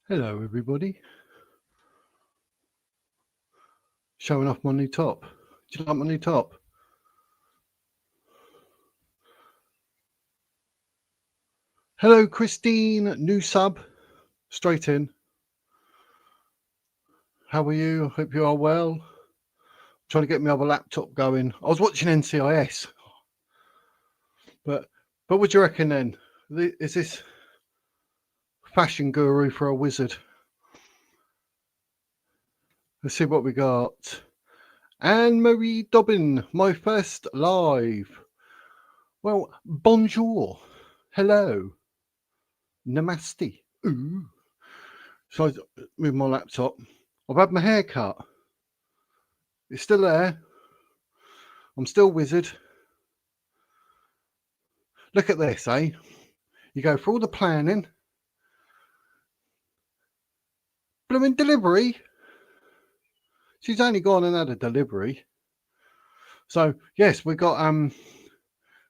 Hello, everybody. Showing off my new top. Do you like my new top? Hello, Christine. New sub. Straight in. How are you? I hope you are well. Trying to get my other laptop going. I was watching NCIS. But what do you reckon then? Is this fashion guru for a wizard? Let's see what we got. Anne-Marie Dobbin, my first live. Well, bonjour. Hello. Namaste. Ooh. So I move my laptop. I've had my hair cut. It's still there. I'm still wizard. Look at this, eh? You go for all the planning. Blooming delivery. She's only gone and had a delivery. So yes, we got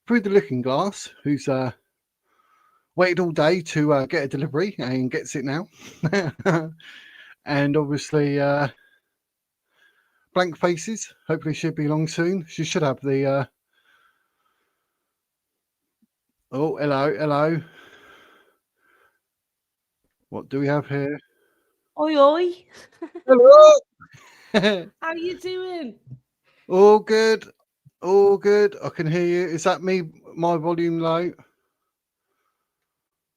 Through the Looking Glass, who's waited all day to get a delivery and gets it now. And obviously Blank Faces, hopefully she'll be along soon. She should have the oh, hello. What do we have here? Oi, oi. Hello. How you doing? All good. All good. I can hear you. Is that me? My volume low?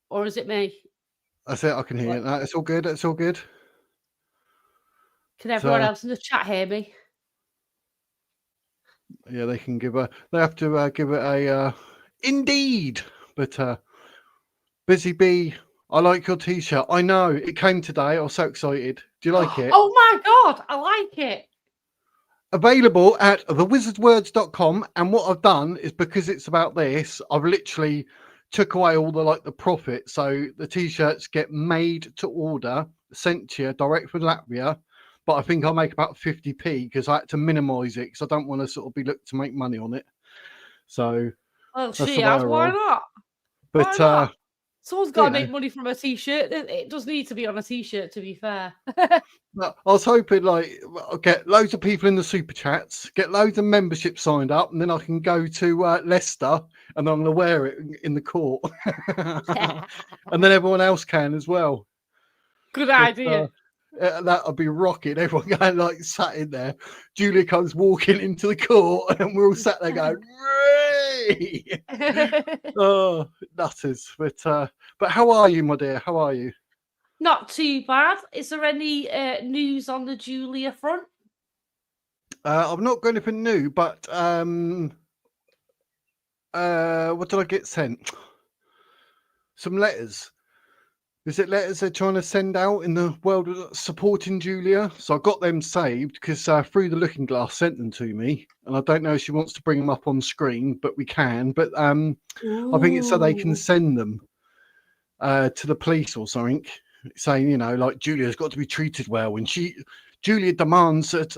Or is it me? That's it. I can hear it. No, it's all good. It's all good. Can everyone else in the chat hear me? Yeah, they can give a. They have to give it a. Indeed, but Busy Bee, I like your T-shirt. I know it came today. I was so excited. Do you like it? Oh my god, I like it. Available at thewizardwords.com. And what I've done is, because it's about this, I've literally took away all the profit. So the T-shirts get made to order, sent to you direct from Latvia. But I think I'll make about 50p because I had to minimise it because I don't want to sort of be looked to make money on it. So well, she has. Why not? But why not? Someone's got to make money from a T-shirt. It does need to be on a T-shirt, to be fair. I was hoping I'll get loads of people in the super chats, get loads of membership signed up, and then I can go to Leicester and I'm going to wear it in the court. And then everyone else can as well. Good idea. That would be rocking. Everyone going sat in there. Julia comes walking into the court and we're all sat there going, Ray! Oh, nutters. But how are you, my dear? How are you? Not too bad. Is there any news on the Julia front? I've not got anything new, but what did I get sent? Some letters. Is it letters they're trying to send out in the world of supporting Julia? So I got them saved because Through the Looking Glass sent them to me, and I don't know if she wants to bring them up on screen, but we can. But I think it's so they can send them to the police or something, saying Julia's got to be treated well. When Julia demands that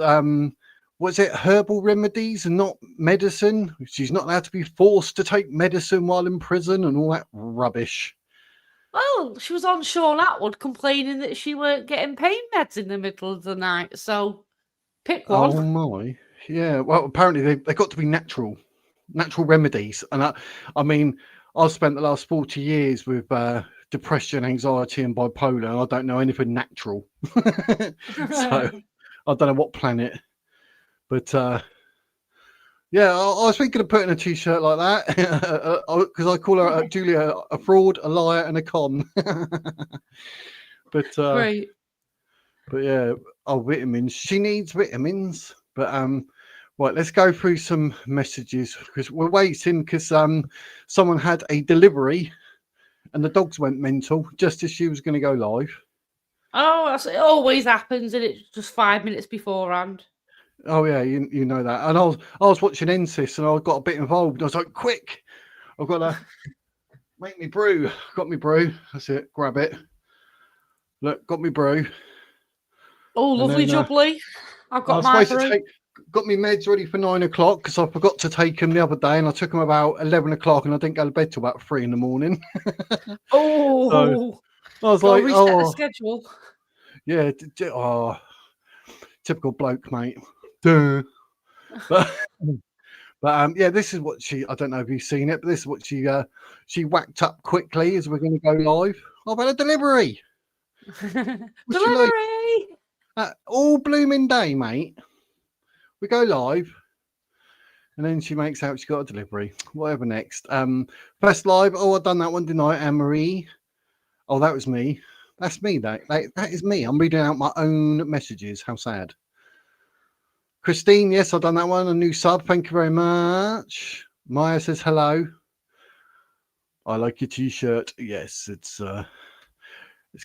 was it herbal remedies and not medicine? She's not allowed to be forced to take medicine while in prison and all that rubbish. Well, she was on Sean Atwood complaining that she weren't getting pain meds in the middle of the night. So pick one. Oh my, yeah. Well, apparently they got to be natural remedies. And I mean, I've spent the last 40 years with depression, anxiety, and bipolar. And I don't know anything natural. So I don't know what planet. But yeah, I was thinking of putting a T-shirt like that because I call her Julia a fraud, a liar, and a con. But Right. But yeah, vitamins. She needs vitamins. But right, let's go through some messages because we're waiting because someone had a delivery and the dogs went mental just as she was going to go live. Oh, it always happens, and it's just 5 minutes beforehand. Oh yeah, you know that. And I was watching NSYS and I got a bit involved. I was like, quick, I've got to make me brew. Got me brew. That's it. Grab it. Look, got me brew. Oh, lovely jubbly. I've got my brew. Got me meds ready for 9 o'clock because I forgot to take them the other day and I took them about 11 o'clock and I didn't go to bed till about 3 in the morning. Oh. I was Got to like, reset the oh, schedule. yeah, typical bloke, mate. Duh. But yeah, this is what I don't know if you've seen it, but this is what she whacked up quickly as we're going to go live. I've had a delivery. What's she like? Delivery! All blooming day, mate. We go live, and then she makes out she got a delivery. Whatever next. First live. Oh, I've done that one, didn't I? Anne Marie. Oh, that was me. That's me. That is me. I'm reading out my own messages. How sad. Christine, yes, I've done that one. A new sub. Thank you very much. Maya says hello. I like your t-shirt. Yes, it's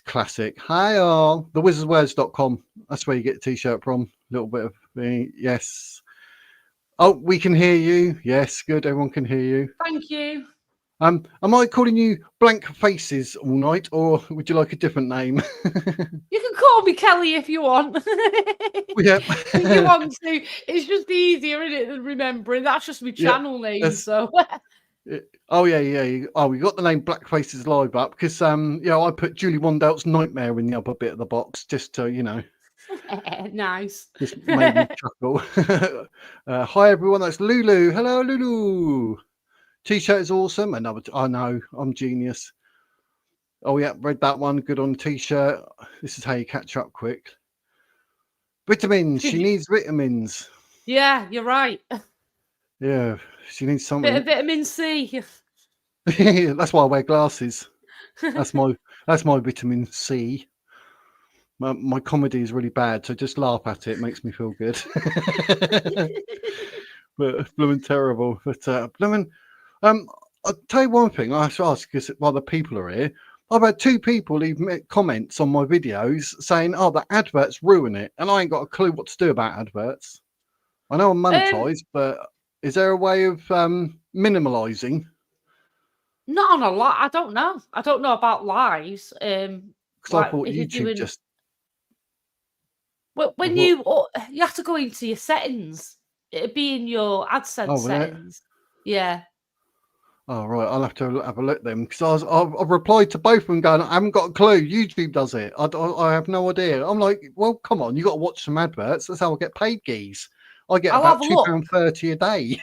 classic. Hi all. Thewizardswords.com. That's where you get the t-shirt from. A little bit of me. Yes. Oh, we can hear you. Yes, good. Everyone can hear you. Thank you. Am I calling you Blank Faces all night, or would you like a different name? You can call me Kelly if you want. Yeah. If you want to. It's just easier, isn't it, than remembering. That's just my Yeah, channel name, that's- so. Oh yeah. Oh, we got the name Black Faces live up because I put Julia Wandelt's Nightmare in the upper bit of the box just to Nice. just made me chuckle. Hi everyone, that's Lulu. Hello Lulu. T-shirt is awesome. I know, I'm genius. Oh yeah, read that one. Good on T-shirt. This is how you catch up quick. Vitamins. She needs vitamins. Yeah, you're right. Yeah, she needs Bit something. of vitamin C. That's why I wear glasses. That's my vitamin C. My comedy is really bad, so just laugh at it. It makes me feel good. But blooming terrible. But blooming, I'll tell you one thing. I have to ask because while the people are here, I've had 2 people leave comments on my videos saying, "Oh, the adverts ruin it," and I ain't got a clue what to do about adverts. I know I'm monetized, but is there a way of minimalising? Not on a lot. I don't know. I don't know about lives. Because I Like thought if you're YouTube doing just. I when thought, you have to go into your settings. It'd be in your AdSense will it? settings. Yeah. Oh right, I'll have to have a look then because I've replied to both of them going, I haven't got a clue. YouTube does it. I have no idea. I'm like, well, come on, you got to watch some adverts. That's how I get paid, geese. I get I'll have about a look. £2.30 a day.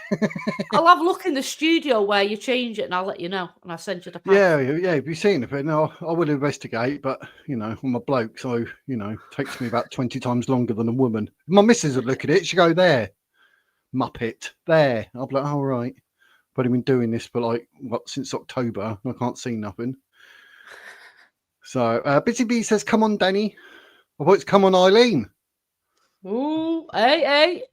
I'll have a look in the studio where you change it, and I'll let you know, and I'll send you the path. Yeah. If you've seen it, no, I will investigate. But I'm a bloke, so it takes me about 20 times longer than a woman. If my missus would look at it, she'd go there, Muppet, there. I'll be like, all right. But I've been doing this for since October. I can't see nothing. So Busy Bee says, "Come on, Danny." I thought it's "Come on, Eileen." Ooh, hey.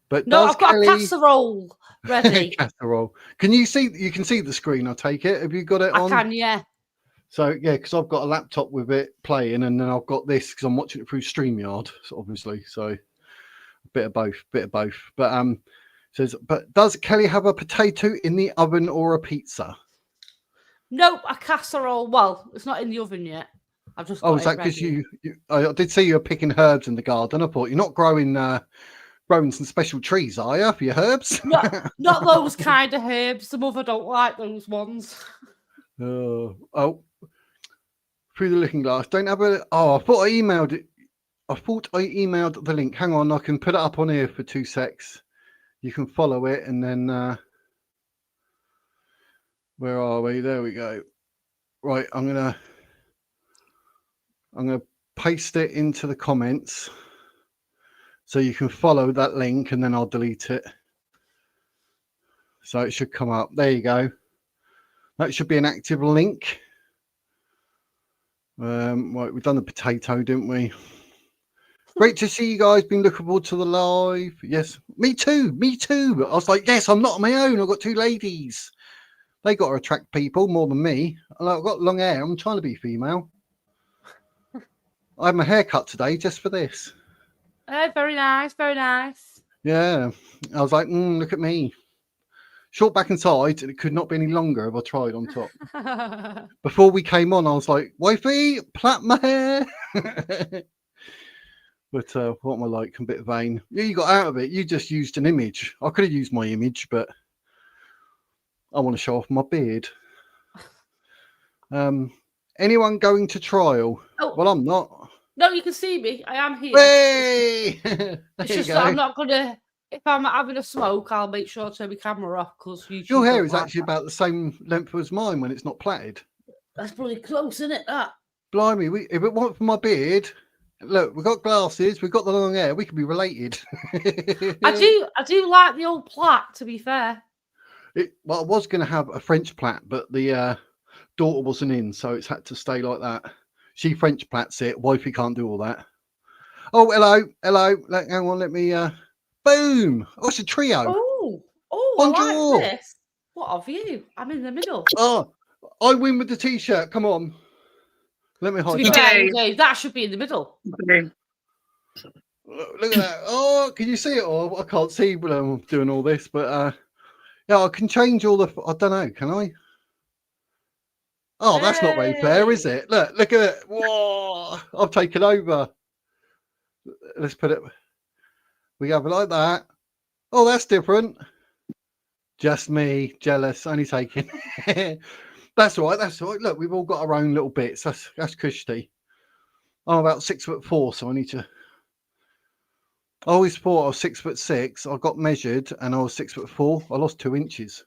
But No, does I've got a Kelly casserole ready. casserole? Can you see? You can see the screen. I take it. Have you got it I on? can, yeah. So yeah, because I've got a laptop with it playing, and then I've got this because I'm watching it through StreamYard, obviously. So a bit of both. But says, but does Kelly have a potato in the oven or a pizza? Nope, a casserole. Well, it's not in the oven yet. I've just got Is it that because ready. I did see you were picking herbs in the garden. I thought you're not growing some special trees, are you, for your herbs? Not those kind of herbs. The mother don't like those ones. Through the looking glass. Don't have a. Oh, I thought I emailed it. I thought I emailed the link. Hang on, I can put it up on here for 2 secs. You can follow it, and then where are we? There we go. Right, I'm gonna paste it into the comments so you can follow that link, and then I'll delete it. So it should come up. There you go. That should be an active link. Right, we've done the potato, didn't we? Great to see you guys. Been looking forward to the live. Yes, me too. I was like, yes, I'm not on my own. I've got 2 ladies. They got to attract people more than me. I've got long hair. I'm trying to be female. I had my hair cut today just for this. Very nice, very nice. Yeah, I was like, look at me. Short back and sides, and it could not be any longer if I tried on top. Before we came on, I was like, wifey, plait my hair. But what am I like? I'm a bit vain. Yeah, you got out of it. You just used an image. I could have used my image, but I want to show off my beard. Anyone going to trial? Oh. Well, I'm not. No, you can see me. I am here. Hey! There It's you just that I'm go. not gonna. If I'm having a smoke, I'll make sure to turn my camera off because YouTube. Your hair don't is like actually that. about the same length as mine when it's not plaited. That's pretty close, isn't it? That. Blimey, if it weren't for my beard, look, we've got glasses, we've got the long hair, we could be related. I do like the old plait. To be fair. Well, I was going to have a French plait, but the daughter wasn't in, so it's had to stay like that. She French plaits it. Wifey can't do all that. Oh, hello. Hang on, let me. Boom! Oh, it's a trio. Oh, I Bonjour. like this. What of you? I'm in the middle. Oh, I win with the t-shirt. Come on. Let me To hide be that. fair, you do. That should be in the middle. Look at that. Oh, can you see it all? I can't see when I'm doing all this, but yeah, I can change all the. I don't know. Can I? Oh, that's not very fair, is it? Look at it. Whoa! I've taken over. Let's put it. We have it like that. Oh, that's different. Just me, jealous, only taking. That's all right. That's all right. Look, we've all got our own little bits. That's cushy. I'm about 6'4", so I need to. I always thought I was 6'6". I got measured and I was 6'4". I lost 2 inches.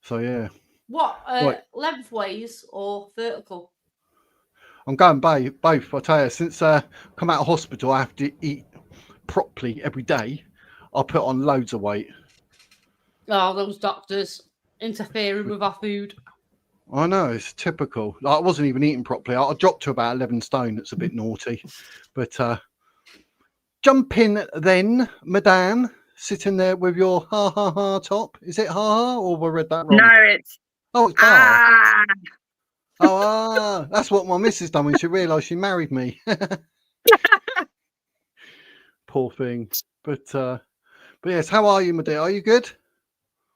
So yeah. What? Right. Lengthways or vertical? I'm going both. I tell you, since I come out of hospital, I have to eat properly every day. I put on loads of weight. Oh, those doctors interfering with our food. I know, it's typical. Like, I wasn't even eating properly. I dropped to about 11 stone. It's a bit naughty. But jump in then, madame, sitting there with your ha top. Is it ha or have I read that wrong? No, it's it's bar. Oh, that's what my missus done when she realised she married me. Poor thing. But yes, how are you, my dear? Are you good?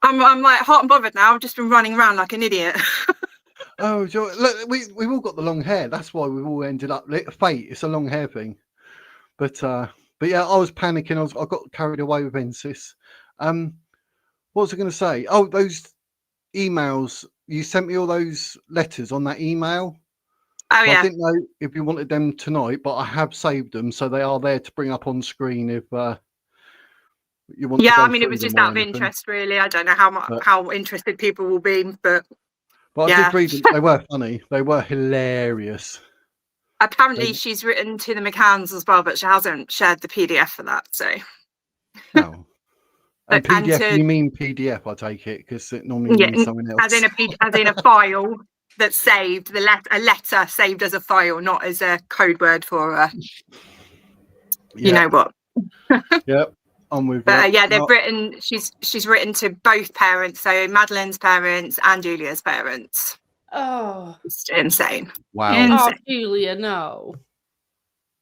I'm like hot and bothered now. I've just been running around like an idiot. Oh, look, we've all got the long hair. That's why we've all ended up. Fate. It's a long hair thing. But yeah, I was panicking. I got carried away with Ensis. What was I going to say? Oh, those emails. You sent me all those letters on that email. Oh, So yeah. I didn't know if you wanted them tonight, but I have saved them, so they are there to bring up on screen if you want. Yeah, to go I mean, it through was them just or out of anything. interest, really. I don't know how interested people will be, but I yeah. did read them. They were funny. They were hilarious. Apparently, she's written to the McCanns as well, but she hasn't shared the PDF for that. So. No. And And PDF, you mean PDF, I take it, because it normally means something else. As in a file that's saved, a letter saved as a file, not as a code word for you know what. Yep, I'm with But yeah, they've written. She's written to both parents, so Madeline's parents and Julia's parents. Oh, it's insane! Wow! Insane. Oh, Julia, no.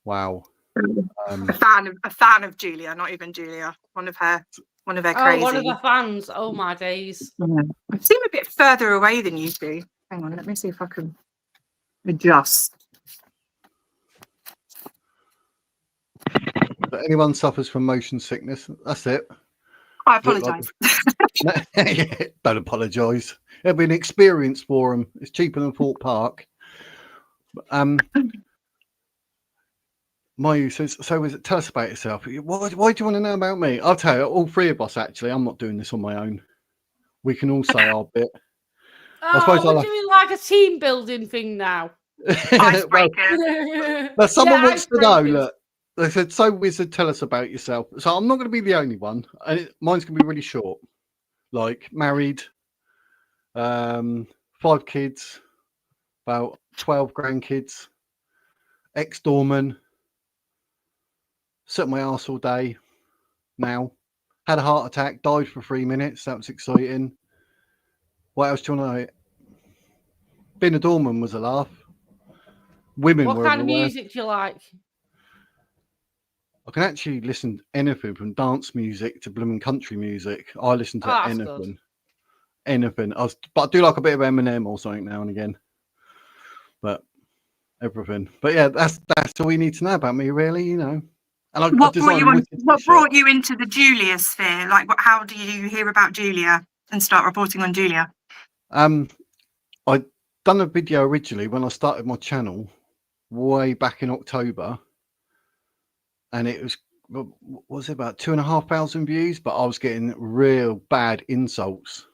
Wow! A fan of Julia, not even Julia. One of her crazy. Oh, one of the fans. Oh my days. I seem a bit further away than you do. Hang on, let me see if I can adjust. If anyone suffers from motion sickness, that's it. I apologise. Don't apologise. It'll be an experience for them. It's cheaper than Fort Park. Mayu says, so tell us about yourself. Why do you want to know about me? I'll tell you, all 3 of us actually. I'm not doing this on my own. We can all say our bit. Oh, we're doing like a team building thing now. Icebreaker. But someone wants to know, look. They said, so Wizard, tell us about yourself. So I'm not going to be the only one. And mine's going to be really short. Like, married, 5 kids, about 12 grandkids, ex-doorman, sit on my arse all day now. Had a heart attack, died for 3 minutes. That was exciting. What else do you want to know? Being a doorman was a laugh. Women were What kind of everywhere. music do you like? I can actually listen to anything from dance music to blooming country music. I listen to anything. Good. Anything. But I do like a bit of Eminem or something now and again. But everything. But yeah, that's all you need to know about me, really, you know. And what brought you into the Julia sphere? Like, how do you hear about Julia and start reporting on Julia? I done a video originally when I started my channel way back in October, and it was, what was it, about 2,500 views, but I was getting real bad insults.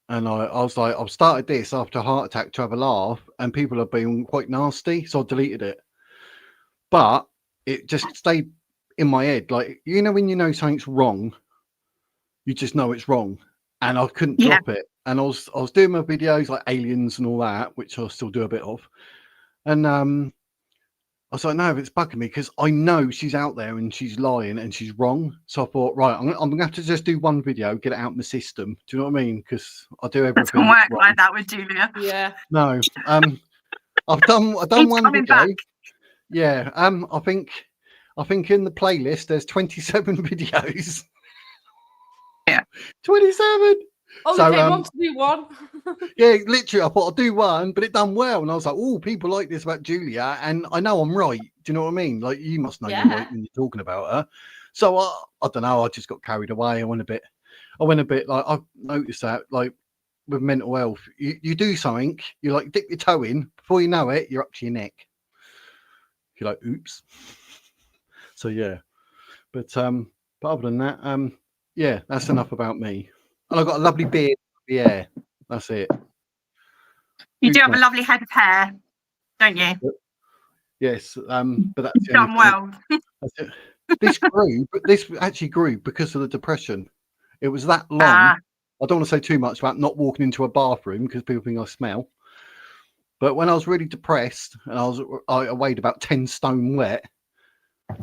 And I was like, I've started this after a heart attack to have a laugh, and people have been quite nasty, so I deleted it. But it just stayed in my head. Like, you know, when you know something's wrong, you just know it's wrong. And I couldn't drop it. And I was doing my videos like aliens and all that, which I still do a bit of. And I was like, no, it's bugging me because I know she's out there and she's lying and she's wrong. So I thought, right, I'm going to have to just do one video, get it out in the system. Do you know what I mean? Because I do everything. It doesn't work wrong. like that with Julia. Yeah. No. I've done one video. Back. Yeah. I think in the playlist there's 27 videos. Yeah. 27. Oh, So, you came on to do one. Yeah, literally, I thought I'd do one, but it done well. And I was like, oh, people like this about Julia. And I know I'm right. Do you know what I mean? Like, you must know you're right when you're talking about her. So I don't know. I just got carried away. I went a bit like, I've noticed that, like, with mental health, you do something, you like dip your toe in, before you know it, you're up to your neck. You're like, oops. So, yeah. But other than that, yeah, that's enough about me. And I've got a lovely beard. Yeah, that's it. You do have a lovely head of hair, don't you? Yes, but that's the Done well. This grew, but this actually grew because of the depression. It was that long. I don't want to say too much about not walking into a bathroom because people think I smell. But when I was really depressed and I weighed about 10 stone wet,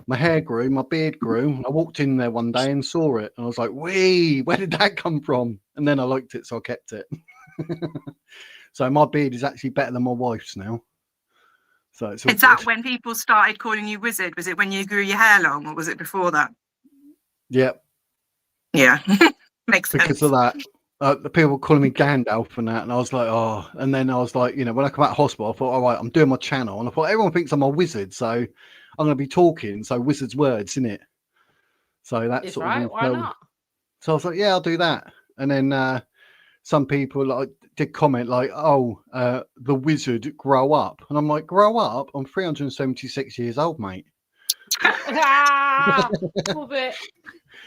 my hair grew, my beard grew. I walked in there one day and saw it, and I was like, "Wee, where did that come from?" And then I liked it, so I kept it. So my beard is actually better than my wife's now. So it's all Is that good. when people started calling you wizard? Was it when you grew your hair long, or was it before that? Yep. Yeah, makes sense. Because of that, the people were calling me Gandalf and that, and I was like, oh. And then I was like, you know, when I come out of hospital, I thought, all right, I'm doing my channel, and I thought everyone thinks I'm a wizard, so I'm going to be talking, so wizard's words, isn't it? So that's It's sort right. of Why not? So I was like, yeah, I'll do that. And then some people like did comment like, oh, the wizard grow up, and I'm like, grow up? I'm 376 years old, mate. Love it.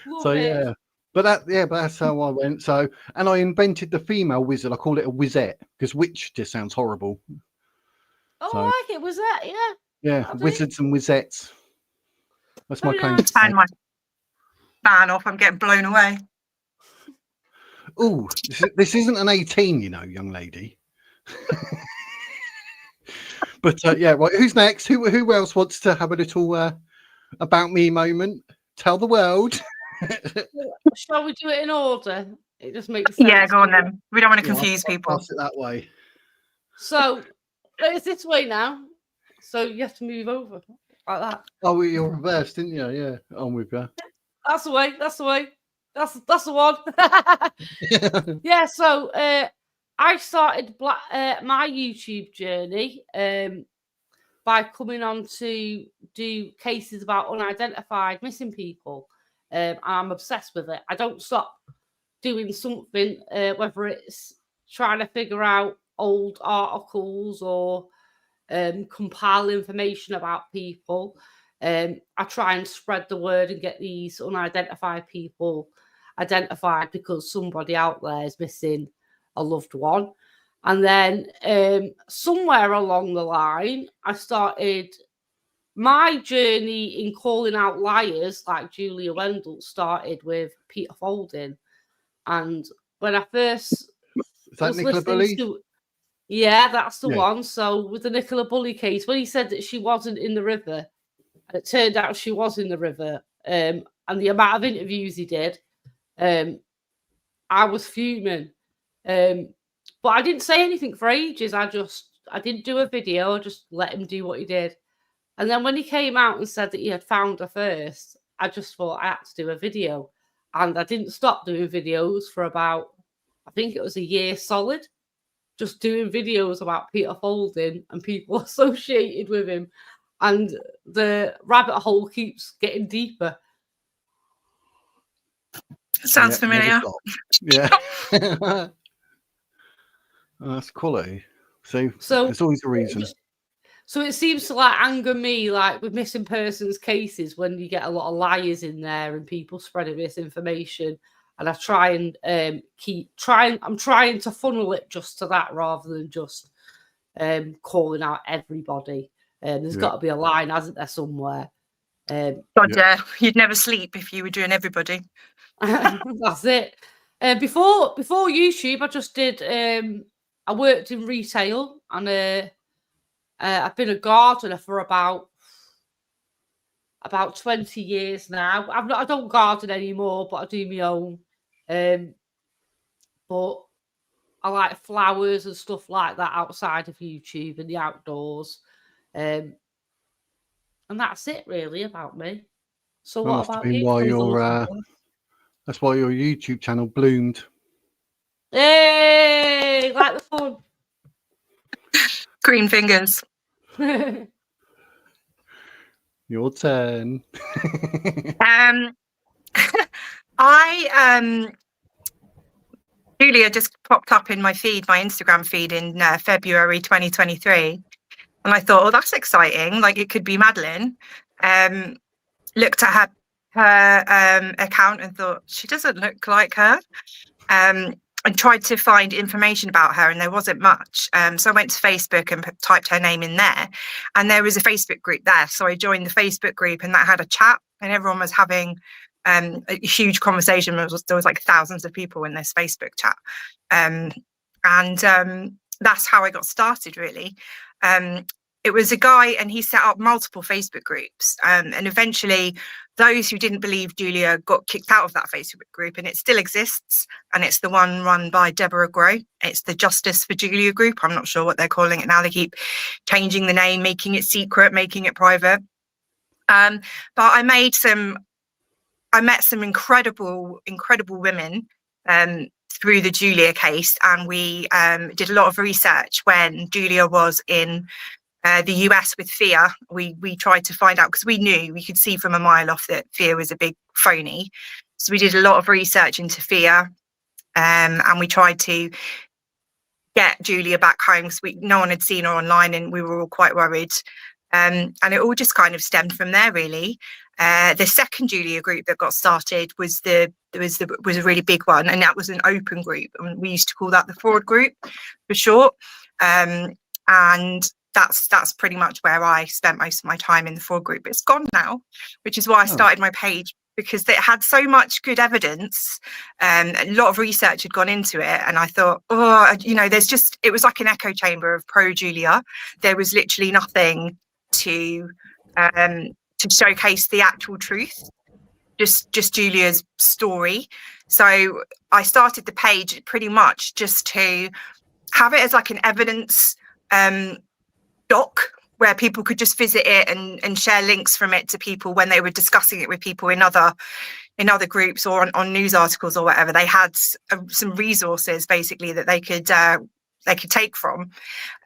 Love So it. yeah. But that's how I went. So, and I invented the female wizard. I call it a wizette because witch just sounds horrible. Oh, So, I like it. Was that? Yeah. Yeah, wizards and wizettes. That's my claim. Turn my fan off. I'm getting blown away. Oh, this isn't an 18, you know, young lady. But yeah, right. Who's next? Who else wants to have a little about me moment? Tell the world. Shall we do it in order? It just makes sense. Yeah, go on then. We don't want to confuse I'll people. pass it that way. So it's this way now. So you have to move over like that. Oh, you're reversed, didn't you? Yeah, I'm with you. That's the way. That's the way. That's the one. Yeah. So I started my YouTube journey by coming on to do cases about unidentified missing people. I'm obsessed with it. I don't stop doing something, whether it's trying to figure out old articles or compile information about people. I try and spread the word and get these unidentified people identified because somebody out there is missing a loved one. And then somewhere along the line, I started my journey in calling out liars, like Julia Wandelt started with Peter Folding. And when I first Is that Nicola Bully? Yeah, that's the one. So with the Nicola Bully case, when he said that she wasn't in the river, and it turned out she was in the river, and the amount of interviews he did, I was fuming. But I didn't say anything for ages. I didn't do a video. I just let him do what he did. And then when he came out and said that he had found her first, I just thought I had to do a video. And I didn't stop doing videos for about, I think it was a year solid, just doing videos about Peter Folding and people associated with him. And the rabbit hole keeps getting deeper. Sounds familiar. Yeah. That's quality. So So there's always a reason. So it seems to like anger me, like with missing persons cases, when you get a lot of liars in there and people spreading misinformation. And I try and I'm trying to funnel it just to that rather than just calling out everybody. There's got to be a line, hasn't there, somewhere? God, you'd never sleep if you were doing everybody. That's it. Before YouTube, I just did. I worked in retail, and I've been a gardener for about 20 years now. I don't garden anymore, but I do my own. But I like flowers and stuff like that outside of YouTube and the outdoors. And that's it really about me. So what about you? That's why your YouTube channel bloomed. Hey, like the fun. Green fingers. Your turn. Julia just popped up in my Instagram feed in February 2023. And I thought, oh, that's exciting. Like it could be Madeline. Looked at her account and thought, she doesn't look like her. And tried to find information about her, and there wasn't much. So I went to Facebook and typed her name in there, and there was a Facebook group there. So I joined the Facebook group, and that had a chat, and everyone was having a huge conversation. There was like thousands of people in this Facebook chat, and that's how I got started, really. It was a guy, and he set up multiple Facebook groups, and eventually those who didn't believe Julia got kicked out of that Facebook group, and it still exists, and it's the one run by Deborah Grow. It's the Justice for Julia group. I'm not sure what they're calling it now. They keep changing the name, making it secret, making it private. But I met some incredible women through the Julia case, and we did a lot of research when Julia was in the US with Fia. We tried to find out, because we could see from a mile off that Fia was a big phony. So we did a lot of research into Fia, and we tried to get Julia back home, because no one had seen her online, and we were all quite worried. And it all just kind of stemmed from there, really. The second Julia group that got started was a really big one, and that was an open group, and we used to call that the fraud group for short. And that's pretty much where I spent most of my time in the fraud group. It's gone now, which is why I started my page, because it had so much good evidence. A lot of research had gone into it, and I thought, it was like an echo chamber of pro Julia. There was literally nothing to showcase the actual truth, just Julia's story. So I started the page pretty much just to have it as like an evidence doc, where people could just visit it and share links from it to people when they were discussing it with people in other groups or on news articles or whatever. They had some resources basically that they could take from.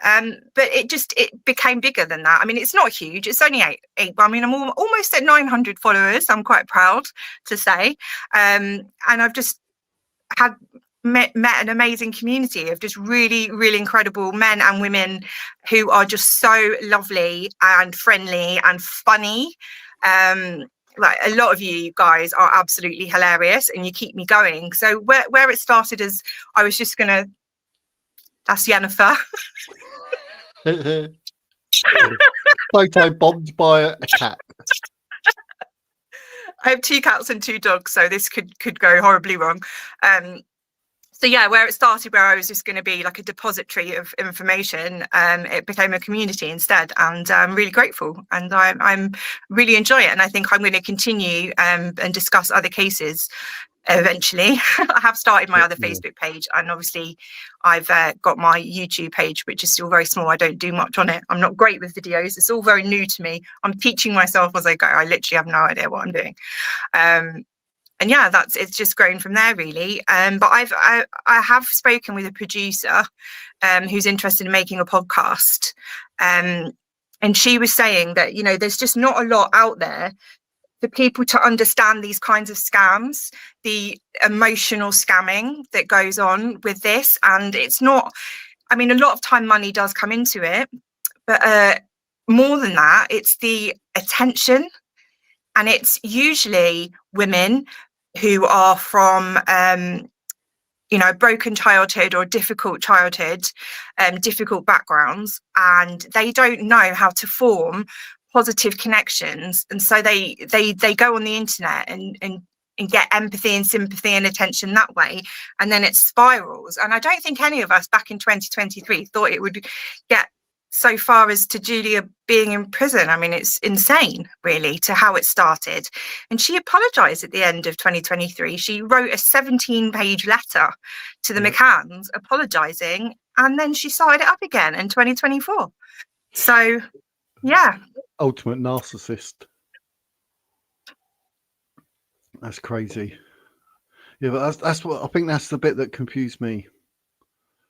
But it became bigger than that. I mean, it's not huge. It's only eight. I mean, I'm almost at 900 followers. I'm quite proud to say. And I've just met an amazing community of just really, really incredible men and women who are just so lovely and friendly and funny. Like a lot of you guys are absolutely hilarious, and you keep me going. So where it started as I was just gonna, that's Jennifer. Photo bombed by a cat. I have 2 cats and 2 dogs, so this could go horribly wrong. So yeah, where it started, where I was just going to be like a depository of information, it became a community instead, and I'm really grateful, and I'm really enjoy it, and I think I'm going to continue and discuss other cases eventually. I have started my other Facebook page, and obviously I've got my YouTube page, which is still very small. I don't do much on it. I'm not great with videos. It's all very new to me. I'm teaching myself as I go. I literally have no idea what I'm doing. And yeah, it's just grown from there, really. But I have spoken with a producer who's interested in making a podcast, and she was saying that, you know, there's just not a lot out there for people to understand these kinds of scams, the emotional scamming that goes on with this. And it's not, I mean, a lot of time money does come into it, but more than that, it's the attention. And it's usually women who are from, you know, broken childhood or difficult childhood, difficult backgrounds, and they don't know how to form positive connections. And so they go on the internet and get empathy and sympathy and attention that way, and then it spirals. And I don't think any of us back in 2023 thought it would get so far as to Julia being in prison. I mean, it's insane, really, to how it started. And she apologized at the end of 2023. She wrote a 17-page letter to the McCanns apologizing, and then she started it up again in 2024. So, yeah. Ultimate narcissist. That's crazy. Yeah, but that's what I think. That's the bit that confused me.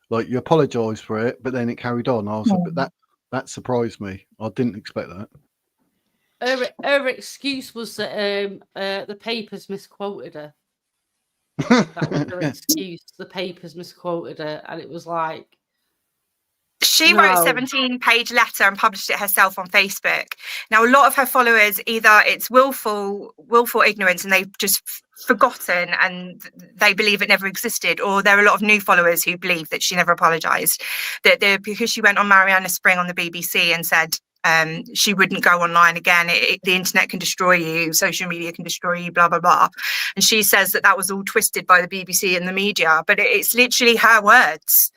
Like, you apologise for it, but then it carried on. I was like, but that surprised me. I didn't expect that. Her excuse was that the papers misquoted her. That was her excuse. The papers misquoted her, and it was like, she wrote a 17-page letter and published it herself on Facebook. Now, a lot of her followers, either it's willful ignorance and they've just forgotten and they believe it never existed, or there are a lot of new followers who believe that she never apologised. That because she went on Mariana Spring on the BBC and said she wouldn't go online again. The internet can destroy you, social media can destroy you, blah, blah, blah. And she says that was all twisted by the BBC and the media, but it's literally her words.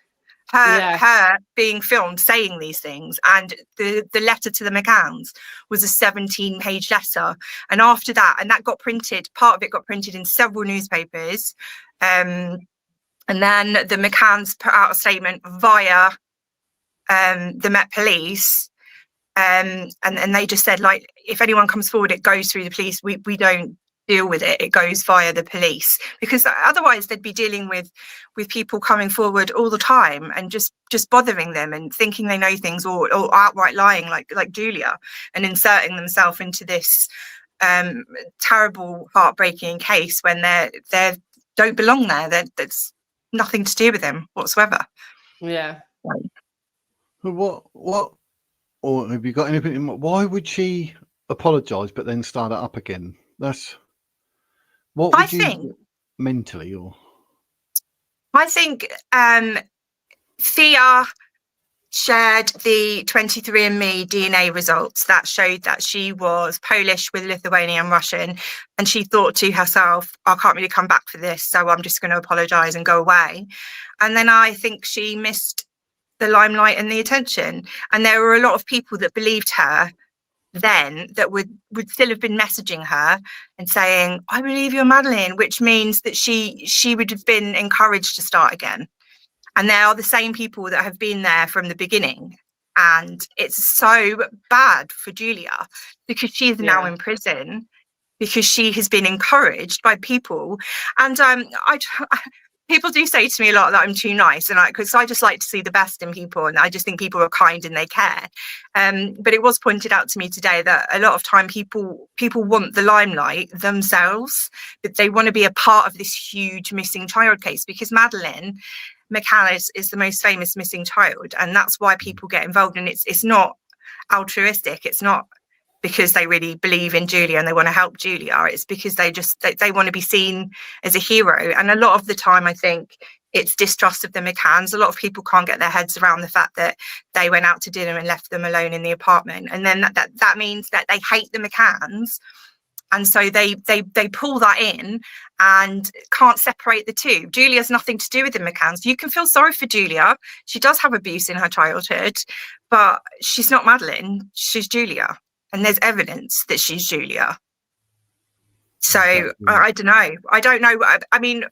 Her being filmed saying these things, and the letter to the McCanns was a 17-page letter. And after that, and that got printed, part of it got printed in several newspapers, and then the McCanns put out a statement via the Met Police, and they just said, like, if anyone comes forward, it goes through the police. We don't deal with it, it goes via the police, because otherwise they'd be dealing with people coming forward all the time and just bothering them and thinking they know things, or outright lying like Julia, and inserting themselves into this terrible, heartbreaking case when they don't belong there. That's nothing to do with them whatsoever. Yeah. What or have you got anything in mind? Why would she apologise but then start it up again? That's what would you think mentally, or I think Thea shared the 23andMe DNA results that showed that she was Polish with Lithuanian Russian, and she thought to herself, I can't really come back for this, so I'm just going to apologise and go away. And then I think she missed the limelight and the attention, and there were a lot of people that believed her then that would still have been messaging her and saying, I believe you're Madeleine, which means that she would have been encouraged to start again. And they are the same people that have been there from the beginning. And it's so bad for Julia, because she is now in prison, because she has been encouraged by people. And people do say to me a lot that I'm too nice, and because I just like to see the best in people, and I just think people are kind and they care. But it was pointed out to me today that a lot of time people want the limelight themselves, but they want to be a part of this huge missing child case, because Madeleine McCann is the most famous missing child, and that's why people get involved. And it's not altruistic. It's not because they really believe in Julia and they want to help Julia. It's because they want to be seen as a hero. And a lot of the time, I think it's distrust of the McCanns. A lot of people can't get their heads around the fact that they went out to dinner and left them alone in the apartment. And then that means that they hate the McCanns. And so they pull that in and can't separate the two. Julia's nothing to do with the McCanns. You can feel sorry for Julia. She does have abuse in her childhood, but she's not Madeleine. She's Julia. And there's evidence that she's Julia. So I don't know. I don't know. I mean,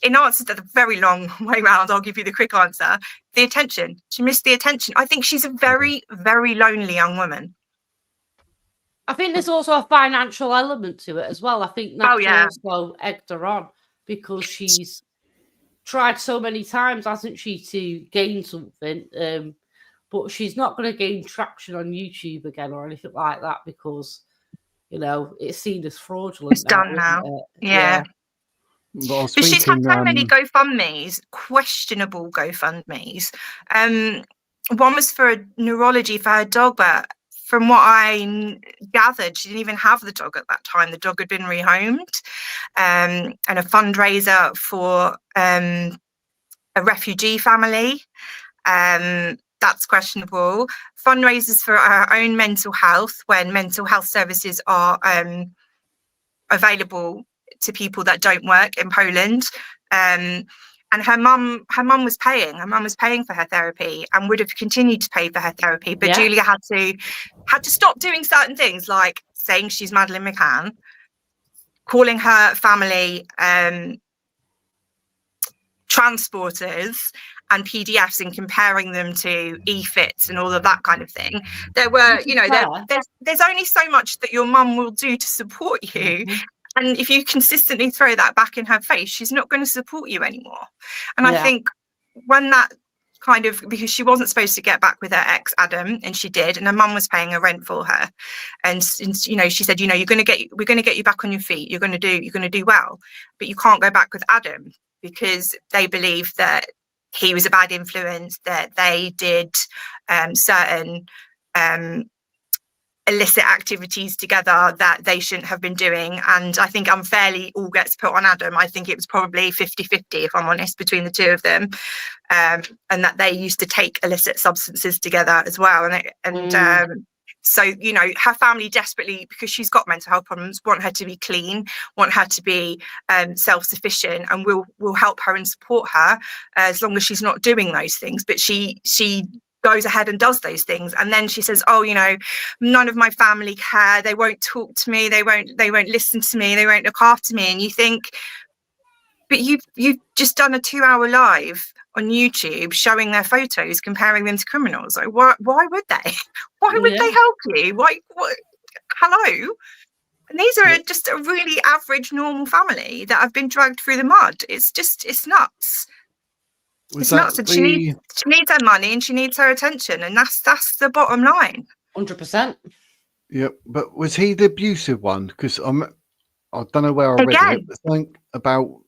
in answer to the very long way round, I'll give you the quick answer. The attention. She missed the attention. I think she's a very, very lonely young woman. I think there's also a financial element to it as well. I think that's also egged her on, because she's tried so many times, hasn't she, to gain something. But she's not going to gain traction on YouTube again or anything like that, because, you know, it's seen as fraudulent. It's done now. Yeah. But I was But she's had thinking, so many GoFundMes, questionable GoFundMes. One was for neurology for her dog, but from what I gathered, she didn't even have the dog at that time. The dog had been rehomed. And a fundraiser for a refugee family. That's questionable. Fundraisers for our own mental health, when mental health services are available to people that don't work in Poland. And her mum was paying. Her mum was paying for her therapy and would have continued to pay for her therapy. But Julia had to stop doing certain things, like saying she's Madeleine McCann, calling her family transporters and PDFs and comparing them to e-fits and all of that kind of thing. There were, there's only so much that your mum will do to support you. Mm-hmm. And if you consistently throw that back in her face, she's not going to support you anymore. And I think when that kind of, because she wasn't supposed to get back with her ex Adam, and she did, and her mum was paying her rent for her, and she said, we're going to get you back on your feet, you're going to do well, but you can't go back with Adam, because they believe that he was a bad influence, that they did certain illicit activities together that they shouldn't have been doing. And I think unfairly all gets put on Adam. I think it was probably 50-50, if I'm honest, between the two of them. And that they used to take illicit substances together as well. So, her family desperately, because she's got mental health problems, want her to be clean, want her to be self-sufficient, and will help her and support her as long as she's not doing those things. But she goes ahead and does those things, and then she says, none of my family care, they won't talk to me, they won't listen to me, they won't look after me. And you think, but you've just done a 2-hour live on YouTube showing their photos, comparing them to criminals. Like, why would they? Why would they help you? What? Hello? And these are just a really average, normal family that have been dragged through the mud. It's nuts. It's nuts. And she needs her money and she needs her attention, and that's the bottom line. 100%. Yeah, but was he the abusive one? Because I don't know where I read it, but something about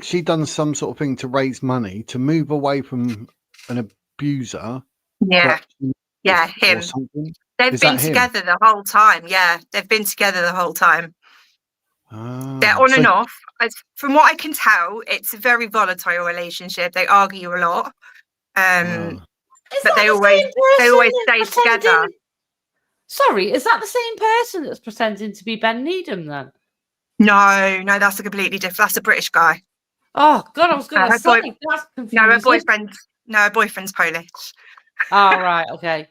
she done some sort of thing to raise money to move away from an abuser. Yeah, him. Or something. They've been together the whole time. Yeah, they've been together the whole time. They're on and off. From what I can tell, it's a very volatile relationship. They argue a lot, but they always stay together. Sorry, is that the same person that's pretending to be Ben Needham then? No, that's a completely different. That's a British guy. Oh God, I was going to say that's confusing. Her boyfriend's Polish. Oh right, okay.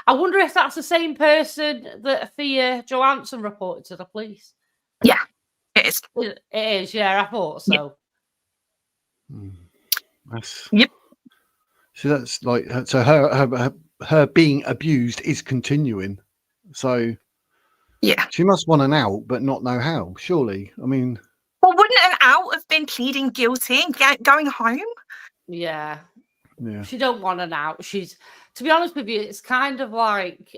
I wonder if that's the same person that Thea Johansson reported to the police. Yeah, it is. It is, yeah, I thought so. Yep. So that's like, so her being abused is continuing. So yeah, she must want an out, but not know how. Surely, I mean. Well, wouldn't an out have been pleading guilty and going home? Yeah. Yeah. She don't want an out. She's, to be honest with you, it's kind of like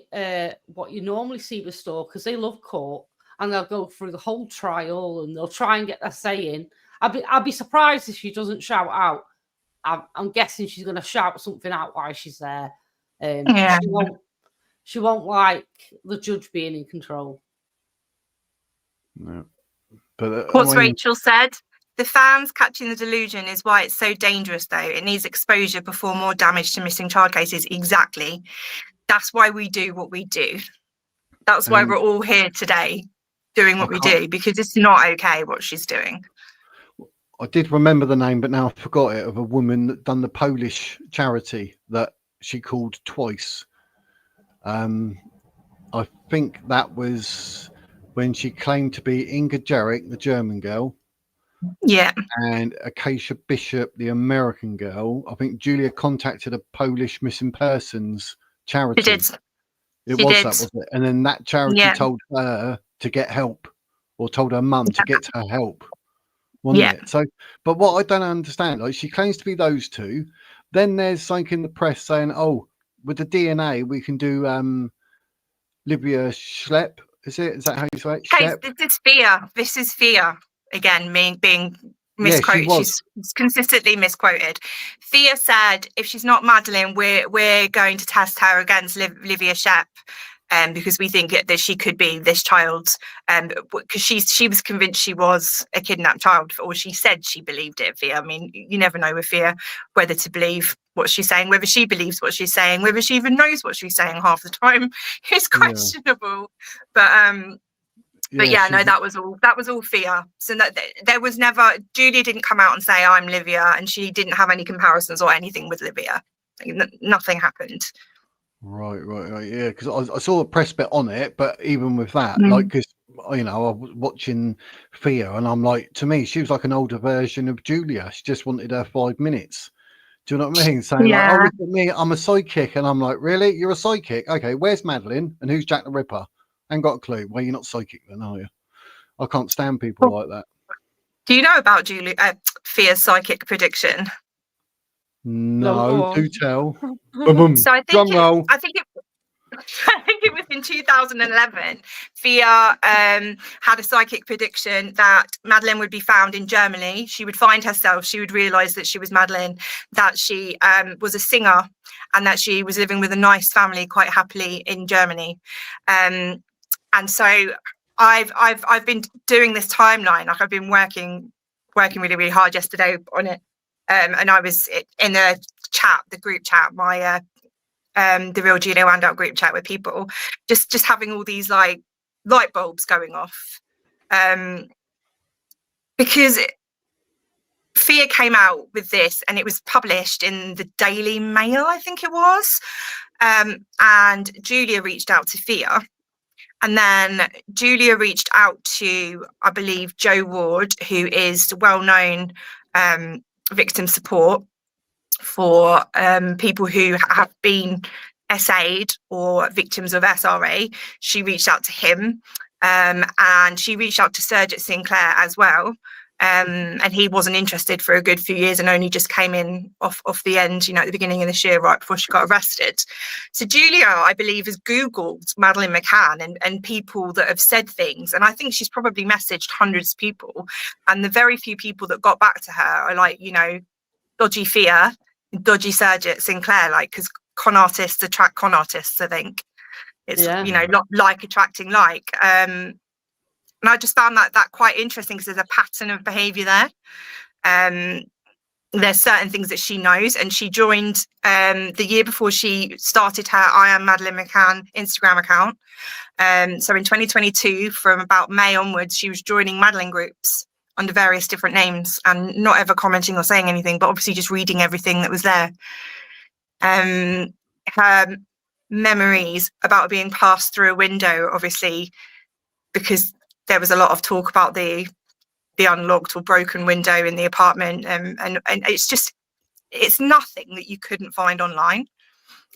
what you normally see with stalkers. They love court, and they'll go through the whole trial and they'll try and get their say in. I'd be surprised if she doesn't shout out. I'm guessing she's going to shout something out while she's there. She won't like the judge being in control. No. But what's Rachel said? The fans catching the delusion is why it's so dangerous, though. It needs exposure before more damage to missing child cases. Exactly. That's why we do what we do. That's why we're all here today doing what we do, because it's not okay what she's doing. I did remember the name, but now I forgot it, of a woman that done the Polish charity that she called twice. I think that was when she claimed to be Inga Jarek, the German girl. Yeah. And Acacia Bishop, the American girl. I think Julia contacted a Polish missing persons charity. She did. Was it? And then that charity told her to get help, or told her mum to get her help. Wasn't it? So, but what I don't understand, like, she claims to be those two. Then there's something in the press saying, "Oh, with the DNA, we can do Livia Schlepp." Is that how you say it? This is fear. again, being Yeah, she misquoted. was. She's consistently misquoted. Thea said, if she's not Madeline, we're going to test her against Livia Shep, because we think that she could be this child, because she was convinced she was a kidnapped child, or she said she believed it. Thea, I mean, you never know with Thea whether to believe what she's saying, whether she believes what she's saying, whether she even knows what she's saying half the time. It's questionable. But yeah, no, that was all Thea. So that there was never, Julia didn't come out and say I'm Livia, and she didn't have any comparisons or anything with Livia. Nothing happened. Right. Yeah, because I saw a press bit on it, but even with that, like, because I was watching Thea, and I'm like, to me, she was like an older version of Julia. She just wanted her 5 minutes. Do you know what I mean? Saying like, "Oh, look at me, I'm a sidekick," and I'm like, "Really? You're a sidekick? Okay, where's Madeline and who's Jack the Ripper?" Ain't got a clue. Well, you're not psychic then, are you? I can't stand people like that. Do you know about Thea's psychic prediction? No, do tell. So I think it was in 2011. Thea had a psychic prediction that Madeline would be found in Germany. She would find herself. She would realise that she was Madeline, that she was a singer, and that she was living with a nice family quite happily in Germany. And so I've been doing this timeline. Like, I've been working really, really hard yesterday on it. And I was in the chat, the group chat, my the real Julia Wandelt group chat with people, just having all these like light bulbs going off, because Thea came out with this, and it was published in the Daily Mail, I think it was, and Julia reached out to Thea, and then Julia reached out to, I believe, Jo Ward, who is well-known victim support for people who have been SA'd or victims of SRA. She reached out to him, and she reached out to Sergeant Sinclair as well, and he wasn't interested for a good few years, and only just came in off the end, at the beginning of this year, right before she got arrested. So Julia, I believe, has Googled Madeleine McCann and people that have said things, and I think she's probably messaged hundreds of people, and the very few people that got back to her are like, dodgy Thea, dodgy Sergeant Sinclair, like, because con artists attract con artists, I think. It's, like attracting like. And I just found that quite interesting, because there's a pattern of behaviour there. There's certain things that she knows, and she joined the year before she started her I Am Madeleine McCann Instagram account. So in 2022, from about May onwards, she was joining Madeleine groups under various different names, and not ever commenting or saying anything, but obviously just reading everything that was there. Her memories about being passed through a window, obviously, because there was a lot of talk about the unlocked or broken window in the apartment, and it's nothing that you couldn't find online,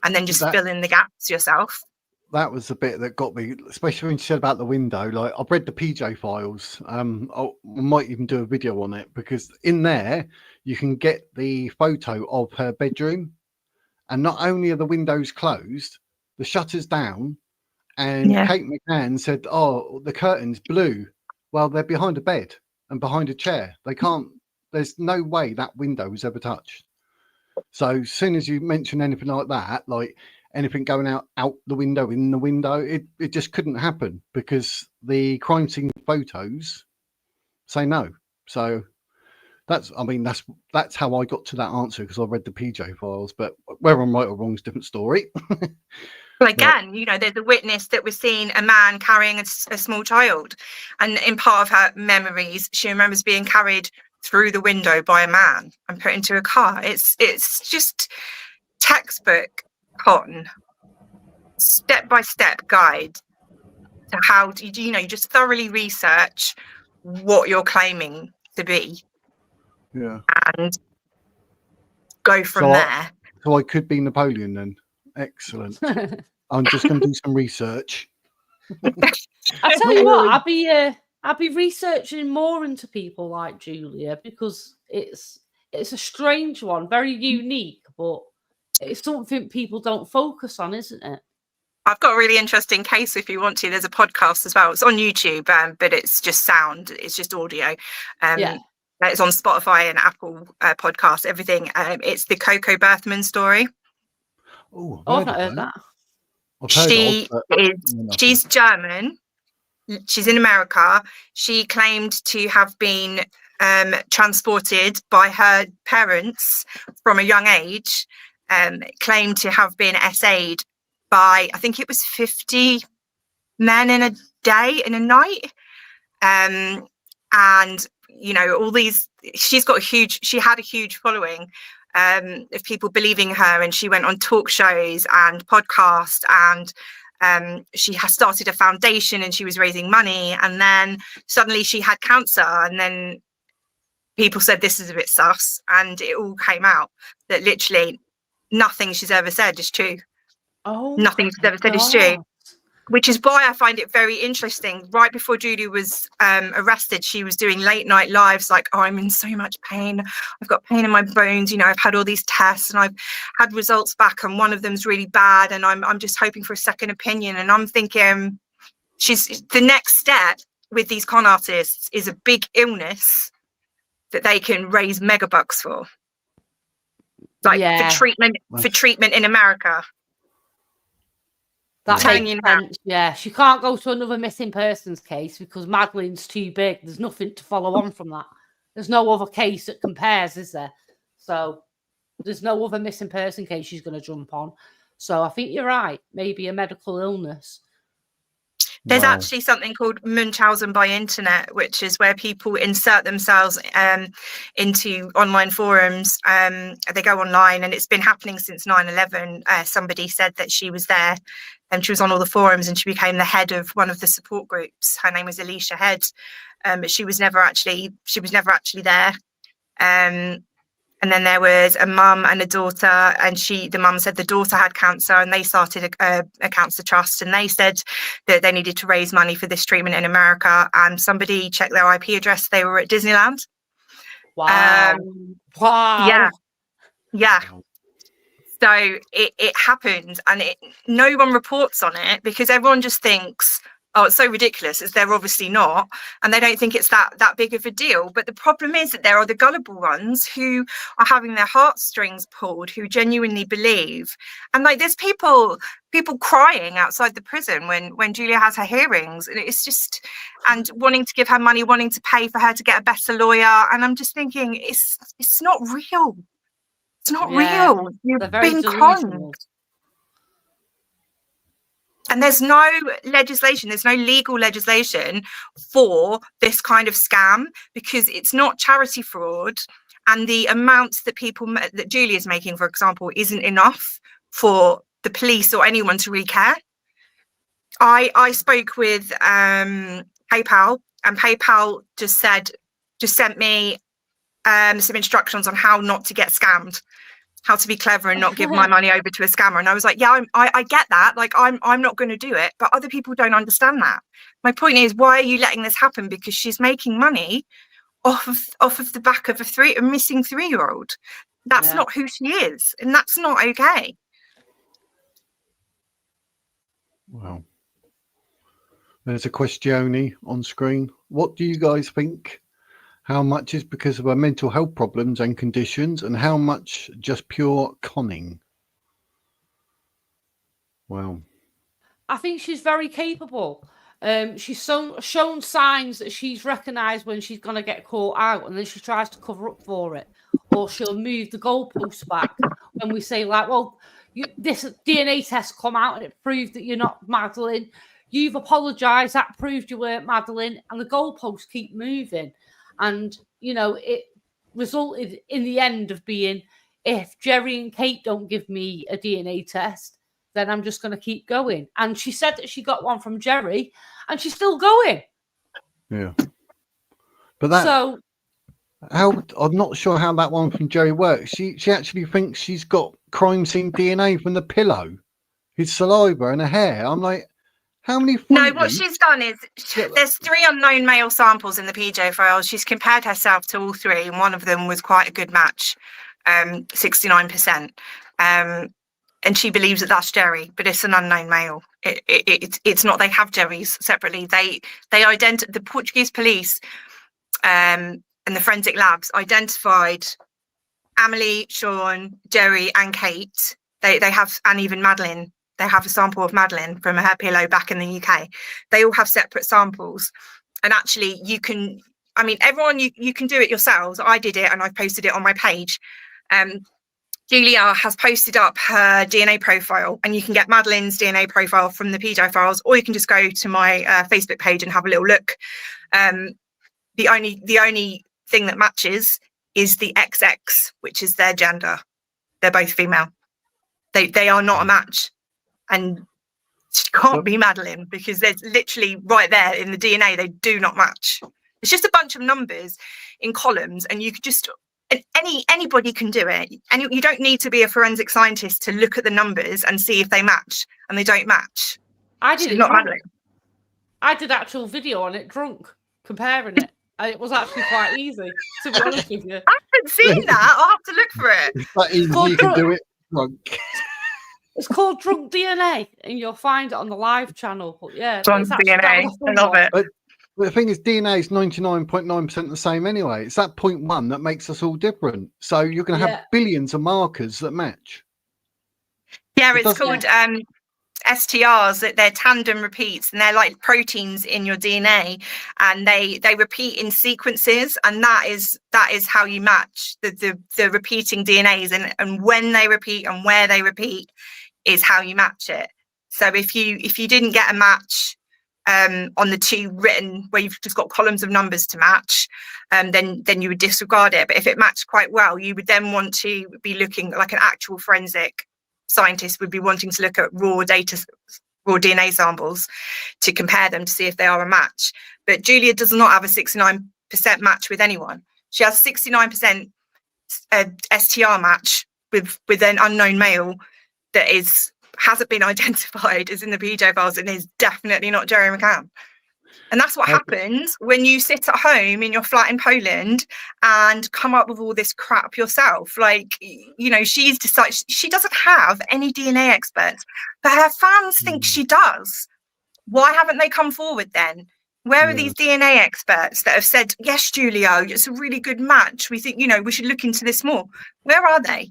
and then just fill in the gaps yourself. That was the bit that got me, especially when she said about the window. Like, I've read the PJ files. I might even do a video on it, because in there you can get the photo of her bedroom, and not only are the windows closed, the shutters down, and Kate McCann said, "Oh, the curtains blue." Well, they're behind a bed and behind a chair. They can't. There's no way that window was ever touched. So as soon as you mention anything like that, like anything going out the window, in the window, it just couldn't happen, because the crime scene photos say no. So that's how I got to that answer, because I read the PJ files. But whether I'm right or wrong is a different story. Well, again, there's a witness that was seen a man carrying a small child, and in part of her memories, she remembers being carried through the window by a man and put into a car. It's just textbook cotton, step-by-step guide to how you just thoroughly research what you're claiming to be, and go from there. So I could be Napoleon then. Excellent. I'm just going to do some research. I tell you what, I'd be researching more into people like Julia, because it's a strange one, very unique, but it's something people don't focus on, isn't it? I've got a really interesting case if you want to. There's a podcast as well. It's on YouTube, but it's just sound. It's just audio. It's on Spotify and Apple podcasts, everything. It's the Coco Berthman story. Oh, I've not heard that. She's German. She's in America. She claimed to have been transported by her parents from a young age, claimed to have been SA'd by, I think it was 50 men in a day, in a night. And, you know, all these, she had a huge following of people believing her, and she went on talk shows and podcasts, and she has started a foundation, and she was raising money, and then suddenly she had cancer, and then people said this is a bit sus, and it all came out that literally nothing she's ever said is true. Nothing she's ever said is true, which is why I find it very interesting. Right before Julia was arrested, she was doing late night lives like, oh, I'm in so much pain. I've got pain in my bones. You know, I've had all these tests and I've had results back, and one of them's really bad. And I'm just hoping for a second opinion. And I'm thinking the next step with these con artists is a big illness that they can raise mega bucks for. Like for treatment in America. That makes sense. Yeah, she can't go to another missing persons case because Madeline's too big. There's nothing to follow on from that. There's no other case that compares, is there? So there's no other missing person case she's going to jump on. So I think you're right. Maybe a medical illness. There's actually something called Munchausen by internet, which is where people insert themselves into online forums. They go online, and it's been happening since 9/11. Somebody said that she was there, and she was on all the forums, and she became the head of one of the support groups. Her name was Alicia Head, but she was never actually there. And then there was a mum and a daughter, and the mum said the daughter had cancer, and they started a cancer trust, and they said that they needed to raise money for this treatment in America, and somebody checked their IP address. They were at Disneyland. Wow. Wow. Yeah. So it happened, and no one reports on it because everyone just thinks, oh, it's so ridiculous, as they're obviously not, and they don't think it's that big of a deal. But the problem is that there are the gullible ones who are having their heartstrings pulled, who genuinely believe. And like, there's people crying outside the prison when Julia has her hearings, and it's just, and wanting to give her money, wanting to pay for her to get a better lawyer. And I'm just thinking, it's not real. It's not real. You've been conned. And there's no legislation, there's no legal legislation for this kind of scam, because it's not charity fraud, and the amounts that that Julia's making, for example, isn't enough for the police or anyone to really care. I spoke with PayPal, and PayPal just sent me some instructions on how not to get scammed, how to be clever and not give my money over to a scammer. And I was like, yeah, I get that. Like, I'm not going to do it, but other people don't understand that. My point is, why are you letting this happen? Because she's making money off of the back of a missing 3-year-old. That's not who she is, and that's not okay. Wow. There's a questione on screen. What do you guys think? How much is because of her mental health problems and conditions, and how much just pure conning? Well, I think she's very capable. She's shown signs that she's recognised when she's going to get caught out, and then she tries to cover up for it, or she'll move the goalposts back when we say, like, well, this DNA test come out and it proved that you're not Madeline. You've apologised, that proved you weren't Madeline, and the goalposts keep moving. And, you know, it resulted in the end of being, if Jerry and Kate don't give me a DNA test, then I'm just going to keep going. And she said that she got one from Jerry, and she's still going. Yeah. But I'm not sure how that one from Jerry works. She actually thinks she's got crime scene DNA from the pillow, his saliva and her hair. I'm like, how many? No, what she's done is there's 3 unknown male samples in the PJ files. She's compared herself to all 3, and one of them was quite a good match, 69%. she believes that that's Jerry, but it's an unknown male. It's not. They have Jerrys separately. The Portuguese police and the forensic labs identified Amelie, Sean, Jerry, and Kate. They have, and even Madeline. They have a sample of Madeline from her pillow back in the UK. They all have separate samples, and actually, you can. I mean, everyone, you can do it yourselves. I did it, and I posted it on my page. Julia has posted up her DNA profile, and you can get Madeline's DNA profile from the pedo files, or you can just go to my Facebook page and have a little look. The only thing that matches is the XX, which is their gender. They're both female. They are not a match, and she can't be Madeline because there's literally right there in the DNA. They do not match. It's just a bunch of numbers in columns, and you could just. And anybody can do it, and you don't need to be a forensic scientist to look at the numbers and see if they match, and they don't match. I did She's it not drunk. Madeline. I did actual video on it drunk, comparing it, and it was actually quite easy, to be honest with you. I haven't seen that. I'll have to look for it. It's that easy, you can do it drunk. It's called Drunk DNA, and you'll find it on the live channel. But yeah, Drunk DNA. I love it. But the thing is, DNA is 99.9% the same anyway. It's that 0.1 that makes us all different. So you're going to have billions of markers that match. Yeah, it's called STRs. That they're tandem repeats, and they're like proteins in your DNA, and they repeat in sequences, and that is how you match the repeating DNAs, and when they repeat and where they repeat is how you match it. So if you didn't get a match on the two written where you've just got columns of numbers to match, then you would disregard it. But if it matched quite well, you would then want to be looking like an actual forensic scientist would be wanting to look at raw DNA samples to compare them to see if they are a match. But Julia does not have a 69% match with anyone. She has 69% STR match with an unknown male that hasn't been identified, is in the PJ files, and is definitely not Jerry McCann. And that's what happens when you sit at home in your flat in Poland and come up with all this crap yourself. Like, you know, she's decided she doesn't have any DNA experts, but her fans think she does. Why haven't they come forward then? Where are these DNA experts that have said, yes, Julia, it's a really good match. We think, you know, we should look into this more. Where are they?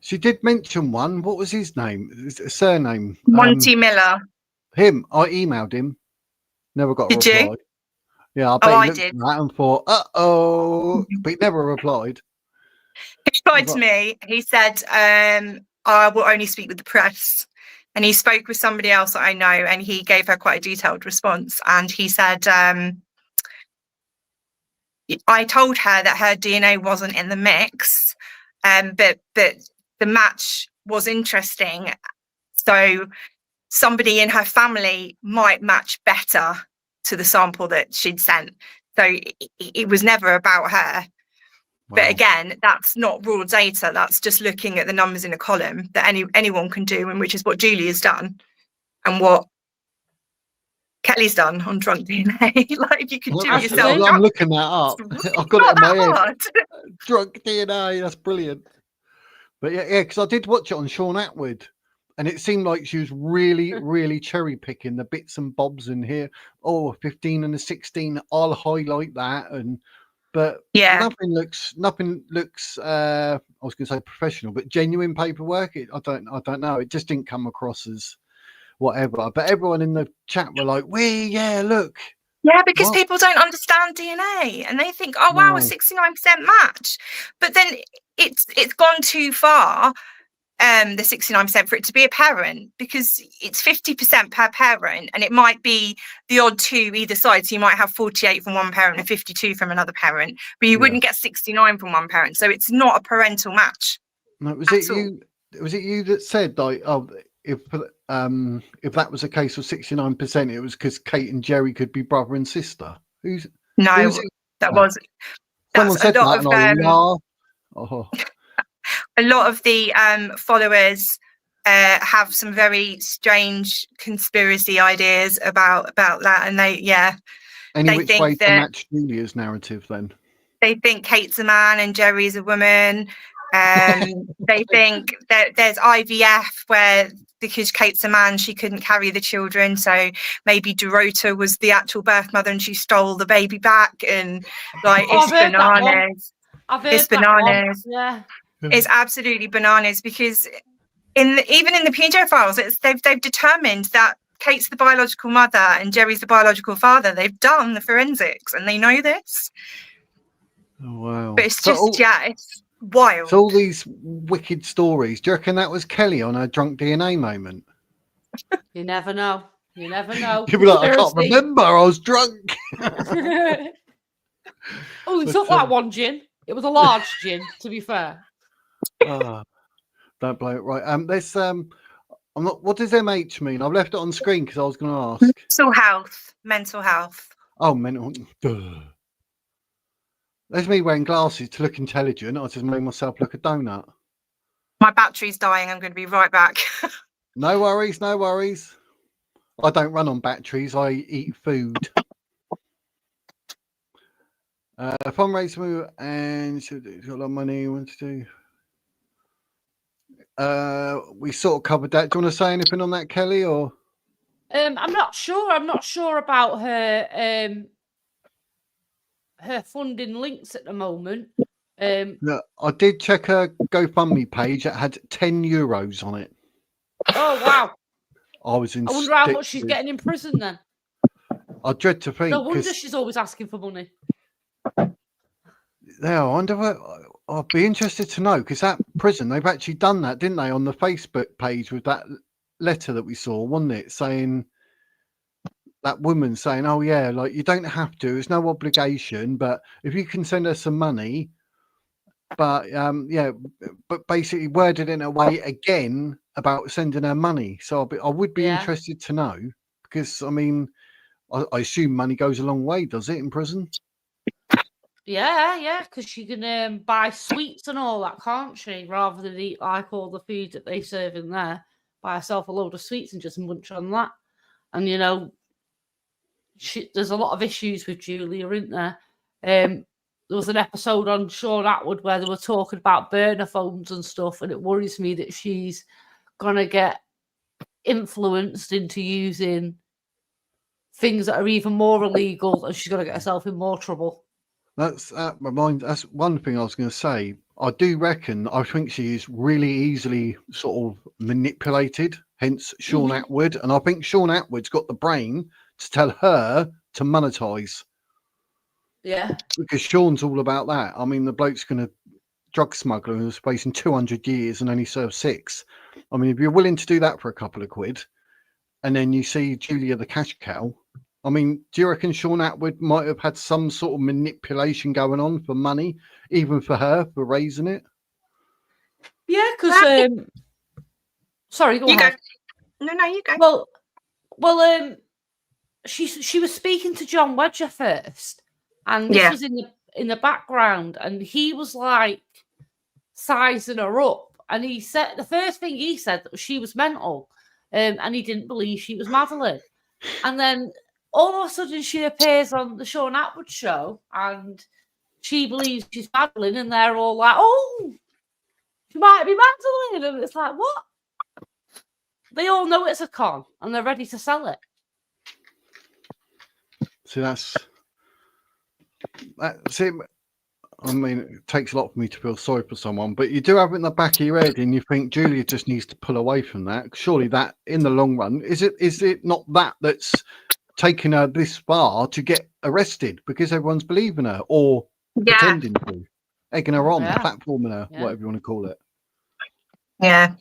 She did mention one. What was his name? His surname? Monty Miller. Him. I emailed him. Never got a reply. Did you? Yeah, I bet I he looked did. at that and thought, but he never replied. He replied to me. He said, I will only speak with the press. And he spoke with somebody else that I know, and he gave her quite a detailed response. And he said, I told her that her DNA wasn't in the mix, but the match was interesting. So somebody in her family might match better to the sample that she'd sent. So it was never about her. Wow. But again, that's not raw data. That's just looking at the numbers in a column that anyone can do, and which is what Julia's done and what Kelly's done on drunk DNA. Like, you could do it yourself. I'm looking that up. I've got it in my head. Drunk DNA, that's brilliant. But yeah, because I did watch it on Sean Atwood, and it seemed like she was really, really cherry picking the bits and bobs in here. Oh, 15 and a 16, I'll highlight that. But nothing looks I was going to say professional, but genuine paperwork. I don't know. It just didn't come across as whatever. But everyone in the chat were like, look. Yeah, because people don't understand DNA, and they think, oh wow, a 69% match. But then it's gone too far, the 69% for it to be a parent, because it's 50% per parent, and it might be the odd two either side. So you might have 48 from one parent and 52 from another parent, but you wouldn't get 69 from one parent. So it's not a parental match. No, was it you that said, like, oh, if that was a case of 69%, it was because Kate and Jerry could be brother and sister? Someone said that, and I laughed. A lot of the followers have some very strange conspiracy ideas about that, and they which way to match Julia's narrative then? They think Kate's a man and Jerry's a woman. They think that there's IVF where, because Kate's a man, she couldn't carry the children, so maybe Dorota was the actual birth mother and she stole the baby back, and like it's bananas. It's bananas. Yeah, it's absolutely bananas, because even in the PJ files, they've determined that Kate's the biological mother and Jerry's the biological father. They've done the forensics and they know this. Oh, wow. But it's just, it's wild. So all these wicked stories, do you reckon that was Kelly on her drunk DNA moment? You never know. You never know. You'd be like, I can't remember, I was drunk. Oh, he took that one gin. It was a large gin, to be fair. Don't blow it right. There's I'm not. What does MH mean? I've left it on screen because I was going to ask. Mental health. Oh, mental. Duh. There's me wearing glasses to look intelligent. I just made myself look a donut. My battery's dying. I'm going to be right back. No worries. No worries. I don't run on batteries. I eat food. Fundraiser and she's got a lot of money. What to do? We sort of covered that. Do you want to say anything on that, Kelly? Or I'm not sure. I'm not sure about her funding links at the moment. No, I did check her GoFundMe page. It had €10 on it. Oh wow! I was in. I wonder how much she's getting in prison then. I dread to think. No wonder she's always asking for money. Yeah, I wonder what. I'd be interested to know, because that prison, they've actually done that, didn't they, on the Facebook page with that letter that we saw, wasn't it? Saying, that woman saying, oh, yeah, like, you don't have to, there's no obligation, but if you can send us some money. But, yeah, but basically worded in a way again about sending her money. So I would be interested to know, because, I mean, I assume money goes a long way, does it, in prison? Yeah, because she can buy sweets and all that, can't she? Rather than eat like all the food that they serve in there, buy herself a load of sweets and just munch on that. And you know, there's a lot of issues with Julia, isn't there? There was an episode on Sean Atwood where they were talking about burner phones and stuff, and it worries me that she's gonna get influenced into using things that are even more illegal, and she's gonna get herself in more trouble. That's one thing I was going to say. I think she is really easily sort of manipulated, hence Sean Atwood. And I think Sean Atwood's got the brain to tell her to monetize. Yeah. Because Sean's all about that. I mean, the bloke's going to drug smuggler who's facing 200 years and only serve 6. I mean, if you're willing to do that for a couple of quid, and then you see Julia the cash cow, I mean, do you reckon Sean Atwood might have had some sort of manipulation going on for money, even for her, for raising it? Yeah, because sorry, go ahead. No, you go. Well, she was speaking to John Wedger first, and this was in the background, and he was like sizing her up, and he said the first thing he said that she was mental, and he didn't believe she was Madeline, and then all of a sudden she appears on the Sean Atwood show and she believes she's Madeline, and they're all like, oh, she might be Madeline. And it's like, what? They all know it's a con and they're ready to sell it. See, that's it. I mean, it takes a lot for me to feel sorry for someone, but you do have it in the back of your head and you think Julia just needs to pull away from that. Surely that, in the long run, is it not that's taking her this far to get arrested because everyone's believing her or pretending to, egging her on, platforming her, whatever you want to call it. Yeah.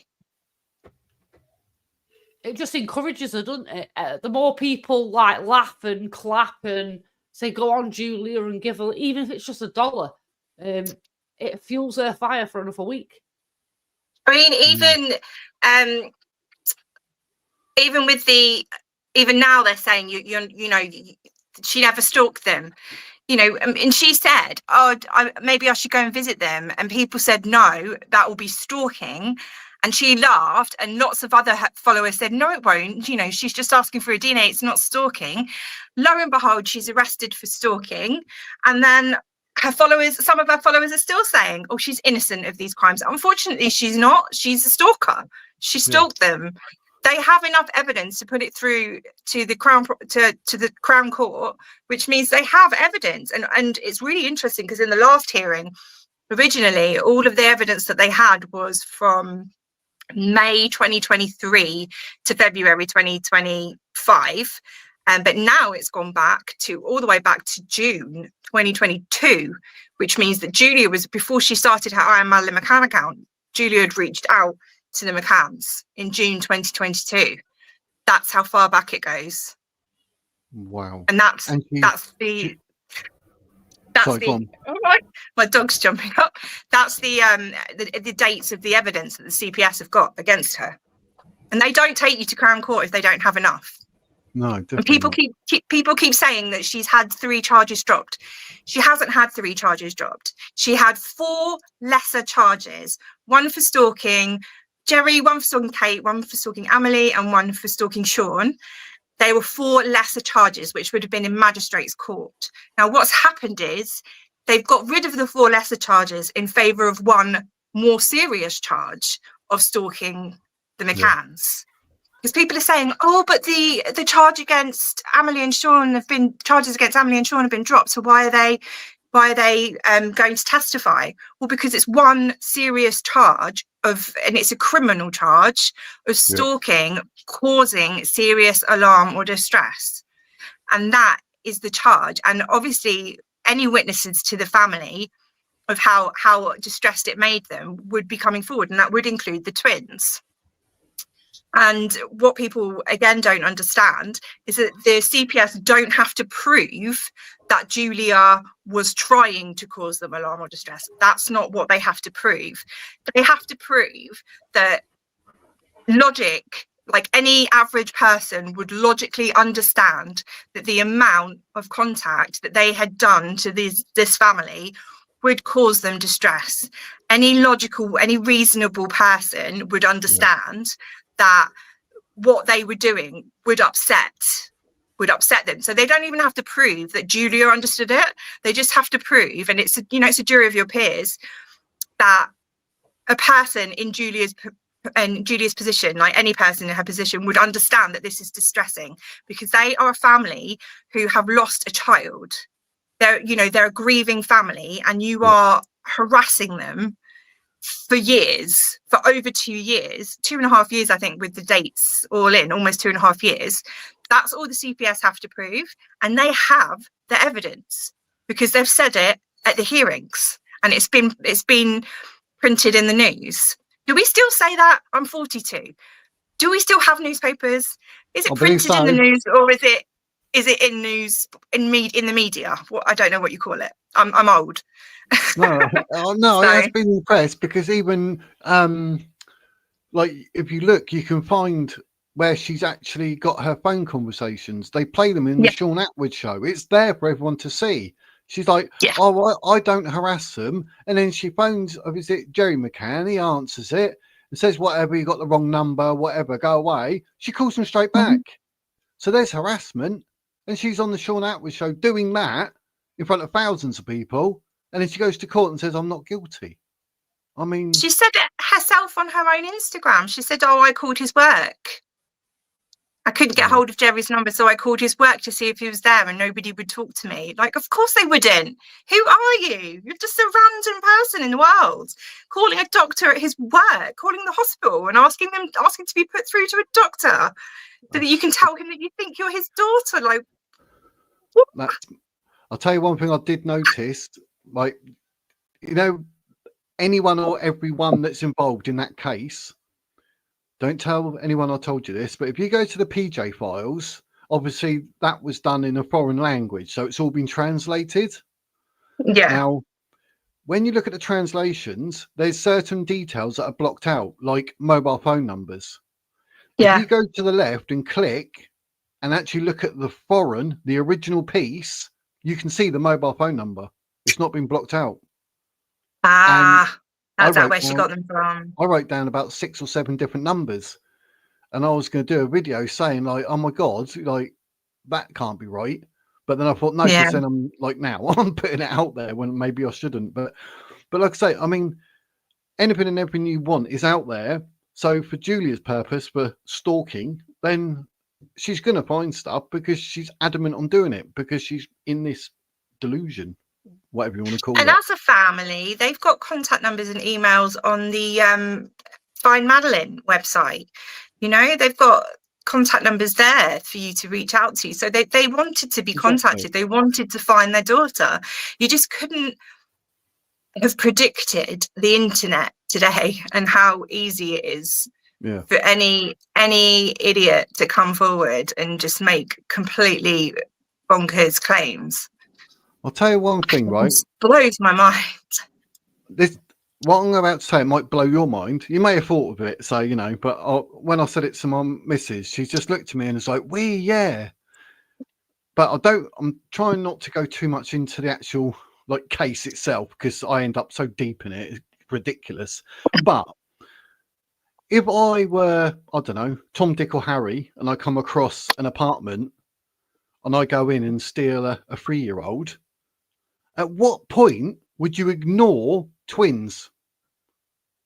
It just encourages her, doesn't it? The more people like laugh and clap and say, go on, Julia, and give her, even if it's just $1, it fuels her fire for another week. I mean, even with even now they're saying you know she never stalked them, you know, and she said, oh, maybe I should go and visit them, and people said no, that will be stalking, and she laughed, and lots of other followers said no, it won't, you know, she's just asking for a DNA, it's not stalking. Lo and behold, she's arrested for stalking, and then some of her followers are still saying, oh, she's innocent of these crimes. Unfortunately, she's not. She's a stalker. She stalked them. They have enough evidence to put it through to the Crown to the Crown Court, which means they have evidence. And it's really interesting because in the last hearing, originally, all of the evidence that they had was from May 2023 to February 2025. But now it's gone back to all the way back to June 2022, which means that Julia was, before she started her I Am Madeline McCann account, Julia had reached out to the McCanns in June 2022. That's how far back it goes. Wow. And that's the all right, my dog's jumping up. That's the dates of the evidence that the CPS have got against her. And they don't take you to Crown Court if they don't have enough. No, and people keep saying that she's had 3 charges dropped. She hasn't had 3 charges dropped. She had 4 lesser charges, 1 for stalking Jerry, 1 for stalking Kate, 1 for stalking Amelie, and 1 for stalking Sean. They were 4 lesser charges, which would have been in magistrate's court. Now, what's happened is they've got rid of the 4 lesser charges in favour of 1 more serious charge of stalking the McCanns. Because people are saying, oh, but the charge against Amelie and Sean charges against Amelie and Sean have been dropped. So why are they going to testify? Well, because it's 1 serious charge and it's a criminal charge of stalking, causing serious alarm or distress. And that is the charge. And obviously any witnesses to the family of how distressed it made them would be coming forward. And that would include the twins. And what people, again, don't understand is that the CPS don't have to prove that Julia was trying to cause them alarm or distress. That's not what they have to prove. They have to prove that logic, like any average person would logically understand that the amount of contact that they had done to this family would cause them distress. Any reasonable person would understand that what they were doing would upset them. So they don't even have to prove that Julia understood it. They just have to prove, and it's a jury of your peers, that a person in Julia's position, like any person in her position, would understand that this is distressing, because they are a family who have lost a child. They're a grieving family, and you are harassing them for years, for over 2 years, 2.5 years, I think, with the dates all in, almost 2.5 years. That's all the CPS have to prove. And they have the evidence because they've said it at the hearings and it's been printed in the news. Do we still say that? I'm 42. Do we still have newspapers? Is it printed in the news, or is it in news in the media? I don't know what you call it. I'm old. No, so. It has been in the press, because even like if you look, you can find where she's actually got her phone conversations. They play them in the Sean Atwood show. It's there for everyone to see. She's like, oh, I don't harass them. And then she phones, is it Jerry McCann? He answers it and says, whatever, you got the wrong number, whatever, go away. She calls him straight back. So there's harassment. And she's on the Sean Atwood show doing that in front of thousands of people. And then she goes to court and says, I'm not guilty. I mean... She said it herself on her own Instagram. She said, oh, I called his work. I couldn't get hold of Jerry's number, so I called his work to see if he was there, and nobody would talk to me. Like, of course they wouldn't. Who are you? You're just a random person in the world. Calling a doctor at his work, calling the hospital and asking to be put through to a doctor so that you can tell him that you think you're his daughter. Like, what? I'll tell you one thing I did notice. Like, anyone or everyone that's involved in that case, don't tell anyone I told you this, but if you go to the PJ files, obviously that was done in a foreign language, so it's all been translated. Yeah. Now, when you look at the translations, there's certain details that are blocked out, like mobile phone numbers. Yeah. If you go to the left and click and actually look at the original piece, you can see the mobile phone number. It's not been blocked out. That's where she got them from. I wrote down about 6 or 7 different numbers, and I was going to do a video saying, like, oh my God, like, that can't be right. But then I thought, no, Yeah. because then I'm like, now I'm putting it out there when maybe I shouldn't. But like I say, I mean, anything and everything you want is out there. So for Julia's purpose, for stalking, then she's going to find stuff because she's adamant on doing it, because she's in this delusion, whatever you want to call And it. as a family, they've got contact numbers and emails on the Find Madeline website. You know, they've got contact numbers there for you to reach out to. So they wanted to be contacted. They wanted to find their daughter. You just couldn't have predicted the internet today and how easy it is for any idiot to come forward and just make completely bonkers claims. I'll tell you one thing, right? It blows my mind. What I'm about to say, it might blow your mind. You may have thought of it, so, you know, but when I said it to my missus, she just looked at me and was like, yeah. But I'm trying not to go too much into the actual like case itself, because I end up so deep in it. It's ridiculous. But if I were, I don't know, Tom, Dick or Harry, and I come across an apartment and I go in and steal a 3-year-old, at what point would you ignore twins?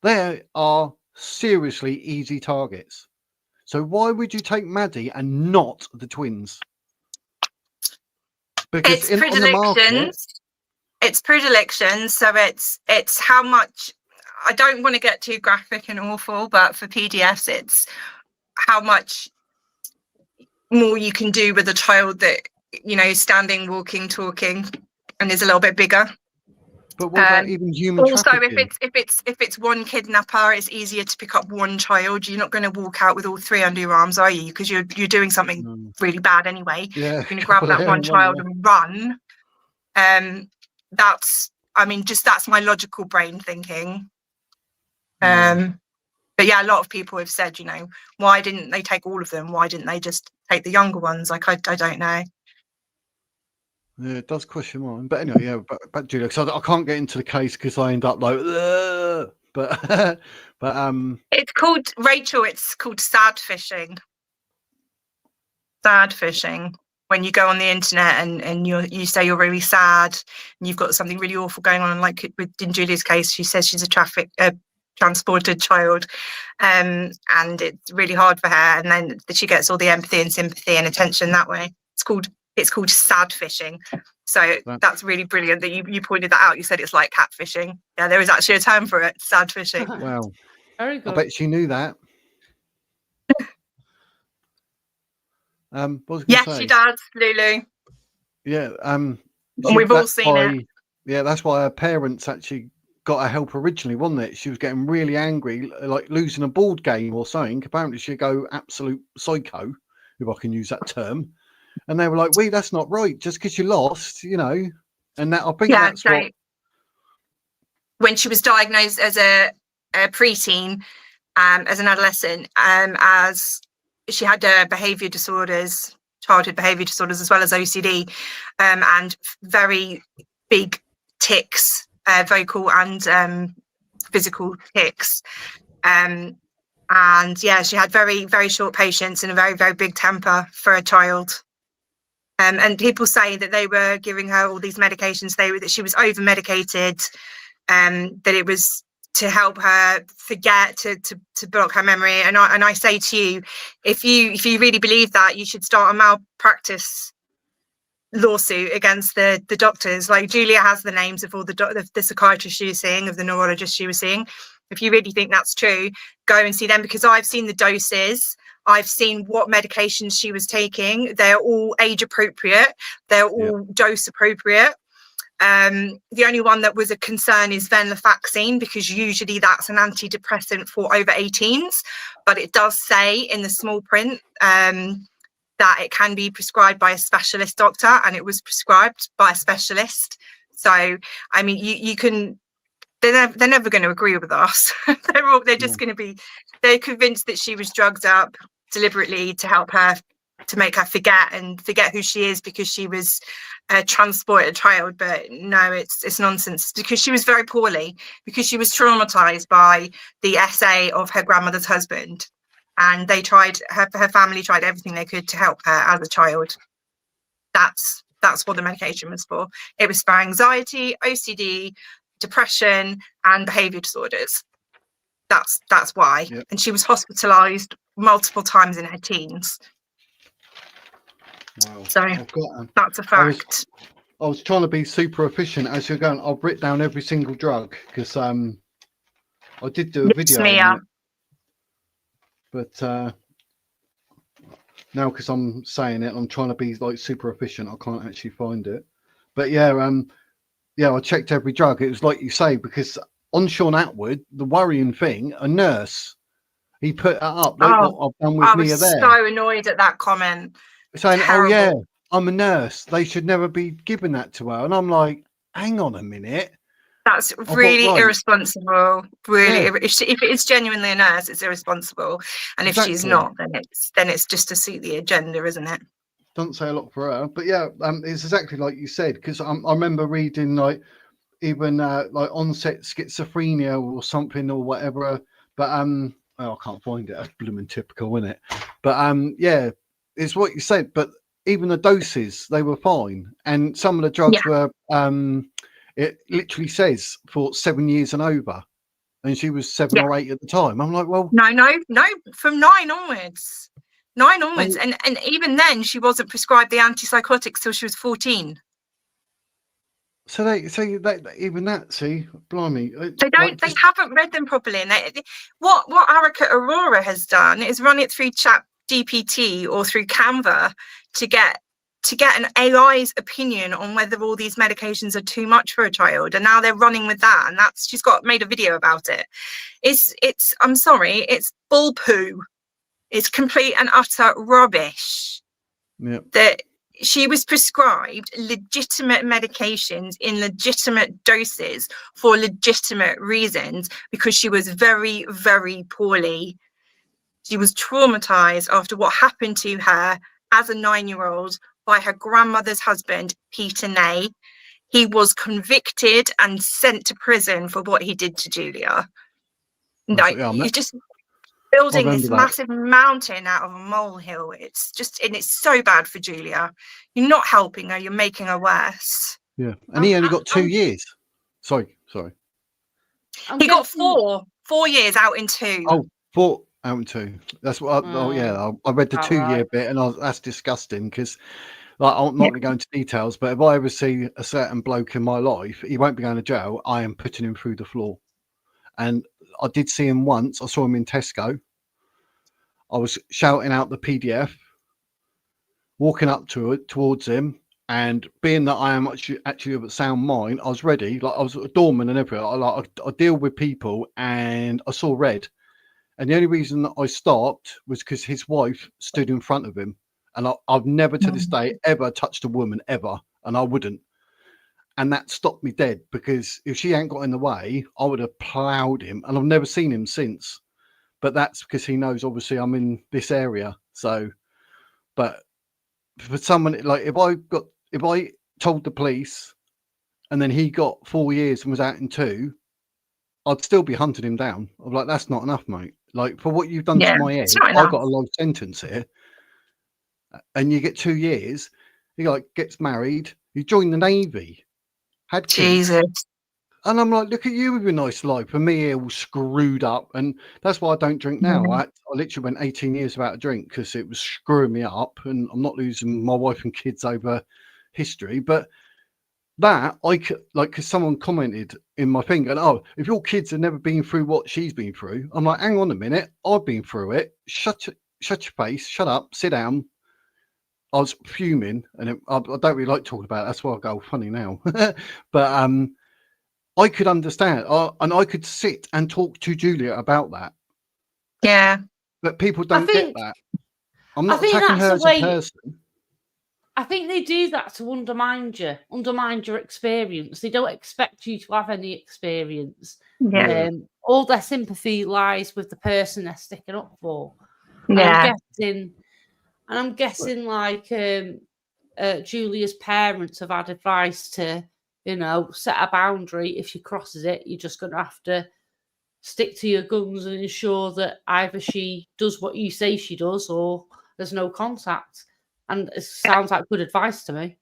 They are seriously easy targets. So why would you take Maddie and not the twins? Because It's predilections. It's predilections. So it's how much. I don't want to get too graphic and awful, but for PDFs, it's how much more you can do with a child that, you know, standing, walking, talking, and is a little bit bigger. But what about even human trafficking? if it's one kidnapper, it's easier to pick up one child. You're not going to walk out with all 3 under your arms, are you? Because you're doing something really bad anyway. Yeah, you're going to grab that one child and run. That's my logical brain thinking. But yeah, a lot of people have said, you know, why didn't they take all of them? Why didn't they just take the younger ones? Like, I don't know. Yeah, it does question mine. But anyway, yeah, back Julia, because I can't get into the case because I end up like, ugh! but it's called, Rachel, it's called sad fishing. Sad fishing. When you go on the internet and you say you're really sad and you've got something really awful going on, like in Julia's case, she says she's a transported child, and it's really hard for her, and then she gets all the empathy and sympathy and attention that way. It's called sad fishing. So that's really brilliant that you pointed that out. You said it's like catfishing. Yeah, there is actually a term for it, sad fishing. Wow, very good. I bet she knew that. Yes, she does, Lulu. Yeah, and we've all seen it. Yeah, that's why her parents actually got her help originally, wasn't it? She was getting really angry, like losing a board game or something. Apparently she'd go absolute psycho, if I can use that term. And they were like, that's not right, just because you lost, you know. And that, I think that's what... When she was diagnosed as a preteen, as an adolescent, as she had childhood behaviour disorders, as well as OCD, and very big tics, vocal and physical tics. And yeah, she had very, very short patience and a very, very big temper for a child. And people say that they were giving her all these medications, that she was over medicated, that it was to help her forget, to block her memory. And I say to you, if you really believe that, you should start a malpractice lawsuit against the doctors. Like, Julia has the names of all the psychiatrists she was seeing, of the neurologists she was seeing. If you really think that's true, go and see them, because I've seen the doses. I've seen what medications she was taking. They're all age appropriate. They're all dose appropriate. The only one that was a concern is venlafaxine, because usually that's an antidepressant for over 18s, but it does say in the small print that it can be prescribed by a specialist doctor, and it was prescribed by a specialist. So, I mean, you can, they're never going to agree with us. They're just going to be, they're convinced that she was drugged up deliberately to help her, to make her forget who she is, because she was a transported child. But no, it's nonsense, because she was very poorly, because she was traumatized by the essay of her grandmother's husband, and they tried, her family tried everything they could to help her as a child. That's That's what the medication was for. It was for anxiety, OCD, depression, and behavior disorders. That's why. Yep. And she was hospitalized multiple times in her teens. Wow. So that's a fact. I was trying to be super efficient as you're going. I've written down every single drug because I did do a video on it, but now because I'm saying it, I'm trying to be like super efficient. I can't actually find it, but yeah, I checked every drug. It was like you say, because on Sean Atwood, the worrying thing, a nurse, he put it up like what I've done with Mia there. I was so annoyed at that comment. Saying, Terrible. "Oh yeah, I'm a nurse. They should never be giving that to her." And I'm like, "Hang on a minute. That's really irresponsible. Really, if it is genuinely a nurse, it's irresponsible. And if she's not, then it's just to suit the agenda, isn't it? Doesn't say a lot for her, but yeah, it's exactly like you said. Because I remember reading like even like onset schizophrenia or something or whatever. But I can't find it. That's blooming typical, isn't it? But yeah, it's what you said. But even the doses, they were fine, and some of the drugs were it literally says for 7 years and over, and she was 7 or 8 at the time. I'm like, well, no, from 9 onwards. 9 onwards, and even then she wasn't prescribed the antipsychotics till she was 14. So they say that even that, see, blimey, they don't. They haven't read them properly. And what Arika Aurora has done is run it through ChatGPT or through Canva to get an AI's opinion on whether all these medications are too much for a child, and now they're running with that. And she's made a video about it. It's I'm sorry, it's bull poo. It's complete and utter rubbish. Yeah. That she was prescribed legitimate medications in legitimate doses for legitimate reasons because she was very, very poorly. She was traumatized after what happened to her as a 9-year-old by her grandmother's husband, Peter Ney. He was convicted and sent to prison for what he did to Julia. He's just building this massive mountain out of a molehill. It's so bad for Julia. You're not helping her, you're making her worse. Yeah. And he only got 2 years. Sorry. He got 4 years out in 2. Oh, 4 out in 2. That's what I read the 2-year bit, and that's disgusting because like I'm not going to go into details, but if I ever see a certain bloke in my life, he won't be going to jail. I am putting him through the floor. And I did see him once. I saw him in Tesco. I was shouting out the PDF, walking up towards him, and being that I am actually of a sound mind, I was ready. Like I was a doorman and everything. I deal with people, and I saw red. And the only reason that I stopped was because his wife stood in front of him. And I've never to this day ever touched a woman ever, and I wouldn't. And that stopped me dead, because if she ain't got in the way, I would have ploughed him, and I've never seen him since. But that's because he knows, obviously, I'm in this area. So, but for someone like if I told the police, and then he got 4 years and was out in 2, I'd still be hunting him down. I'm like, that's not enough, mate. Like for what you've done to my head, I've got a life sentence here, and you get 2 years. He gets married. You join the Navy. Had kids. Jesus. And I'm like, look at you with your nice life. For me, all screwed up. And that's why I don't drink now. I literally went 18 years without a drink because it was screwing me up. And I'm not losing my wife and kids over history. But that, because someone commented in my thing, and if your kids have never been through what she's been through, I'm like, hang on a minute. I've been through it. Shut your face. Shut up. Sit down. I was fuming, and I don't really like talking about it. That's why I go funny now. But I could understand, and I could sit and talk to Julia about that. Yeah. But people don't get that. I'm not attacking her as a person. I think they do that to undermine your experience. They don't expect you to have any experience. Yeah. All their sympathy lies with the person they're sticking up for. Yeah. And I'm guessing like Julia's parents have had advice to, set a boundary. If she crosses it, you're just going to have to stick to your guns and ensure that either she does what you say she does or there's no contact. And it sounds like good advice to me.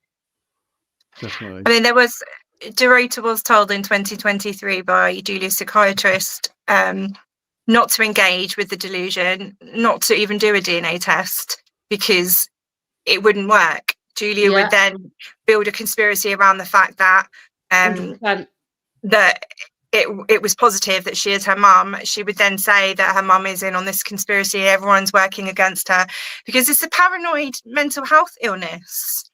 definitely. I mean, Dorota was told in 2023 by Julia's psychiatrist not to engage with the delusion, not to even do a DNA test because it wouldn't work. Julia would then build a conspiracy around the fact that 100%. that it was positive that she is her mum. She would then say that her mum is in on this conspiracy, everyone's working against her, because it's a paranoid mental health illness.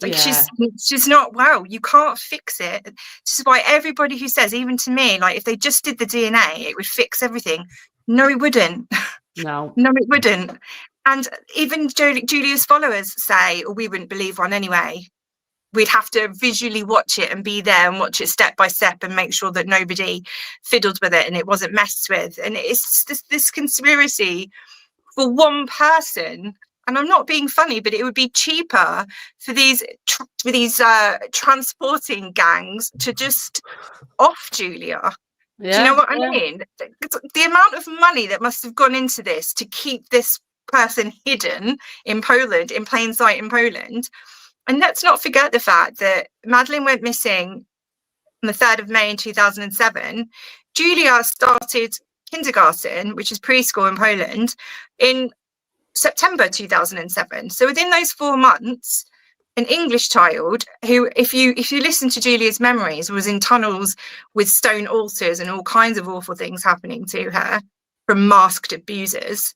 Like she's not well. You can't fix it. This is why everybody who says, even to me, like if they just did the DNA, it would fix everything. No, it wouldn't. No, it wouldn't. And even Julia's followers say, "Oh, we wouldn't believe one anyway." We'd have to visually watch it and be there and watch it step by step and make sure that nobody fiddled with it and it wasn't messed with. And it's just this conspiracy for one person. And I'm not being funny, but it would be cheaper for these transporting gangs to just off Julia. Do you know what I mean? The amount of money that must have gone into this to keep this person hidden in Poland, in plain sight in Poland. And let's not forget the fact that Madeleine went missing on the 3rd of May in 2007. Julia started kindergarten, which is preschool in Poland, in September 2007. So within those 4 months, an English child who, if you listen to Julia's memories, was in tunnels with stone altars and all kinds of awful things happening to her from masked abusers,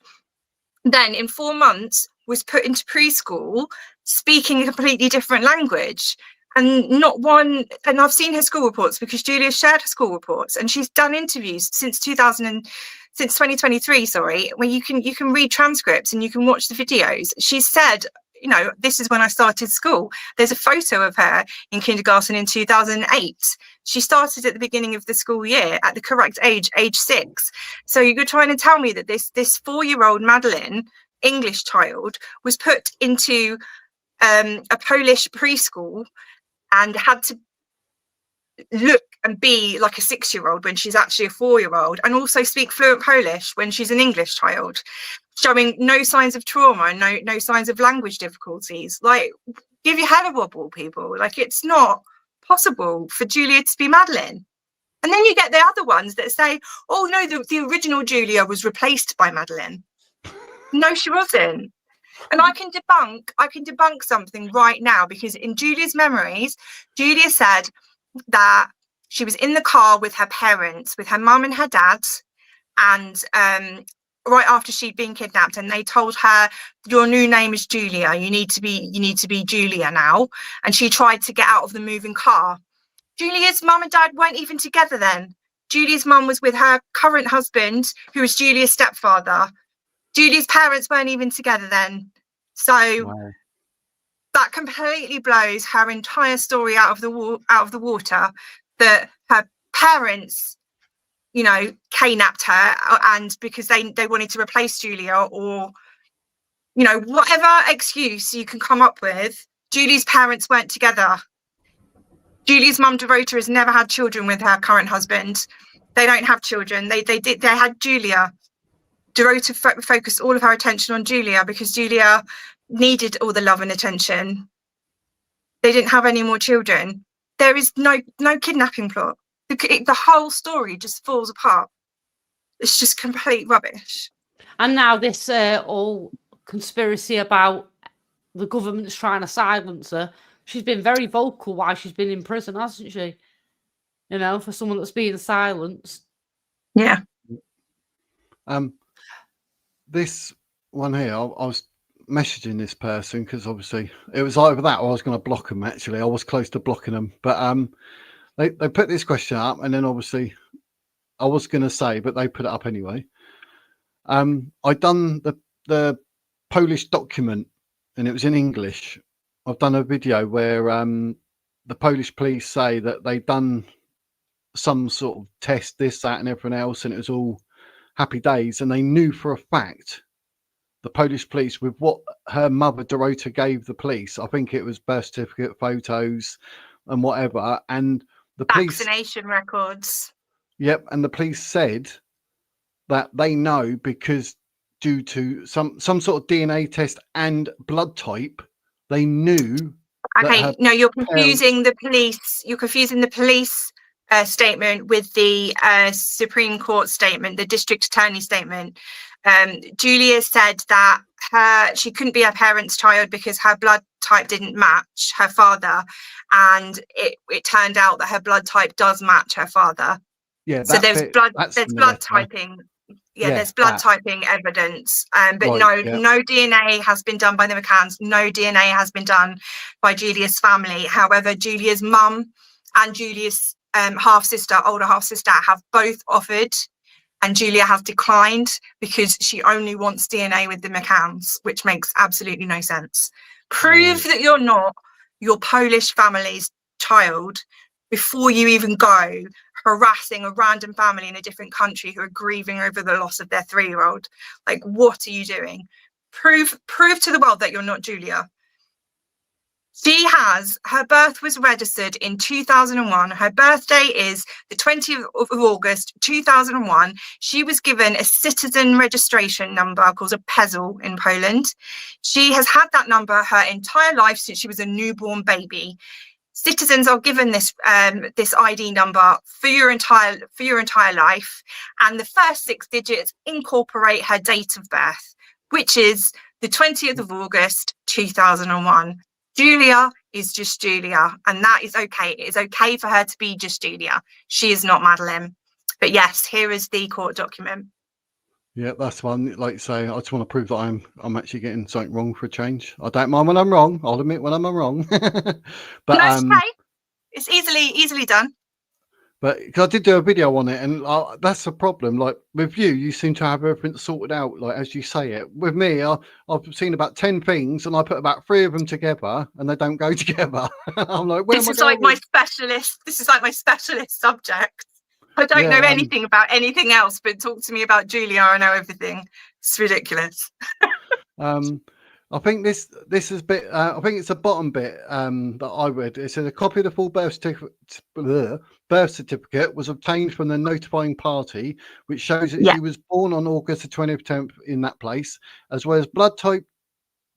then in 4 months was put into preschool speaking a completely different language. And not one, and I've seen her school reports because Julia shared her school reports, and she's done interviews since 2023, sorry, where you can read transcripts and you can watch the videos. She said, you know, this is when I started school. There's a photo of her in kindergarten in 2008. She started at the beginning of the school year at the correct age 6. So you're trying to tell me that this 4-year-old Madeleine, English child, was put into a Polish preschool and had to look and be like a 6-year-old when she's actually a 4-year-old, and also speak fluent Polish when she's an English child, showing no signs of trauma and no signs of language difficulties. Like, give your head a wobble, people. Like, it's not possible for Julia to be Madeleine. And then you get the other ones that say, oh no, the original Julia was replaced by Madeleine. No, she wasn't. And I can debunk something right now, because in Julia's memories, Julia said that she was in the car with her parents, with her mum and her dad, and right after she'd been kidnapped, and they told her, your new name is Julia, you need to be Julia now. And she tried to get out of the moving car. Julia's mum and dad weren't even together then. Julia's mum was with her current husband, who was Julia's stepfather. Julia's parents weren't even together then. So wow. That completely blows her entire story out of the water, that her parents, you know, kidnapped her, and because they wanted to replace Julia, or, you know, whatever excuse you can come up with, Julie's parents weren't together. Julie's mum, Dorota, has never had children with her current husband. They don't have children. They had Julia. Dorota focused all of her attention on Julia because Julia needed all the love and attention. They didn't have any more children. There is no kidnapping plot. The whole story just falls apart. It's just complete rubbish. And now this all conspiracy about the government's trying to silence her. She's been very vocal while she's been in prison, hasn't she? You know, for someone that's being silenced. Yeah. This one here, I was messaging this person because obviously it was either that or I was going to block them. Actually, I was close to blocking them, but they put this question up, and then obviously I was going to say, but they put it up anyway. I done the Polish document, and it was in English. I've done a video where the Polish police say that they done some sort of test, this, that, and everything else, and it was all happy days, and they knew for a fact, the Polish police, with what her mother Dorota gave the police, I think it was birth certificate, photos and whatever, and the vaccination records. Yep, and the police said that they know because due to some sort of DNA test and blood type, they knew Okay, no, you're confusing parents... the police. You're confusing the police statement with the Supreme Court statement, the district attorney statement. Julia said that she couldn't be her parents' child because her blood type didn't match her father, and it turned out that her blood type does match her father. Yeah, So there's blood typing. Yeah, there's blood typing evidence, but right, no DNA has been done by the McCanns. No DNA has been done by Julia's family. However, Julia's mum and Julia's older half sister, have both offered, and Julia has declined because she only wants DNA with the McCanns, which makes absolutely no sense. Prove that you're not your Polish family's child before you even go harassing a random family in a different country who are grieving over the loss of their 3-year-old. Like, what are you doing? Prove to the world that you're not Julia. Her birth was registered in 2001. Her birthday is the 20th of August, 2001. She was given a citizen registration number called a PESEL in Poland. She has had that number her entire life since she was a newborn baby. Citizens are given this ID number for your entire life, and the first 6 digits incorporate her date of birth, which is the 20th of August 2001. Julia is just Julia, and that is okay. It is okay for her to be just Julia. She is not Madeline. But yes, here is the court document. Yeah, that's one. Like I say, I just want to prove that I'm actually getting something wrong for a change. I don't mind when I'm wrong. I'll admit when I'm wrong. But that's okay. It's easily done. But cause I did do a video on it, and that's the problem. Like with you seem to have everything sorted out, like as you say it. With me, I've seen about 10 things, and I put about 3 of them together, and they don't go together. I'm like, this is like my specialist. This is like my specialist subject. I don't know anything about anything else, but talk to me about Julia. I know everything. It's ridiculous. I think this is bit. I think it's the bottom bit that I read. It says a copy of the full birth certificate was obtained from the notifying party, which shows that she was born on August the 20th in that place, as well as blood type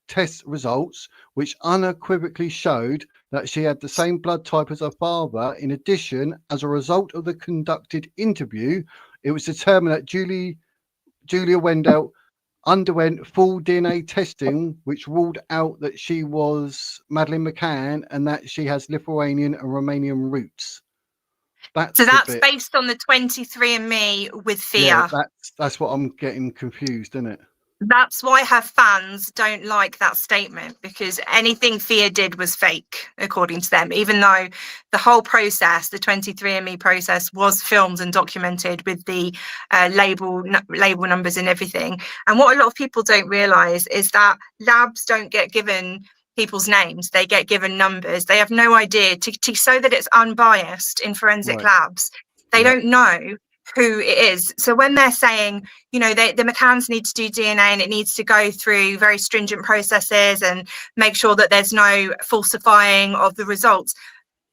test results, which unequivocally showed that she had the same blood type as her father. In addition, as a result of the conducted interview, it was determined that Julia Wandelt underwent full DNA testing, which ruled out that she was Madeleine McCann and that she has Lithuanian and Romanian roots. That's based on the 23andMe with Fia. Yeah, that's what I'm getting confused, isn't it? That's why her fans don't like that statement, because anything Fia did was fake, according to them, even though the whole process, the 23andMe process, was filmed and documented with the label numbers and everything. And what a lot of people don't realise is that labs don't get given people's names, they get given numbers. They have no idea so that it's unbiased in forensic labs. They don't know who it is. So when they're saying, the McCanns need to do DNA and it needs to go through very stringent processes and make sure that there's no falsifying of the results,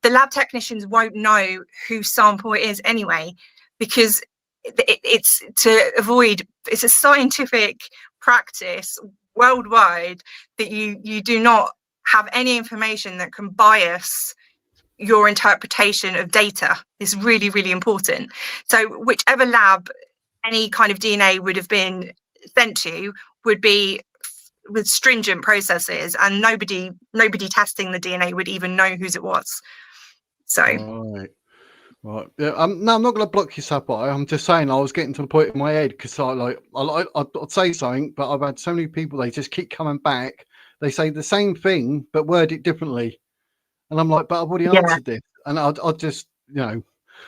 the lab technicians won't know whose sample it is anyway, because it's to avoid, it's a scientific practice worldwide that you do not have any information that can bias your interpretation of data. Is really, really important. So whichever lab any kind of DNA would have been sent to would be with stringent processes, and nobody testing the DNA would even know whose it was. So right. Yeah, no, I'm not going to block yourself, but I'm just saying I was getting to the point in my head because I'd say something, but I've had so many people, they just keep coming back. They say the same thing but word it differently, and I'm like, but I've already answered this, and I'll just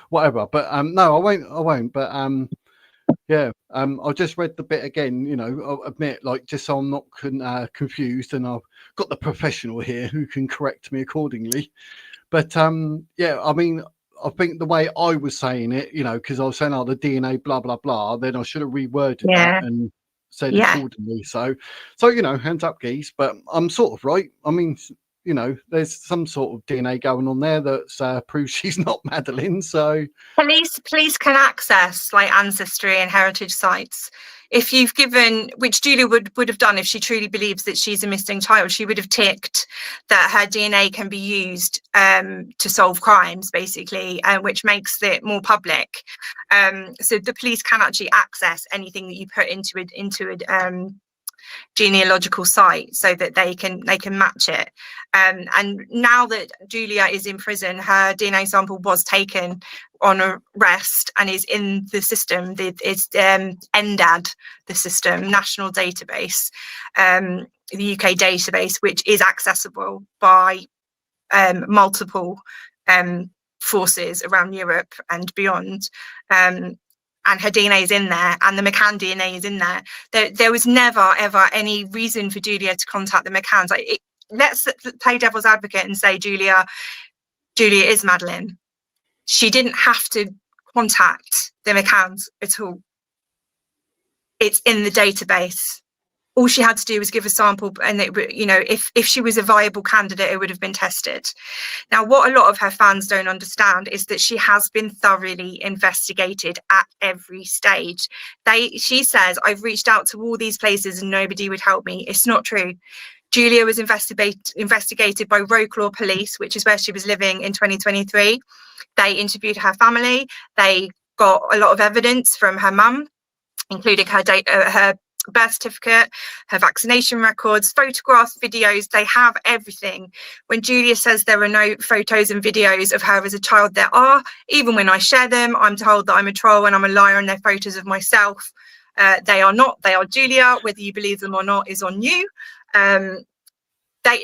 whatever. But no, I won't. But I just read the bit again. I'll admit, like, just so I'm not confused, and I've got the professional here who can correct me accordingly. But I mean, I think the way I was saying it, because I was saying, the DNA, blah blah blah, then I should have reworded that and said accordingly. So hands up, geese. But I'm sort of right. I mean, you know, there's some sort of DNA going on there that's proves she's not Madeline. So Police can access like ancestry and heritage sites. If you've given, which Julia would have done if she truly believes that she's a missing child, she would have ticked that her DNA can be used to solve crimes, basically, which makes it more public. So the police can actually access anything that you put into a genealogical site so that they can match it. And now that Julia is in prison, her DNA sample was taken on arrest and is in the system. It's NDAD, the system, national database, the UK database, which is accessible by multiple forces around Europe and beyond. And her DNA is in there, and the McCann DNA is in there. There was never, ever any reason for Julia to contact the McCanns. Let's play devil's advocate and say Julia is Madeline. She didn't have to contact the McCanns at all. It's in the database. All she had to do was give a sample, and it, you know, if she was a viable candidate, it would have been tested. Now, what a lot of her fans don't understand is that she has been thoroughly investigated at every stage. She says, I've reached out to all these places and nobody would help me. It's not true. Julia was investigated by Rocklaw Police, which is where she was living in 2023. They interviewed her family. They got a lot of evidence from her mum, including her birth certificate, her vaccination records, photographs, videos. They have everything. When Julia says there are no photos and videos of her as a child, there are. Even when I share them, I'm told that I'm a troll and I'm a liar and they're photos of myself. They are not. They are Julia. Whether you believe them or not is on you.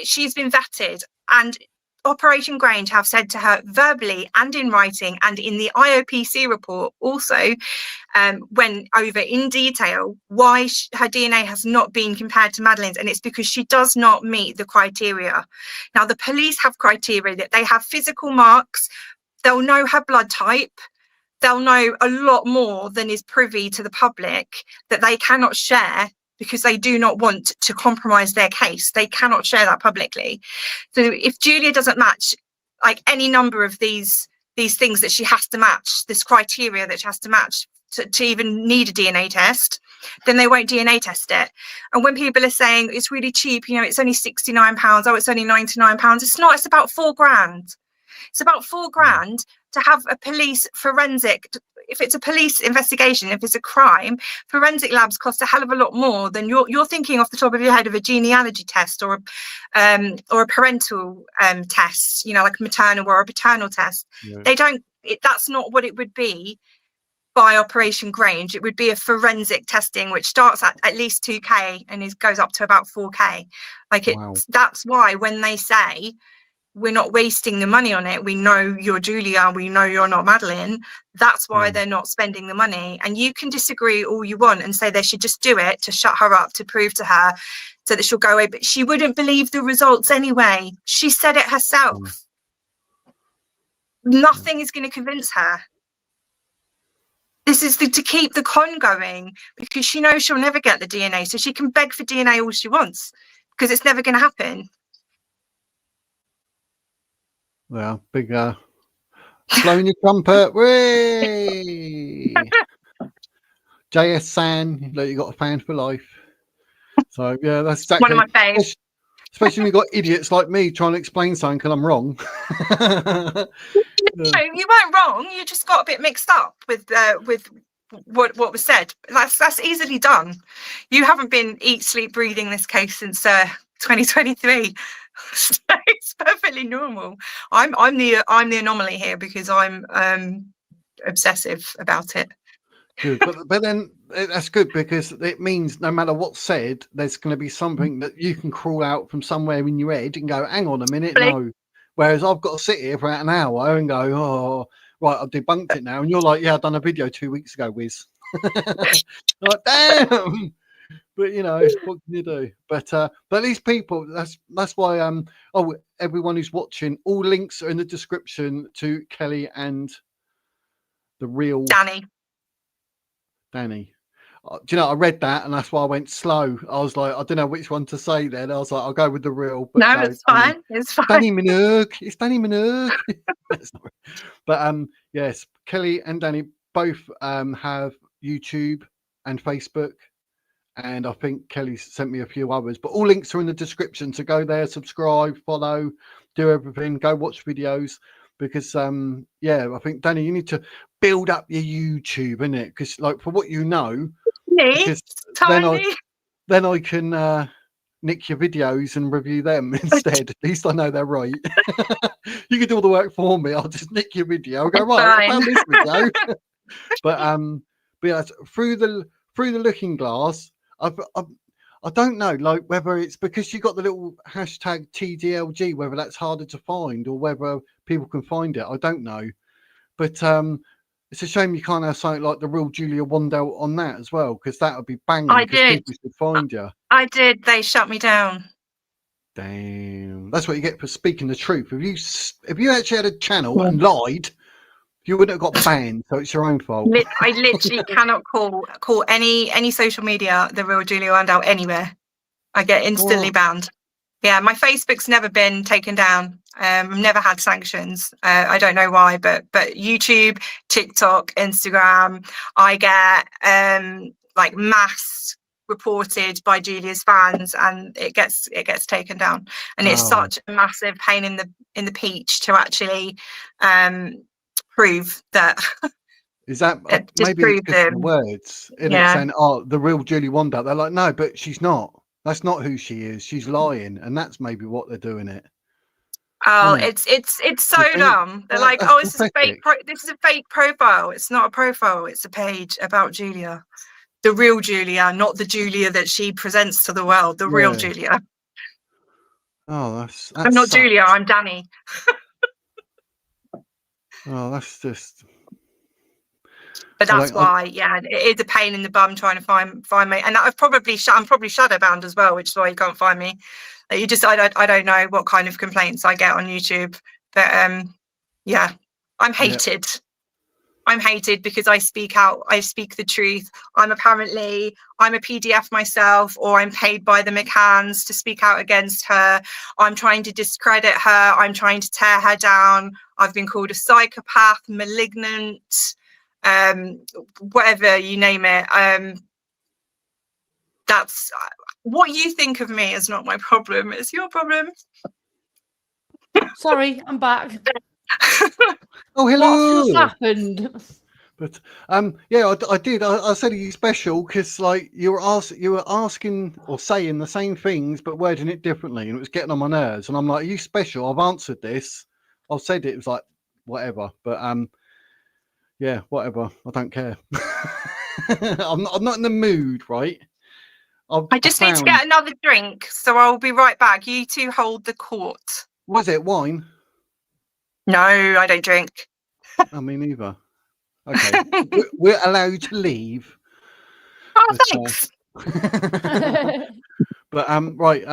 She's been vetted, and Operation Grange have said to her verbally and in writing and in the IOPC report also, went over in detail why her DNA has not been compared to Madeline's, and it's because she does not meet the criteria. Now, the police have criteria that they have physical marks, they'll know her blood type, they'll know a lot more than is privy to the public that they cannot share because they do not want to compromise their case. They cannot share that publicly. So if Julia doesn't match like any number of these things that she has to match, this criteria that she has to match to even need a DNA test, then they won't DNA test it. And when people are saying it's really cheap, you know, it's only £69, oh, it's only £99, it's not, it's about £4,000. It's about £4,000 to have a police forensic. If it's a police investigation, if it's a crime, forensic labs cost a hell of a lot more than you're thinking off the top of your head of a genealogy test or a parental test, you know, like a maternal or a paternal test. Yeah. They don't. That's not what it would be by Operation Grange. It would be a forensic testing, which starts at least 2K and goes up to about 4K. Like it. Wow. That's why when they say we're not wasting the money on it, we know you're Julia, we know you're not Madeline, that's why they're not spending the money. And you can disagree all you want and say they should just do it to shut her up, to prove to her so that she'll go away, but she wouldn't believe the results anyway. She said it herself. Nothing is going to convince her. This is to keep the con going, because she knows she'll never get the DNA, so she can beg for DNA all she wants because it's never going to happen. Well, big blowing your trumpet, way. JS San, like you got a fan for life. So yeah, that's exactly one of my faves. Especially when you got idiots like me trying to explain something because I'm wrong. No, you weren't wrong. You just got a bit mixed up with what was said. That's easily done. You haven't been eat, sleep, breathing this case since 2023. So it's perfectly normal. I'm the anomaly here because I'm obsessive about it. Good, but then that's good because it means no matter what's said, there's going to be something that you can crawl out from somewhere in your head and go, hang on a minute, no. Whereas I've got to sit here for about an hour and go, oh, right, I've debunked it now. And you're like, yeah, I've done a video 2 weeks ago, Wiz. Like, damn. But you know, what can you do? But these people, that's why everyone who's watching, all links are in the description to Kelly and the real Danny. do you know, I read that and that's why I went slow. I was like, I don't know which one to say then. I was like, I'll go with the real. But No, it's fine. It's fine. Danny Minogue. It's Danny Minogue. But yes, Kelly and Danny both have YouTube and Facebook. And I think Kelly sent me a few others, but all links are in the description. So go there, subscribe, follow, do everything, go watch videos. Because yeah, I think Danny, you need to build up your YouTube, innit? Because like for what you know, because Tiny. then I can nick your videos and review them instead. At least I know they're right. You can do all the work for me. I'll just nick your video. I'll go right. I found this video. but yeah, through the looking glass, I don't know, like whether it's because you got the little hashtag TDLG, whether that's harder to find or whether people can find it. I don't know, but it's a shame you can't have something like the real Julia Wandelt on that as well, because that would be banging. I did. People should find you. I did. They shut me down. Damn, that's what you get for speaking the truth. If you actually had a channel and lied, you wouldn't have got banned. So it's your own fault. I literally cannot call any social media the real Julia Wandelt anywhere. I get instantly banned. Yeah, my Facebook's never been taken down. I've never had sanctions. I don't know why, but YouTube, TikTok, Instagram, I get like mass reported by Julia's fans, and it gets taken down. And it's such a massive pain in the peach to actually prove that. Is that maybe disprove it's just the words in it saying, "Oh, the real Julie Wandelt"? They're like, no, but she's not. That's not who she is. She's lying, and that's maybe what they're doing it. Oh, it's so dumb. They're like, oh, this is a fake. This is a fake profile. It's not a profile. It's a page about Julia, the real Julia, not the Julia that she presents to the world. The real Julia. Oh, that's I'm not Julia. I'm Danny. Oh, that's just. But that's why, yeah, it is a pain in the bum trying to find me, and I'm probably shadow banned as well, which is why you can't find me. I don't know what kind of complaints I get on YouTube, but yeah, I'm hated. Yep. I'm hated because I speak out. I speak the truth. I'm a PDF myself, or I'm paid by the McCanns to speak out against her. I'm trying to discredit her. I'm trying to tear her down. I've been called a psychopath, malignant. Whatever you name it. That's what you think of me is not my problem. It's your problem. Sorry, I'm back. Oh, hello. What's just happened? But yeah, I did. I said you special because like you were asking or saying the same things but wording it differently, and it was getting on my nerves. And I'm like, are you special? I've answered this. I've said it. It was like whatever. But yeah, whatever. I don't care. I'm not in the mood, right? I just need to get another drink, so I'll be right back. You two hold the court. Was it wine? No, I don't drink. I mean, neither. Okay, we're allowed to leave. Oh, thanks. But right.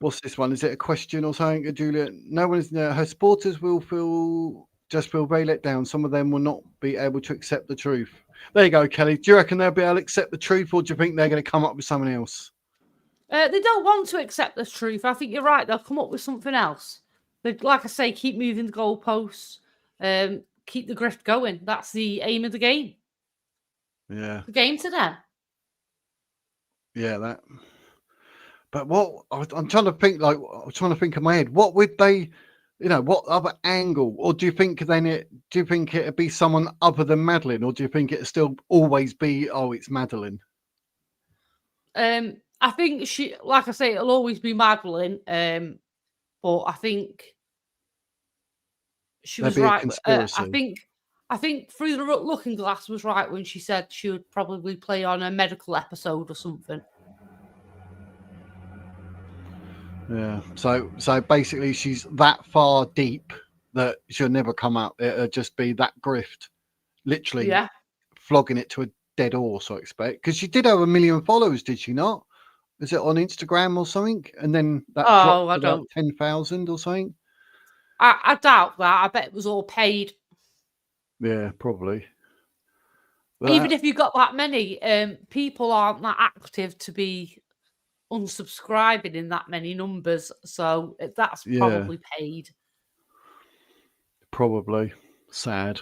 What's this one? Is it a question or something, Julia? No one is. Her supporters will feel very let down. Some of them will not be able to accept the truth. There you go, Kelly. Do you reckon they'll be able to accept the truth, or do you think they're going to come up with something else? They don't want to accept the truth. I think you're right. They'll come up with something else. They, like I say, keep moving the goalposts. Keep the grift going. That's the aim of the game. Yeah. The game to them. Yeah, that. But what I'm trying to think, like, I'm trying to think in my head, what would they, what other angle, or do you think it'd be someone other than Madeline, or do you think it'd still always be, oh, it's Madeline? I think she, like I say, it'll always be Madeline. But I think she was right. I think Through the Looking Glass was right when she said she would probably play on a medical episode or something. Yeah. So basically, she's that far deep that she'll never come out. It'll just be that grift, literally flogging it to a dead horse, I expect. Because she did have 1 million followers, did she not? Is it on Instagram or something? And then that dropped to about 10,000 or something. I doubt that. I bet it was all paid. Yeah, probably. Even if you've got that many, people aren't that active to be unsubscribing in that many numbers. So that's probably paid. Probably. Sad.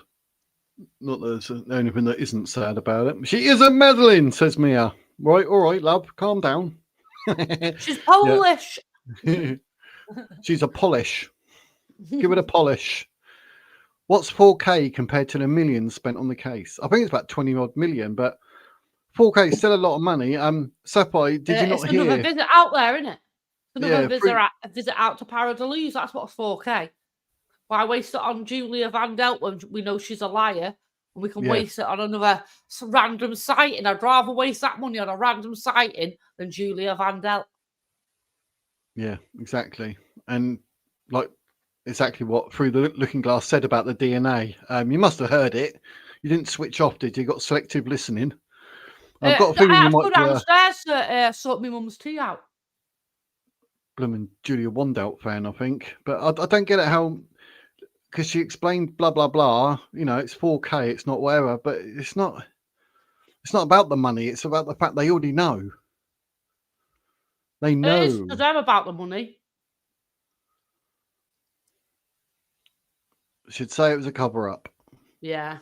Not that there's anything that isn't sad about it. She isn't meddling, says Mia. Right, all right, love, calm down. She's Polish. She's a polish. Give it a polish. What's 4K compared to the millions spent on the case? I think it's about 20 odd million, but 4K is still a lot of money. Sapphire, did you not it's hear? Another visit out there, isn't it? It's another Yeah, visit out to Paradise. That's what's 4K. Why waste it on Julia Wandelt when we know she's a liar? And we can waste it on another random sighting. I'd rather waste that money on a random sighting than Julia Wandelt. Yeah, exactly. And like exactly what Through the Looking Glass said about the DNA. You must have heard it. You didn't switch off, did you? Got selective listening. I've got a feeling I you have to might go be downstairs to sort my mum's tea out. blooming Julia Wandelt fan, I think. But I don't get it how, because she explained blah blah blah. You know, it's 4K, it's not whatever. But it's not about the money. It's about the fact they already know. They know. It is to them about the money. Should say it was a cover up. Yeah.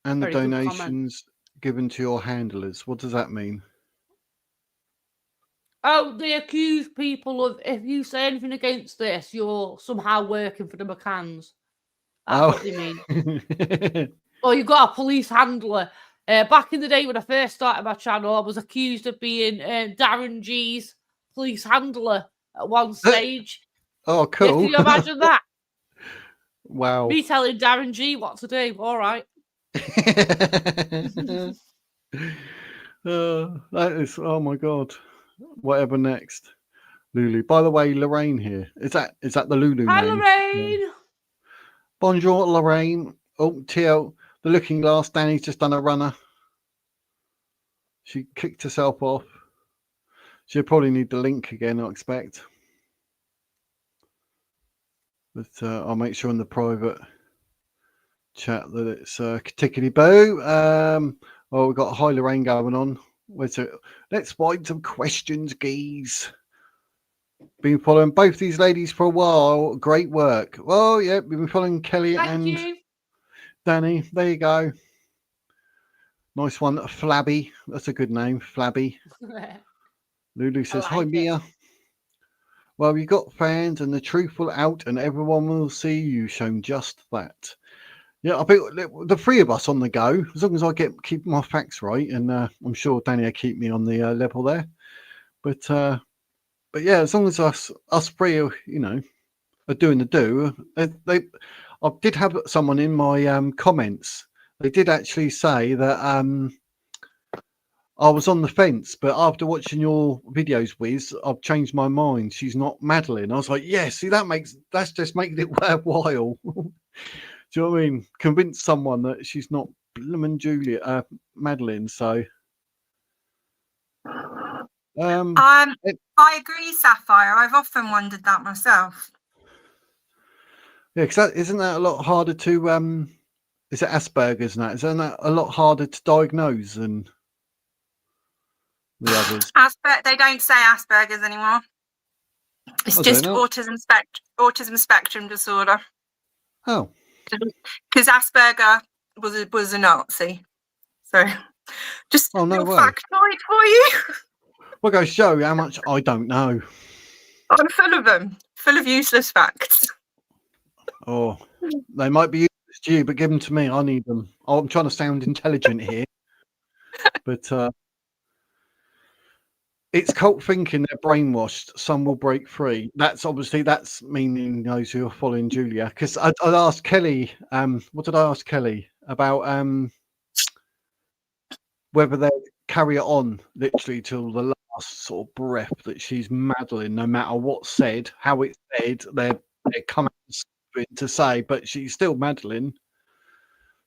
And Very the good comment. donations given to your handlers. What does that mean? Oh, they accuse people of, if you say anything against this, you're somehow working for the McCanns. That's what they mean. Or you've got a police handler. Back in the day when I first started my channel, I was accused of being Darren G's police handler at one stage. Oh, cool. Yeah, can you imagine that? Wow. Me telling Darren G what to do. All right. That is, oh my God. Whatever next. Lulu. By the way, Lorraine here. Is that the Lulu Hi, name? Lorraine. Yeah. Bonjour, Lorraine. Oh, TL. The Looking Glass. Danny's just done a runner. She kicked herself off. She'll probably need the link again, I expect. But I'll make sure in the private chat that it's tickety boo. Well, we've got Hi Lorraine going on. Let's find some questions, geez. Been following both these ladies for a while. Great work. Well, yeah, we've been following Kelly and Danny. There you go. Nice one. Flabby. That's a good name. Flabby. Lulu says, hi, Mia. Well, you got fans and the truth will out and everyone will see you've shown just that. Yeah, I think the three of us on the go, as long as I keep my facts right, and I'm sure Danny will keep me on the level there. But yeah, as long as us three are, are doing the do. I did have someone in my comments. They did actually say that I was on the fence, but after watching your videos, Wiz, I've changed my mind. She's not Madeline. I was like, yeah, see, that's just making it worthwhile. Do you know what I mean? Convince someone that she's not blooming Madeline. So, I agree, Sapphire. I've often wondered that myself. Yeah, because isn't that a lot harder to is it Asperger's and that? Isn't that a lot harder to diagnose than the others? They don't say Asperger's anymore. It's just autism spectrum disorder. Oh. Because Asperger was a Nazi. So just a little factoid for you. We'll go show how much I don't know. I'm full of them. Full of useless facts. Oh, they might be useless to you, but give them to me. I need them. I'm trying to sound intelligent here. But it's cult thinking, they're brainwashed. Some will break free. That's meaning those who are following Julia. Because I asked Kelly, what did I ask Kelly about? Whether they carry it on literally till the last sort of breath that she's Madeline, no matter what's said, how it's said, they're coming to say, but she's still Madeline.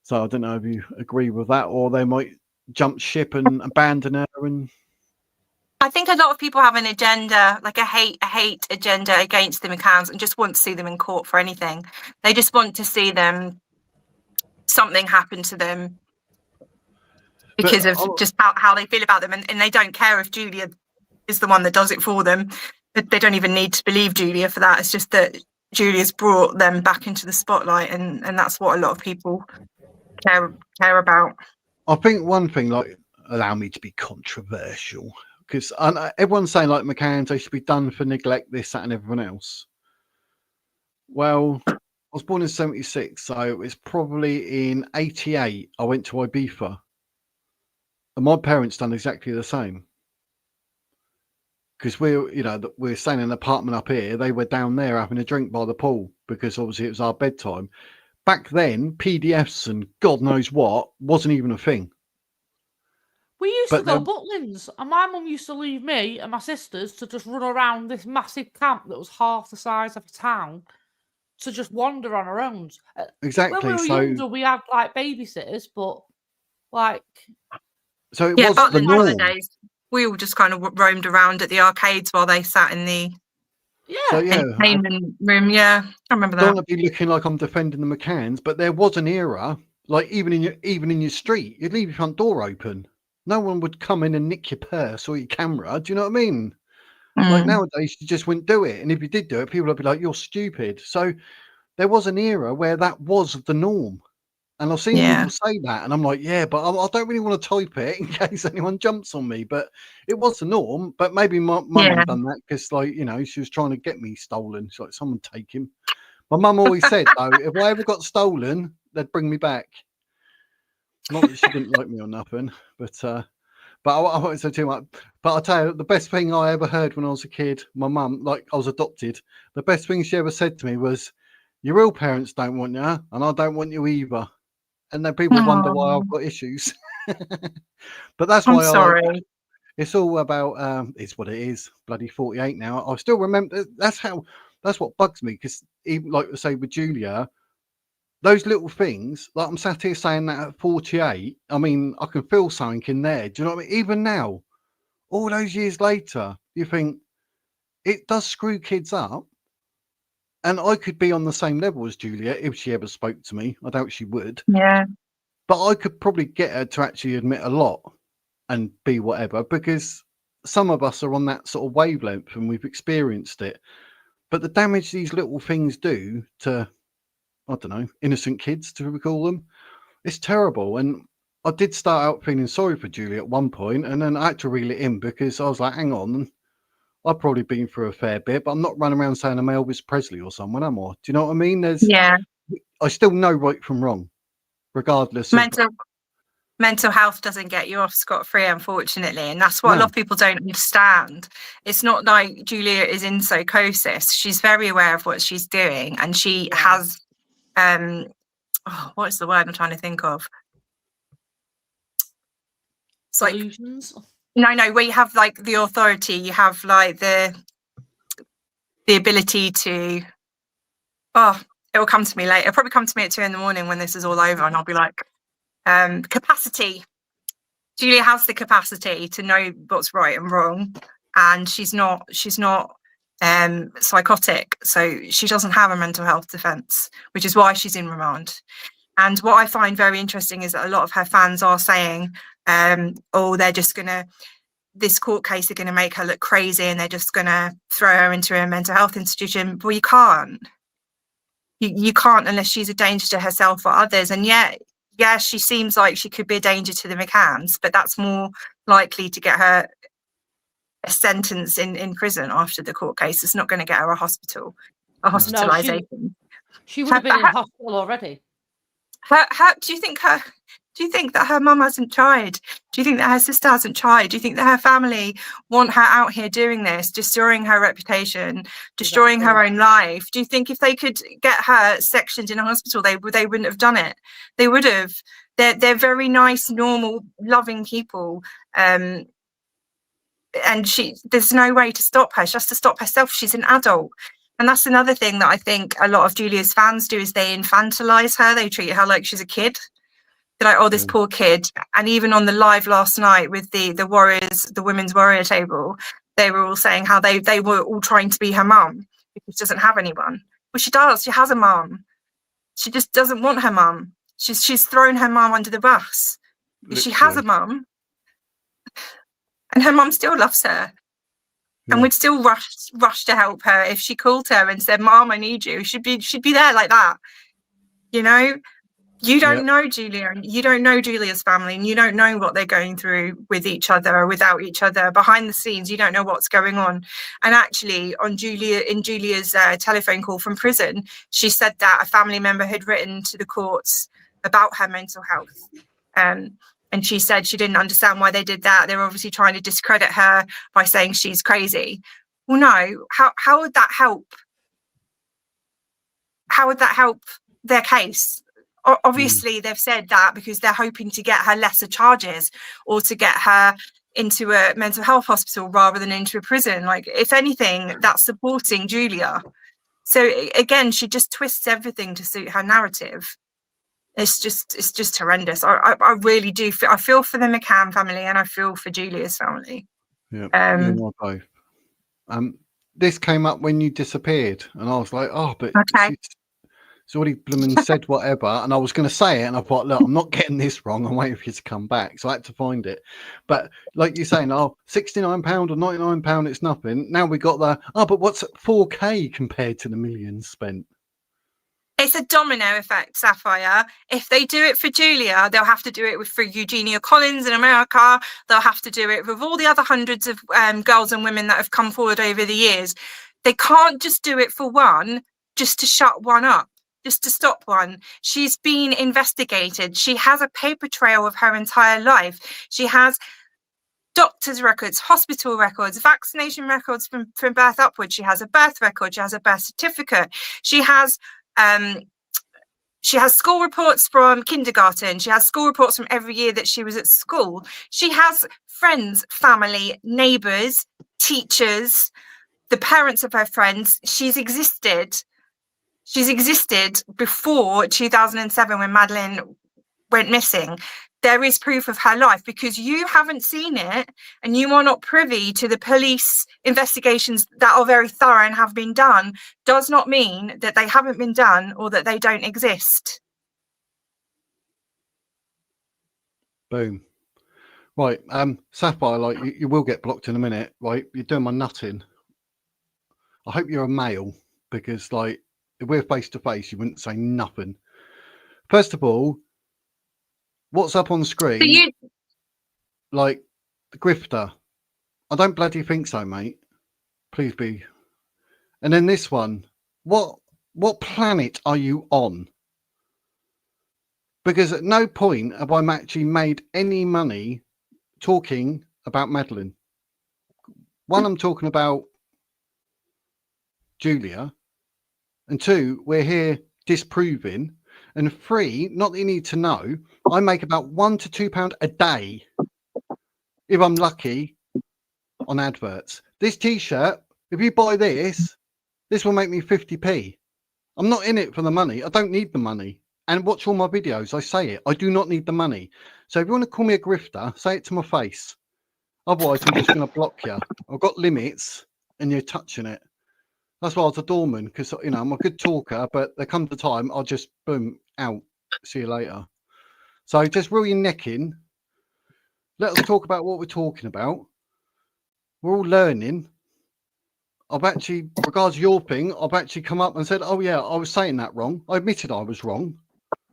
So I don't know if you agree with that, or they might jump ship and abandon her. And I think a lot of people have an agenda, like a hate agenda against the McCanns, and just want to see them in court for anything. They just want to see something happen to them because of just how they feel about them, and they don't care if Julia is the one that does it for them. They don't even need to believe Julia for that. It's just that Julia's brought them back into the spotlight, and that's what a lot of people care about. I think one thing, like, allow me to be controversial, because everyone's saying like McCanns, they should be done for neglect, this, that, and everyone else. Well, I was born in 76, so it was probably in 88 I went to Ibiza, and my parents done exactly the same. Because we're staying in an apartment up here, they were down there having a drink by the pool, because obviously it was our bedtime. Back then, PDFs and God knows what wasn't even a thing. We used to go Butlins, and my mum used to leave me and my sisters to just run around this massive camp that was half the size of a town, to just wander on our own. Exactly. When we were younger, we had like babysitters, but like, so it was the norm. Holidays, we all just kind of roamed around at the arcades while they sat in the entertainment room. Yeah, I remember that. Don't want to be looking like I'm defending the McCanns, but there was an era, like even in your street, you'd leave your front door open. No one would come in and nick your purse or your camera. Do you know what I mean? Like nowadays, you just wouldn't do it. And if you did do it, people would be like, you're stupid. So there was an era where that was the norm. And I've seen people say that. And I'm like, yeah, but I don't really want to type it in case anyone jumps on me. But it was the norm. But maybe my mum had done that because, like, you know, she was trying to get me stolen. She's like, someone take him. My mum always said, though, if I ever got stolen, they'd bring me back. Not that she didn't like me or nothing, but I won't say too much. But I'll tell you, the best thing I ever heard when I was a kid, my mum, like I was adopted, the best thing she ever said to me was, your real parents don't want you, and I don't want you either. And then people wonder why I've got issues. But that's why it's all about, it's what it is. Bloody 48 now. I still remember, that's what bugs me, because even like I say with Julia, those little things, like I'm sat here saying that at 48, I mean, I can feel something in there. Do you know what I mean? Even now, all those years later, you think it does screw kids up. And I could be on the same level as Julia if she ever spoke to me. I doubt she would. Yeah. But I could probably get her to actually admit a lot and be whatever, because some of us are on that sort of wavelength and we've experienced it. But the damage these little things do to, I don't know, innocent kids, to call them, it's terrible. And I did start out feeling sorry for Julie at one point, and then I had to reel it in because I was like, hang on, I've probably been through a fair bit, but I'm not running around saying I'm Elvis Presley or someone, am I? Do you know what I mean? I still know right from wrong, regardless. Mental health doesn't get you off scot-free, unfortunately, and that's what a lot of people don't understand. It's not like Julia is in psychosis. She's very aware of what she's doing, and she has what's the word I'm trying to think of? It's like illusions. No, where you have like the authority, you have like the ability to it will come to me later. It'll probably come to me at 2 a.m. when this is all over, and I'll be like, capacity. Julia has the capacity to know what's right and wrong, and she's not psychotic, so she doesn't have a mental health defense, which is why she's in remand. And what I find very interesting is that a lot of her fans are saying, they're just gonna, this court case are gonna make her look crazy and they're just gonna throw her into a mental health institution. Well, you can't. You can't unless she's a danger to herself or others. And yet, she seems like she could be a danger to the McCanns, but that's more likely to get her a sentence in prison after the court case. It's not going to get her a hospitalisation. No, she would have been in hospital already. Do you think that her mum hasn't tried? Do you think that her sister hasn't tried? Do you think that her family want her out here doing this, destroying her reputation, destroying her own life? Do you think if they could get her sectioned in a hospital, they wouldn't have done it? They would have. They're very nice, normal, loving people. And there's no way to stop her. She has to stop herself. She's an adult. And that's another thing that I think a lot of Julia's fans do, is they infantilize her. They treat her like she's a kid. They're like, this poor kid. And even on the live last night with the Warriors, the women's warrior table, they were all saying how they were all trying to be her mum because she doesn't have anyone. Well, she does. She has a mum. She just doesn't want her mum. She's thrown her mum under the bus. She has a mum, and her mum still loves her, and would still rush to help her if she called her and said, "Mom, I need you." She'd be there like that. You know, you don't know Julia, and you don't know Julia's family, and you don't know what they're going through with each other or without each other. Behind the scenes, you don't know what's going on. And actually, in Julia's telephone call from prison, she said that a family member had written to the courts about her mental health. And she said she didn't understand why they did that. They were obviously trying to discredit her by saying she's crazy. Well, no, how would that help? How would that help their case? Obviously, they've said that because they're hoping to get her lesser charges or to get her into a mental health hospital rather than into a prison. Like, if anything, that's supporting Julia. So again, she just twists everything to suit her narrative. It's just horrendous. I really do. I feel for the McCann family, and I feel for Julia's family. Yeah, both. This came up when you disappeared, and I was like, oh, but she's already blooming said whatever, and I was going to say it, and I thought, look, I'm not getting this wrong. I'm waiting for you to come back, so I had to find it. But like you're saying, oh, £69 or £99, it's nothing. Now we got but what's 4K compared to the millions spent? It's a domino effect, Sapphire. If they do it for Julia, they'll have to do it for Eugenia Collins in America. They'll have to do it with all the other hundreds of girls and women that have come forward over the years. They can't just do it for one, just to shut one up, just to stop one. She's been investigated. She has a paper trail of her entire life. She has doctor's records, hospital records, vaccination records from birth upwards. She has a birth record. She has a birth certificate. She has school reports from kindergarten. She has school reports from every year that she was at school. She has friends, family, neighbours, teachers, the parents of her friends. She's existed before 2007 when Madeleine went missing. There is proof of her life. Because you haven't seen it and you are not privy to the police investigations that are very thorough and have been done, does not mean that they haven't been done or that they don't exist. Boom. Right, Sapphire, like you will get blocked in a minute, right? You're doing my nutting. I hope you're a male, because like if we're face to face, you wouldn't say nothing. First of all, what's up on the screen? Like the grifter. I don't bloody think so, mate. Please be. And then this one. What planet are you on? Because at no point have I actually made any money talking about Madeleine. One, I'm talking about Julia. And two, we're here disproving. And three, not that you need to know, I make about £1 to £2 a day, if I'm lucky, on adverts. This t-shirt, if you buy this will make me 50p. I'm not in it for the money. I don't need the money. And watch all my videos. I say it. I do not need the money. So if you want to call me a grifter, say it to my face. Otherwise, I'm just going to block you. I've got limits, and you're touching it. That's why I was a doorman, because, you know, I'm a good talker, but there comes a time I'll just, boom, out. See you later. So just reel your neck in. Let us talk about what we're talking about. We're all learning. I've actually, regards your thing, I've actually come up and said, oh, yeah, I was saying that wrong. I admitted I was wrong.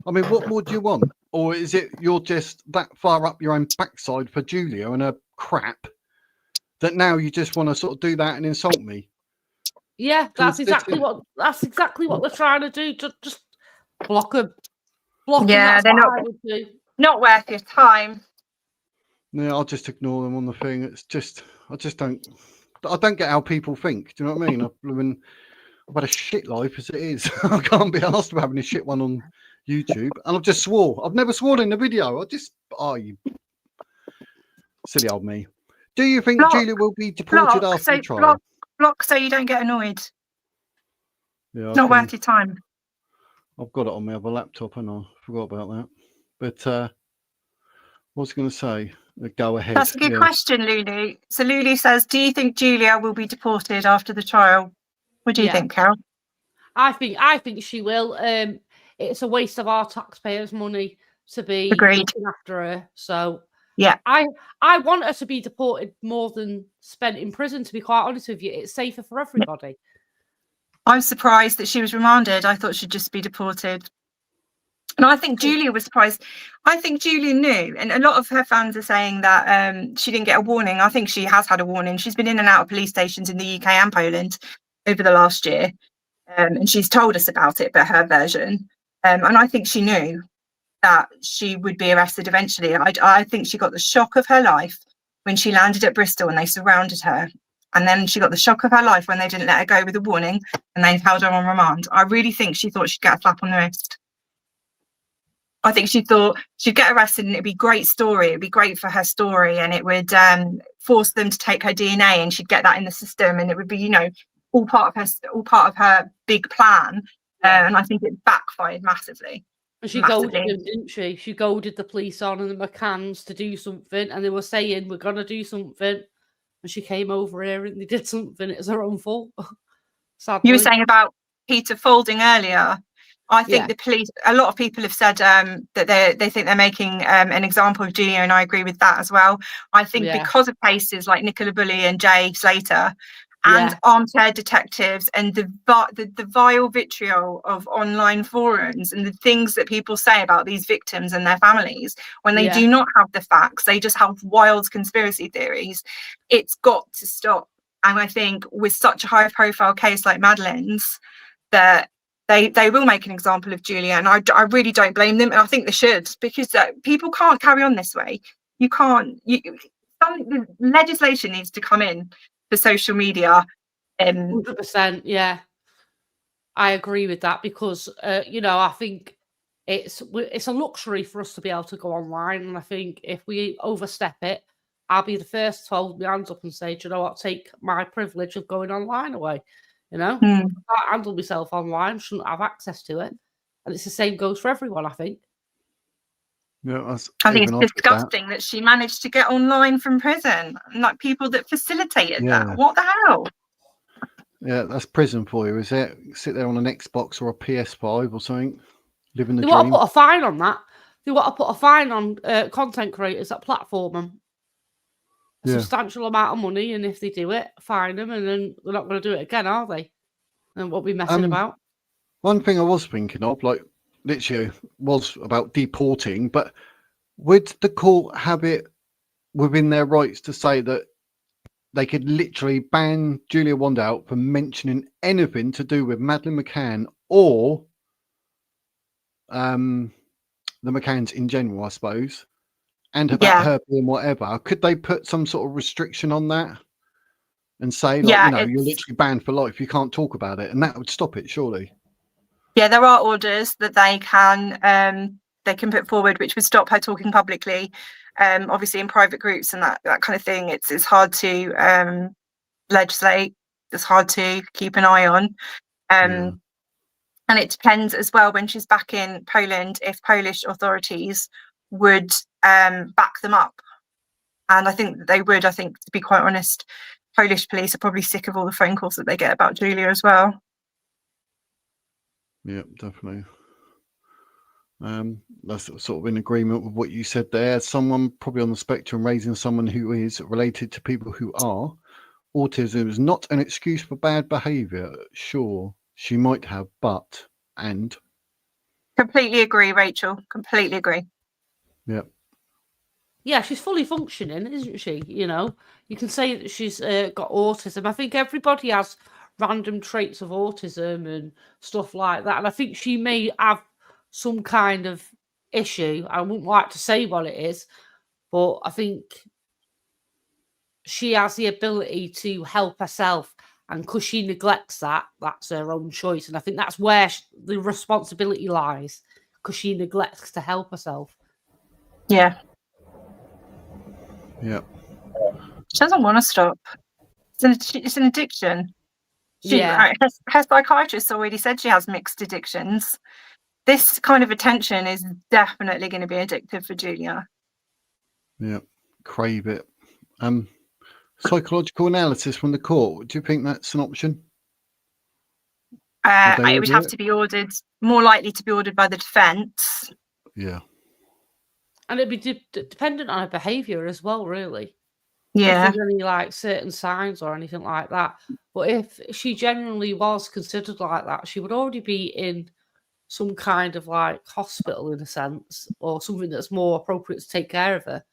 I mean, what more do you want? Or is it you're just that far up your own backside for Julia and her crap that now you just want to sort of do that and insult me? Yeah, that's exactly what we're trying to do. Just block them. Yeah, they're not worth your time. Yeah, I'll just ignore them on the thing. It's just, I don't get how people think. Do you know what I mean? I've had a shit life as it is. I can't be asked for having a shit one on YouTube. And I've just swore. I've never sworn in the video. You silly old me. Do you think Julia will be deported after the trial? Block so you don't get annoyed. Yeah, it's not worth your time. I've got it on my other laptop and I forgot about that. But what was I going to say? Go ahead. That's a good question, Lulu. So Lulu says, do you think Julia will be deported after the trial? What do you think, Carol? I think she will. It's a waste of our taxpayers' money. to be Agreed. looking after her. So Yeah. I want her to be deported more than spent in prison, to be quite honest with you. It's safer for everybody. I'm surprised that she was remanded. I thought she'd just be deported. And I think Julia was surprised. I think Julia knew, and a lot of her fans are saying that she didn't get a warning. I think she has had a warning. She's been in and out of police stations in the UK and Poland over the last year, and she's told us about it, but her version. And I think she knew that she would be arrested eventually. I think she got the shock of her life when she landed at Bristol and they surrounded her. And then she got the shock of her life when they didn't let her go with a warning and they held her on remand. I really think she thought she'd get a slap on the wrist. I think she thought she'd get arrested and it'd be a great story. It'd be great for her story, and it would force them to take her DNA, and she'd get that in the system, and it would be, you know, all part of her big plan. And I think it backfired massively. And she goaded them, didn't she? She goaded the police on and the McCanns to do something, and they were saying, we're going to do something. And she came over here and they did something. It was her own fault. Sadly. You were saying about Peter Faulding earlier. I think the police, a lot of people have said that they think they're making an example of Julia, and I agree with that as well. I think because of cases like Nicola Bulley and Jay Slater and armchair detectives and the vile vitriol of online forums and the things that people say about these victims and their families, when they do not have the facts, they just have wild conspiracy theories. It's got to stop. And I think with such a high profile case like Madeleine's, that they will make an example of Julia, and I really don't blame them, and I think they should, because people can't carry on this way. You can't. Some legislation needs to come in for social media. 100%, yeah, I agree with that, because you know, I think it's a luxury for us to be able to go online, and I think if we overstep it, I'll be the first to hold my hands up and say, do you know what, take my privilege of going online away. You know, I can't handle myself online, shouldn't have access to it. And it's the same goes for everyone, I think. Yeah, I think it's disgusting that she managed to get online from prison. Like, people that facilitated that. What the hell? Yeah, that's prison for you, is it? Sit there on an Xbox or a PS5 or something, living the dream. They want to put a fine on that. They want to put a fine on content creators that platform them. A substantial amount of money, and if they do it, fine them, and then they're not going to do it again, are they? And what we messing about? One thing I was thinking of, like, literally, was about deporting, but would the court have it within their rights to say that they could literally ban Julia Wandelt from mentioning anything to do with Madeleine McCann or the McCanns in general, I suppose, and about her being whatever? Could they put some sort of restriction on that and say, like, you know, you're literally banned for life, you can't talk about it, and that would stop it, surely? Yeah, there are orders that they can put forward which would stop her talking publicly. Obviously in private groups and that kind of thing, it's hard to legislate. It's hard to keep an eye on. And it depends as well, when she's back in Poland, if Polish authorities would back them up. And I think they would. I think, to be quite honest, Polish police are probably sick of all the phone calls that they get about Julia as well. Yeah, definitely. That's sort of in agreement with what you said there. Someone probably on the spectrum raising someone who is related to people who are. Autism is not an excuse for bad behaviour. Sure, she might have, but and. Completely agree, Rachel. Completely agree. Yeah. Yeah, she's fully functioning, isn't she? You know, you can say that she's got autism. I think everybody has random traits of autism and stuff like that. And I think she may have some kind of issue. I wouldn't like to say what it is, but I think she has the ability to help herself. And because she neglects that, that's her own choice. And I think that's where the responsibility lies, because she neglects to help herself. Yeah. Yeah. She doesn't want to stop. It's an addiction. Her psychiatrist already said she has mixed addictions. This kind of attention is definitely going to be addictive for Julia. Yeah, crave it. Psychological analysis from the court. Do you think that's an option? It would have to be ordered, more likely to be ordered by the defence. Yeah. And it'd be dependent on her behaviour as well, really. Yeah. If there's any like certain signs or anything like that. But if she genuinely was considered like that, she would already be in some kind of like hospital in a sense, or something that's more appropriate to take care of her.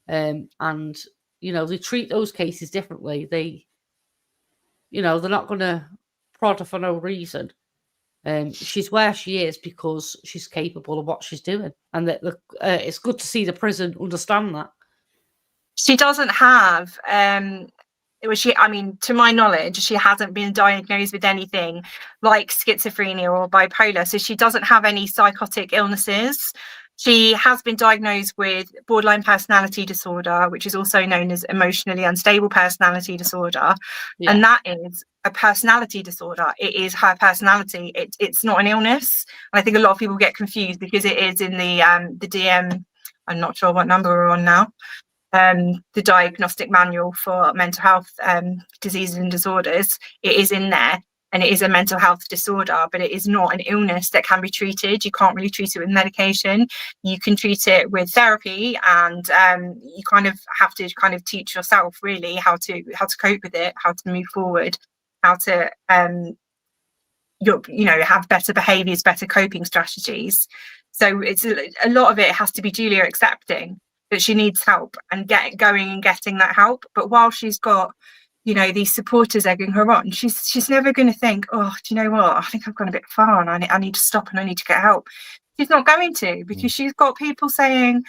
And you know, they treat those cases differently. They, you know, they're not going to prod her for no reason. She's where she is because she's capable of what she's doing, and that it's good to see the prison understand that. She doesn't have I mean, to my knowledge, she hasn't been diagnosed with anything like schizophrenia or bipolar, so she doesn't have any psychotic illnesses. She has been diagnosed with borderline personality disorder, which is also known as emotionally unstable personality disorder. Yeah. And that is a personality disorder. It is her personality. It's not an illness. And I think a lot of people get confused because it is in the DM. I'm not sure what number we're on now. The diagnostic manual for mental health diseases and disorders. It is in there, and it is a mental health disorder, but it is not an illness that can be treated. You can't really treat it with medication. You can treat it with therapy, and you kind of have to kind of teach yourself really how to cope with it, how to move forward, how to have better behaviours, better coping strategies. So it's a lot of it has to be Julia accepting that she needs help and going and getting that help. But while she's got, you know, these supporters egging her on, she's never going to think, oh, do you know what? I think I've gone a bit far and I need to stop and I need to get help. She's not going to, because she's got people saying,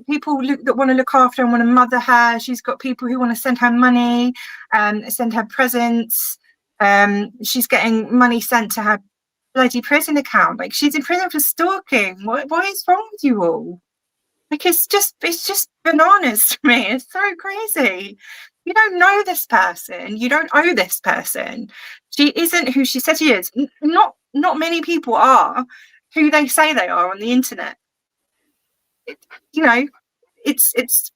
people that want to look after and want to mother her. She's got people who want to send her money, send her presents. She's getting money sent to her bloody prison account. Like, she's in prison for stalking. What is wrong with you all? Like, it's just bananas to me. It's so crazy. You don't know this person. You don't owe this person. She isn't who she said she is. Not many people are who they say they are on the internet. It's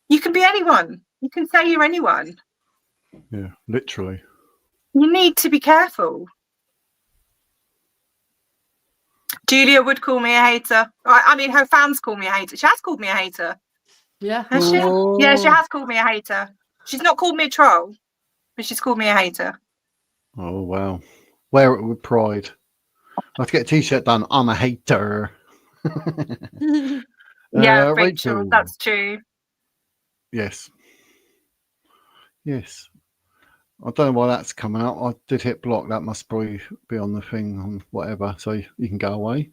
you can be anyone. You can say you're anyone. Yeah, literally. You need to be careful. Julia would call me a hater. I mean, her fans call me a hater. She has called me a hater. Yeah. Has she? Yeah, she has called me a hater. She's not called me a troll, but she's called me a hater. Oh, wow. Wear it with pride. I have to get a t-shirt done. I'm a hater. Yeah, Rachel, that's true. Yes. I don't know why that's coming out. I did hit block. That must probably be on the thing on whatever, so you can go away.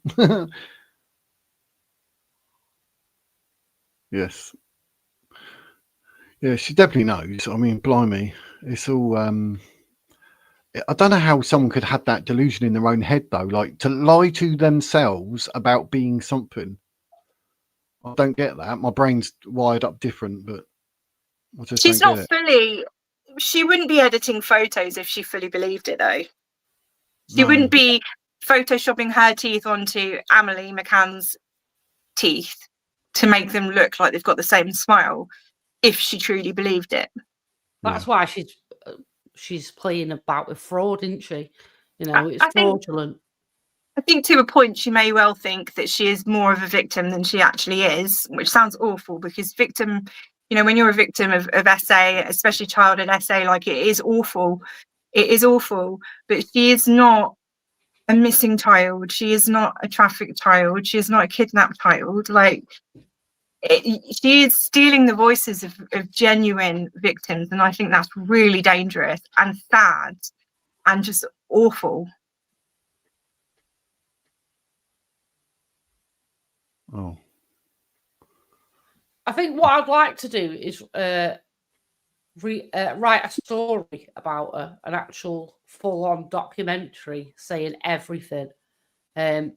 Yes. Yeah, she definitely knows. I mean, blimey. It's all... I don't know how someone could have that delusion in their own head, though. Like, to lie to themselves about being something. I don't get that. My brain's wired up different, but I just She's don't not get it. fully... She wouldn't be editing photos if she fully believed it, though. She No. wouldn't be photoshopping her teeth onto Amelie McCann's teeth to make them look like they've got the same smile if she truly believed it. That's why she's playing about with fraud, isn't she? You know, it's fraudulent. I think to a point she may well think that she is more of a victim than she actually is, which sounds awful, because victim, you know, when you're a victim of SA, especially childhood SA, like, it is awful. It is awful. But she is not a missing child. She is not a trafficked child. She is not a kidnapped child. Like, she is stealing the voices of genuine victims. And I think that's really dangerous and sad and just awful. Oh. I think what I'd like to do is write a story about her, an actual full-on documentary saying everything. A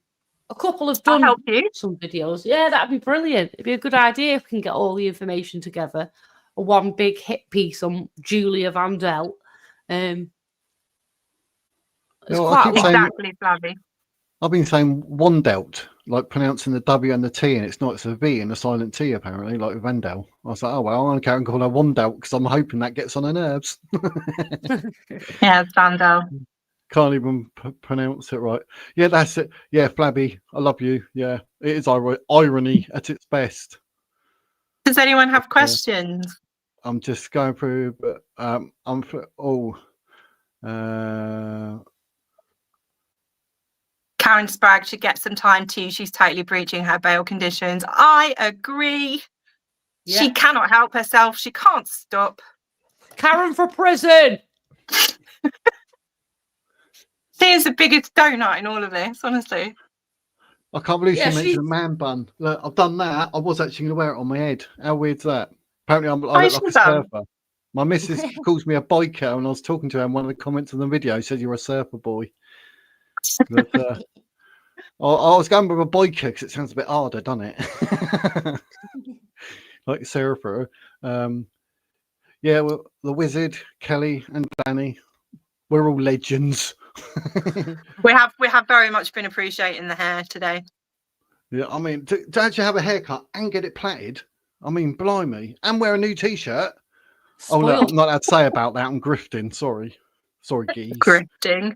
couple have done some videos. Yeah, that'd be brilliant. It'd be a good idea if we can get all the information together. One big hit piece on Julia Wandelt. Exactly, Flavie. I've been saying Wandelt, like pronouncing the W and the T, and it's not. It's a V and a silent T, apparently, like with Vandel. I was like, oh, well, I'm going to carry on calling her Wandelt because I'm hoping that gets on her nerves. Yeah, it's Vandel. Can't even pronounce it right. Yeah, that's it. Yeah, Flabby, I love you. Yeah, it is irony at its best. Does anyone have questions? I'm just going through, but I'm for Karen Sprague should get some time too. She's totally breaching her bail conditions. I agree. Yeah. She cannot help herself. She can't stop. Karen for prison. She is the biggest donut in all of this, honestly. I can't believe Yeah, she mentioned a man bun. Look, I've done that. I was actually going to wear it on my head. How weird's that? Apparently, I look like a surfer. My missus calls me a biker, and I was talking to her, and one of the comments on the video said you're a surfer boy. But I was going with a biker because it sounds a bit harder, doesn't it? Like surfer. Yeah, well, the Wizard, Kelly, and Danny, we're all legends. We have very much been appreciating the hair today. Yeah, I mean, to actually have a haircut and get it plaited, I mean, blimey, and wear a new t-shirt. Oh no, I'm not allowed to say about that. I'm grifting. Sorry, geese. Grifting.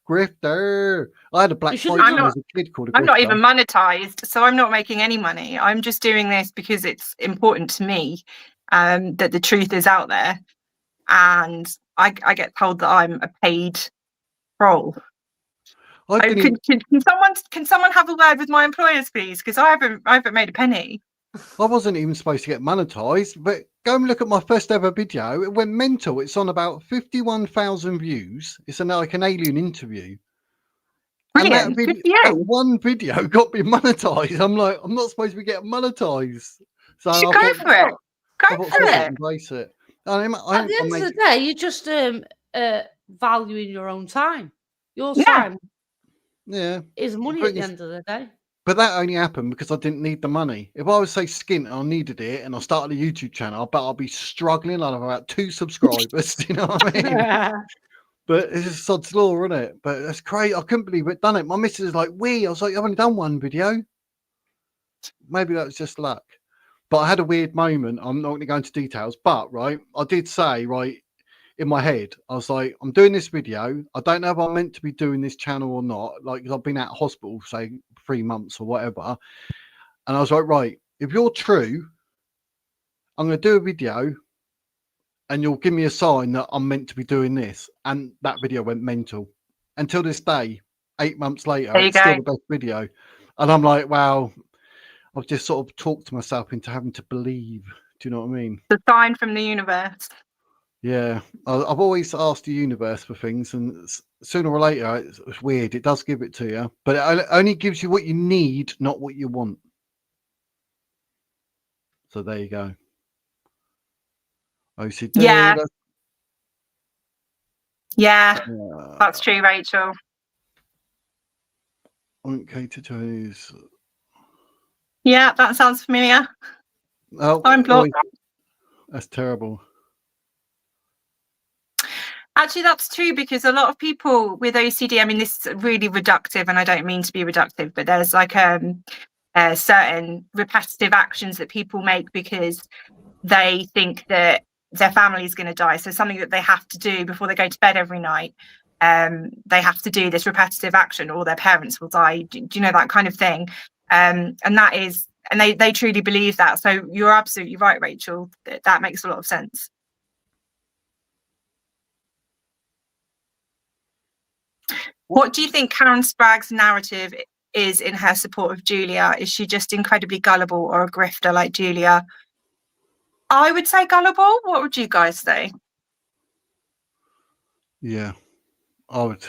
Grifter. I had a black bike when I was a kid called a grifter. I'm not even monetized, so I'm not making any money. I'm just doing this because it's important to me that the truth is out there, and I get told that I'm a paid troll. Can someone have a word with my employers, please? Because I haven't made a penny. I wasn't even supposed to get monetized, but go and look at my first ever video. It went mental. It's on about 51,000 views. It's like an alien interview. Brilliant. And that one video got me monetized. I'm like, I'm not supposed to be getting monetized. So you should go for it. Go for it. Embrace it. At the end of the day, you're just valuing your own time. Your time is money at the end of the day. But that only happened because I didn't need the money. If I was, say, skint and I needed it and I started a YouTube channel, I bet I'll be struggling. I'll have about 2 subscribers. You know what I mean? But it's just sod's law, isn't it? But that's crazy. I couldn't believe it done it. My missus is like, I was like, I've only done one video. Maybe that was just luck. But I had a weird moment. I'm not going to go into details. But, right, I did say, right, in my head, I was like, I'm doing this video. I don't know if I'm meant to be doing this channel or not. Like, 'cause I've been out of hospital, say, 3 months or whatever. And I was like, right, if you're true, I'm going to do a video and you'll give me a sign that I'm meant to be doing this. And that video went mental. Until this day, 8 months later, it's still the best video. And I'm like, wow, I've just sort of talked to myself into having to believe. Do you know what I mean? The sign from the universe. Yeah, I've always asked the universe for things, and sooner or later, it's weird. It does give it to you, but it only gives you what you need, not what you want. So there you go. OCD. Yeah, that's true, Rachel. Okay, to choose. Yeah, that sounds familiar. Oh, I'm blocked. That's terrible. Actually, that's true, because a lot of people with OCD, I mean, this is really reductive, and I don't mean to be reductive, but there's like certain repetitive actions that people make because they think that their family is going to die. So something that they have to do before they go to bed every night, they have to do this repetitive action or their parents will die. Do you know, that kind of thing? And that is, and they truly believe that. So you're absolutely right, Rachel. That makes a lot of sense. What do you think Karen Sprague's narrative is in her support of Julia? Is she just incredibly gullible or a grifter like Julia? I would say gullible. What would you guys say? Yeah, I would.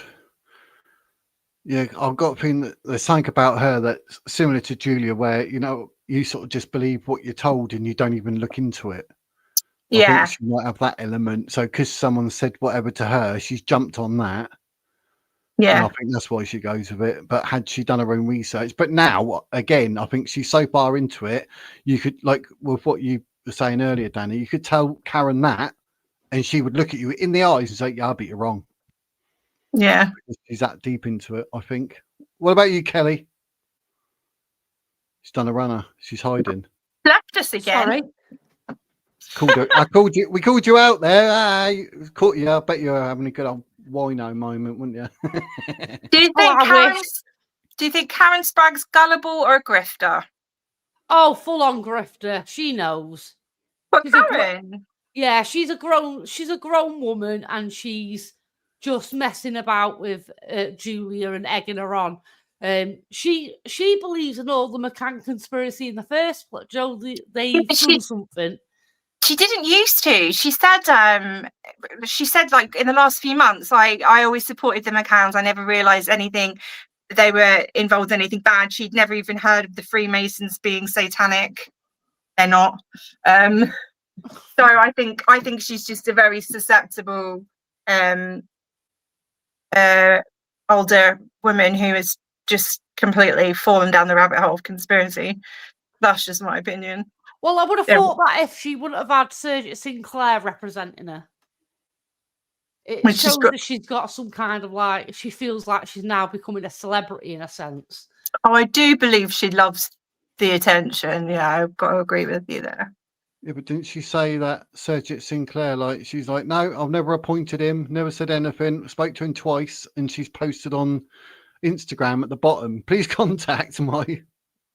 Yeah, I've got a feeling that there's something about her that's similar to Julia, where, you know, you sort of just believe what you're told and you don't even look into it. I think she might have that element. So because someone said whatever to her, she's jumped on that. Yeah, and I think that's why she goes with it. But had she done her own research, but now again, I think she's so far into it. You could, like with what you were saying earlier, Danny, you could tell Karen that, and she would look at you in the eyes and say, "Yeah, I bet you're wrong." Yeah, she's that deep into it, I think. What about you, Kelly? She's done a runner. She's hiding. Left us again. Sorry. I called you. We called you out there. I caught you. I bet you're having a good old wino moment, wouldn't you? Do you Oh, think I wish. Do you think Karen Sprague's gullible or a grifter? Oh, full on grifter. She knows. But She's a Karen, Yeah, she's a grown woman, and she's just messing about with Julia and egging her on. She believes in all the McCann conspiracy in the first place. Joe, they've but done something. she didn't used to. She said like in the last few months, I always supported the McCanns. I never realised anything they were involved in anything bad. She'd never even heard of the Freemasons being satanic. They're not. So I think she's just a very susceptible older woman who has just completely fallen down the rabbit hole of conspiracy. That's just my opinion. Well, I would have Yeah. thought that if she wouldn't have had Sergeant Sinclair representing her, it Which is shows good. that she's got some kind of like, she feels like she's now becoming a celebrity in a sense. Oh, I do believe she loves the attention. Yeah, I've got to agree with you there. Yeah, but didn't she say that Sergeant Sinclair, like, she's like, no, I've never appointed him, never said anything, spoke to him twice, and she's posted on Instagram at the bottom, please contact my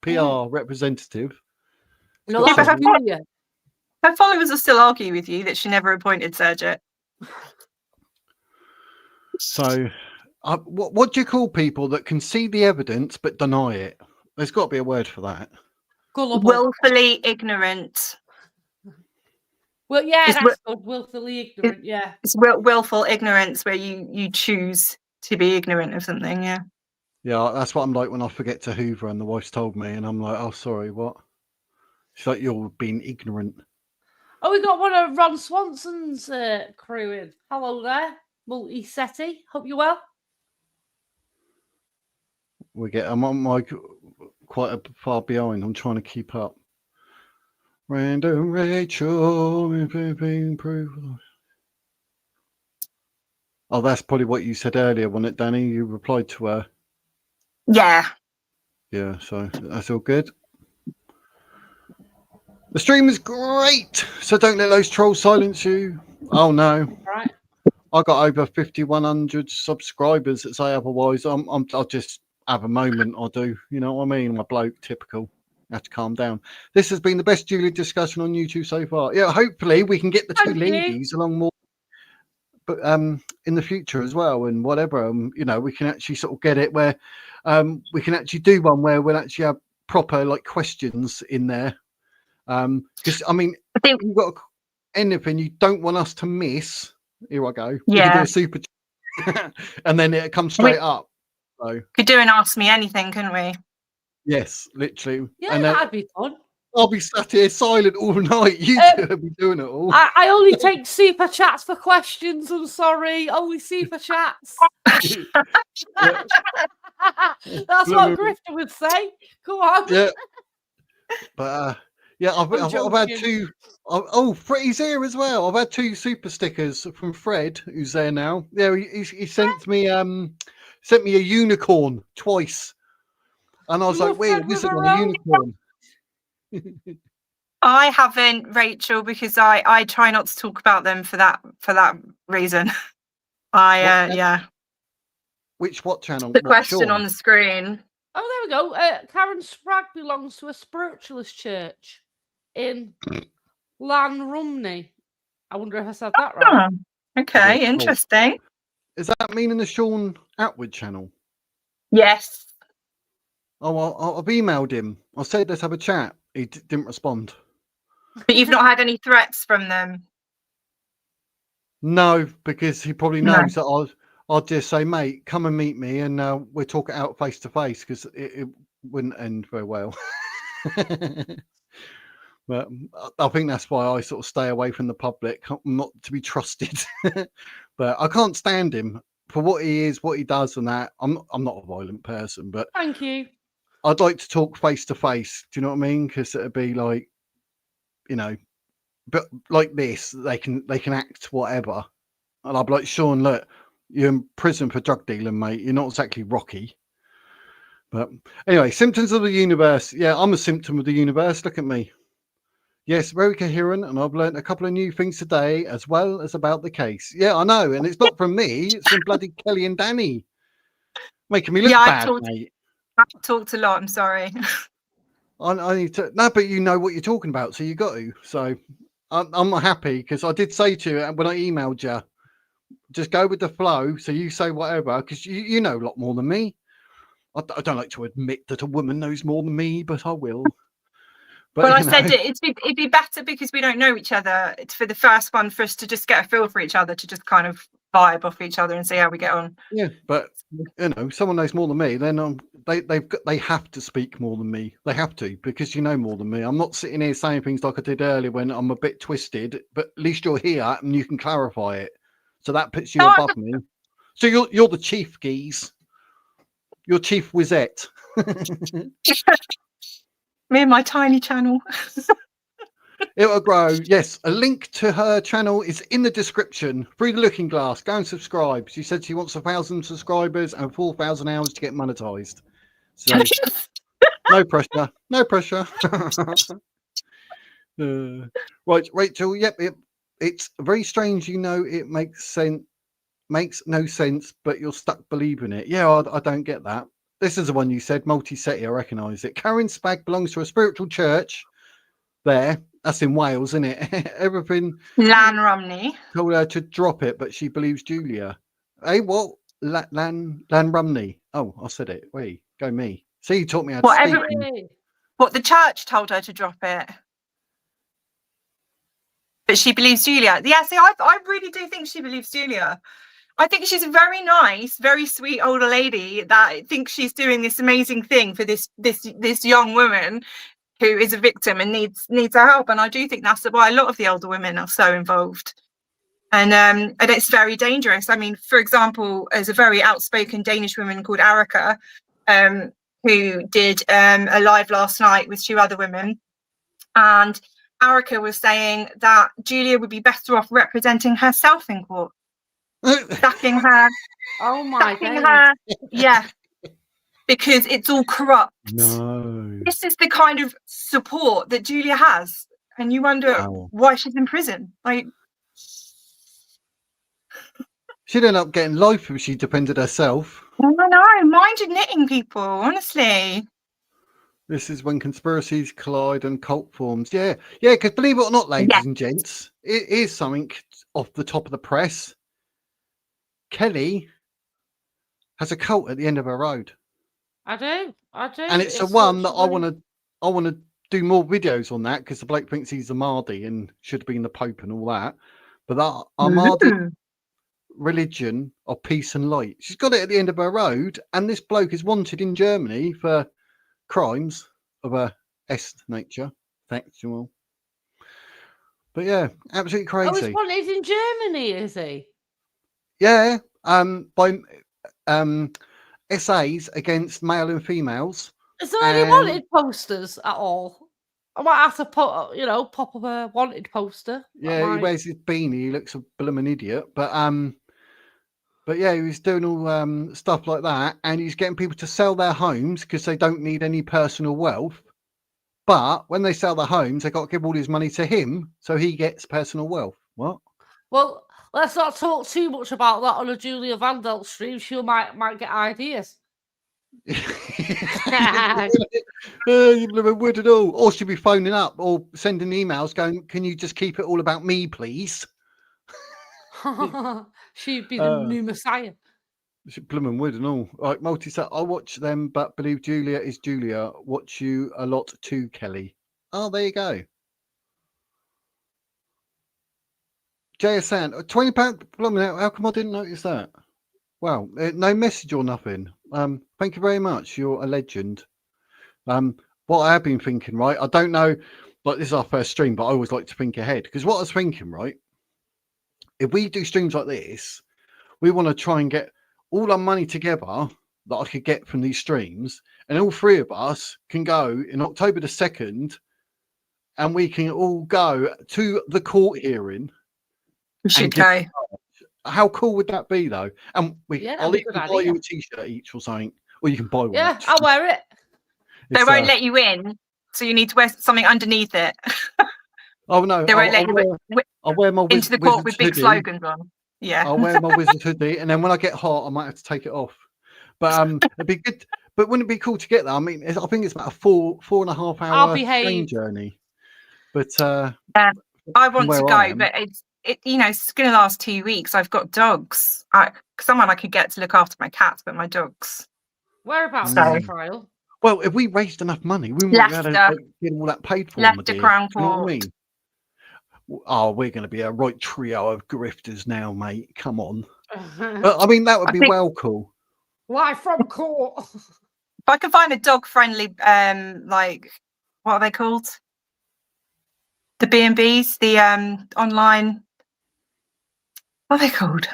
PR representative. No, got that's some- Julia. Her followers will still argue with you that she never appointed Sergeant. So, what do you call people that can see the evidence but deny it? There's got to be a word for that. Gullible. Willfully ignorant. Well, yeah, It's that's good. Willfully ignorant, yeah. It's willful ignorance where you choose to be ignorant of something. Yeah. Yeah, that's what I'm like when I forget to hoover and the wife's told me, and I'm like, oh, sorry, what? She's like, you're being ignorant. Oh, we got one of Ron Swanson's crew in. Hello there, Multi-Seti. Hope you're well. I'm on my quite a far behind. I'm trying to keep up. Random Rachel, improve. Oh, that's probably what you said earlier, wasn't it, Danny? You replied to her. Yeah. Yeah, so that's all good. The stream is great, so don't let those trolls silence you. Oh no, Right. I got over 5,100 subscribers that say otherwise. I'll just have a moment. I do, you know what I mean? I'm a bloke, typical. I have to calm down. This has been the best Julia discussion on YouTube so far. Yeah, hopefully we can get the two Thank you. ladies along more, but in the future as well, and whatever. You know, we can actually sort of get it where we can actually do one where we'll actually have proper like questions in there. Because I mean, I think you've got anything you don't want us to miss. Here I go. We Yeah. can do a super chat, and then it comes straight up. So could do an ask me anything, couldn't we? yes, literally. Yeah, And that'd be fun. I'll be sat here silent all night. You two will be doing it all. I only take super chats for questions. I'm sorry. Only super chats. Yeah. That's what Grifter would say. Come on. Yeah. But yeah, I've had joking. two. Oh, Freddie's here as well. I've had two super stickers from Fred, who's there now. Yeah, he sent me a unicorn twice, and I was You like, love "Wait, Fred this is with a a unicorn." I haven't, Rachel, because I try not to talk about them for that reason. Yeah. What channel? The What, question Sean? on the screen. Oh, there we go. Karen Sprague belongs to a spiritualist church in Llanrumney. I wonder if I said that right. Oh, okay, Yeah, cool. interesting. Is that meaning the Sean Atwood channel? Yes. Oh, I've emailed him. I said let's have a chat. He didn't respond. But you've not had any threats from them. No, because he probably No. knows that I'll just say, mate, come and meet me, and we'll talk it out face to face, because it wouldn't end very well. But I think that's why I sort of stay away from the public. I'm not to be trusted. But I can't stand him for what he is, what he does, and that. I'm not a violent person, but Thank you. I'd like to talk face to face. Do you know what I mean? Because it'd be like, you know, but like this, they can act whatever, and I'll be like, Sean, look, you're in prison for drug dealing, mate. You're not exactly Rocky. But anyway, symptoms of the universe. Yeah, I'm a symptom of the universe. Look at me. Yes, very coherent, and I've learned a couple of new things today, as well as about the case. Yeah, I know, and it's not from me; it's from bloody Kelly and Danny, making me look Yeah, bad, mate. I've talked a lot. I'm sorry. I need to no, but you know what you're talking about, so you got to. So I'm happy because I did say to you when I emailed you, just go with the flow. So you say whatever because you know a lot more than me. I don't like to admit that a woman knows more than me, but I will. But Well, I you know, said it'd be better because we don't know each other. It's for the first one for us to just get a feel for each other, to just kind of vibe off each other and see how we get on. yeah. But you know, someone knows more than me, then they have to speak more than me. They have to because you know more than me. I'm not sitting here saying things like I did earlier when I'm a bit twisted. But at least you're here and you can clarify it. So that puts you No, above me. So you're the chief, geese. You're Chief Wizette. me and my tiny channel. It'll grow. Yes, a link to her channel is in the description. Through the Looking Glass. Go and subscribe. She said she wants 1,000 subscribers and 4,000 hours to get monetized. So no pressure. No pressure. Right, Rachel. Yep, it's very strange. You know, it makes no sense, but you're stuck believing it. Yeah, I don't get that. This is the one you said, multi-seti. I recognise it. Karen Spagg belongs to a spiritual church. There, that's in Wales, isn't it? Everything. Lan Rumney Told her to drop it, but she believes Julia. Hey, what? Lan Rumney. Oh, I said it. Wait, go me. See, you taught me how to speak. What the church told her to drop it, but she believes Julia. Yeah, see, I really do think she believes Julia. I think she's a very nice, very sweet older lady that thinks she's doing this amazing thing for this young woman who is a victim and needs her help. And I do think that's why a lot of the older women are so involved. And it's very dangerous. I mean, for example, there's a very outspoken Danish woman called Erica, who did a live last night with 2 other women. And Erica was saying that Julia would be better off representing herself in court. Sacking her. Oh my Sacking God. her. Yeah. Because it's all corrupt. No. This is the kind of support that Julia has. And you wonder why she's in prison. Like, she'd end up getting life if she defended herself. I know. Mind your knitting, people, honestly. This is when conspiracies collide and cult forms. Yeah, because believe it or not, ladies and gents, it is something off the top of the press. Kelly has a cult at the end of her road. I do. And it's the one that I want to do more videos on that because the bloke thinks he's the Mahdi and should have been the Pope and all that. But that Mahdi religion of peace and light. She's got it at the end of her road, and this bloke is wanted in Germany for crimes of a nature, factual. But yeah, absolutely crazy. Oh, he's wanted in Germany, is he? Yeah, by essays against male and females. Is there any wanted posters at all? I might have to pop up a wanted poster. Yeah, he wears his beanie. He looks a blooming idiot. But yeah, he was doing all stuff like that, and he's getting people to sell their homes because they don't need any personal wealth. But when they sell their homes, they got to give all his money to him, so he gets personal wealth. What? Well, let's not talk too much about that on a Julia Wandelt stream. She might get ideas. You would at all, or she'd be phoning up or sending emails going, "Can you just keep it all about me, please?" She'd be the new messiah. She blooming would and all. Right, multi-set. I watch them, but believe Julia is Julia. Watch you a lot too, Kelly. Oh, there you go. JSN, £20. Blooming out. How come I didn't notice that? Wow, no message or nothing. Thank you very much. You're a legend. What I have been thinking, right? I don't know, but this is our first stream, but I always like to think ahead because what I was thinking, right? If we do streams like this, we want to try and get all our money together that I could get from these streams, and all 3 of us can go in October the 2nd, and we can all go to the court hearing. We should go. How cool would that be, though? And I'll even buy you a t-shirt each or something, or you can buy one. Yeah, I'll wear it. They won't let you in, so you need to wear something underneath it. Oh no, They won't let you I'll wear my into the court Wizards with big hoodie. slogans on. Yeah. I'll wear my Wizards hoodie, and then when I get hot, I might have to take it off. But it'd be good. But wouldn't it be cool to get there? I mean, I think it's about a 4.5 I'll hour behave. train journey. But I want where to I go, am- but it's going to last 2 weeks. I've got dogs. Someone I could get to look after my cats, but my dogs. Whereabouts So- is the trial? well, if we raised enough money, we might be able to Leicester. get all that paid for, my Leicester dear. Crown Do you know what I Court. mean? Oh, we're going to be a right trio of grifters now, mate. Come on. But I mean, that would I be think- well cool. Live from court. If I can find a dog friendly, like what are they called? The B&Bs, the online. What are they called?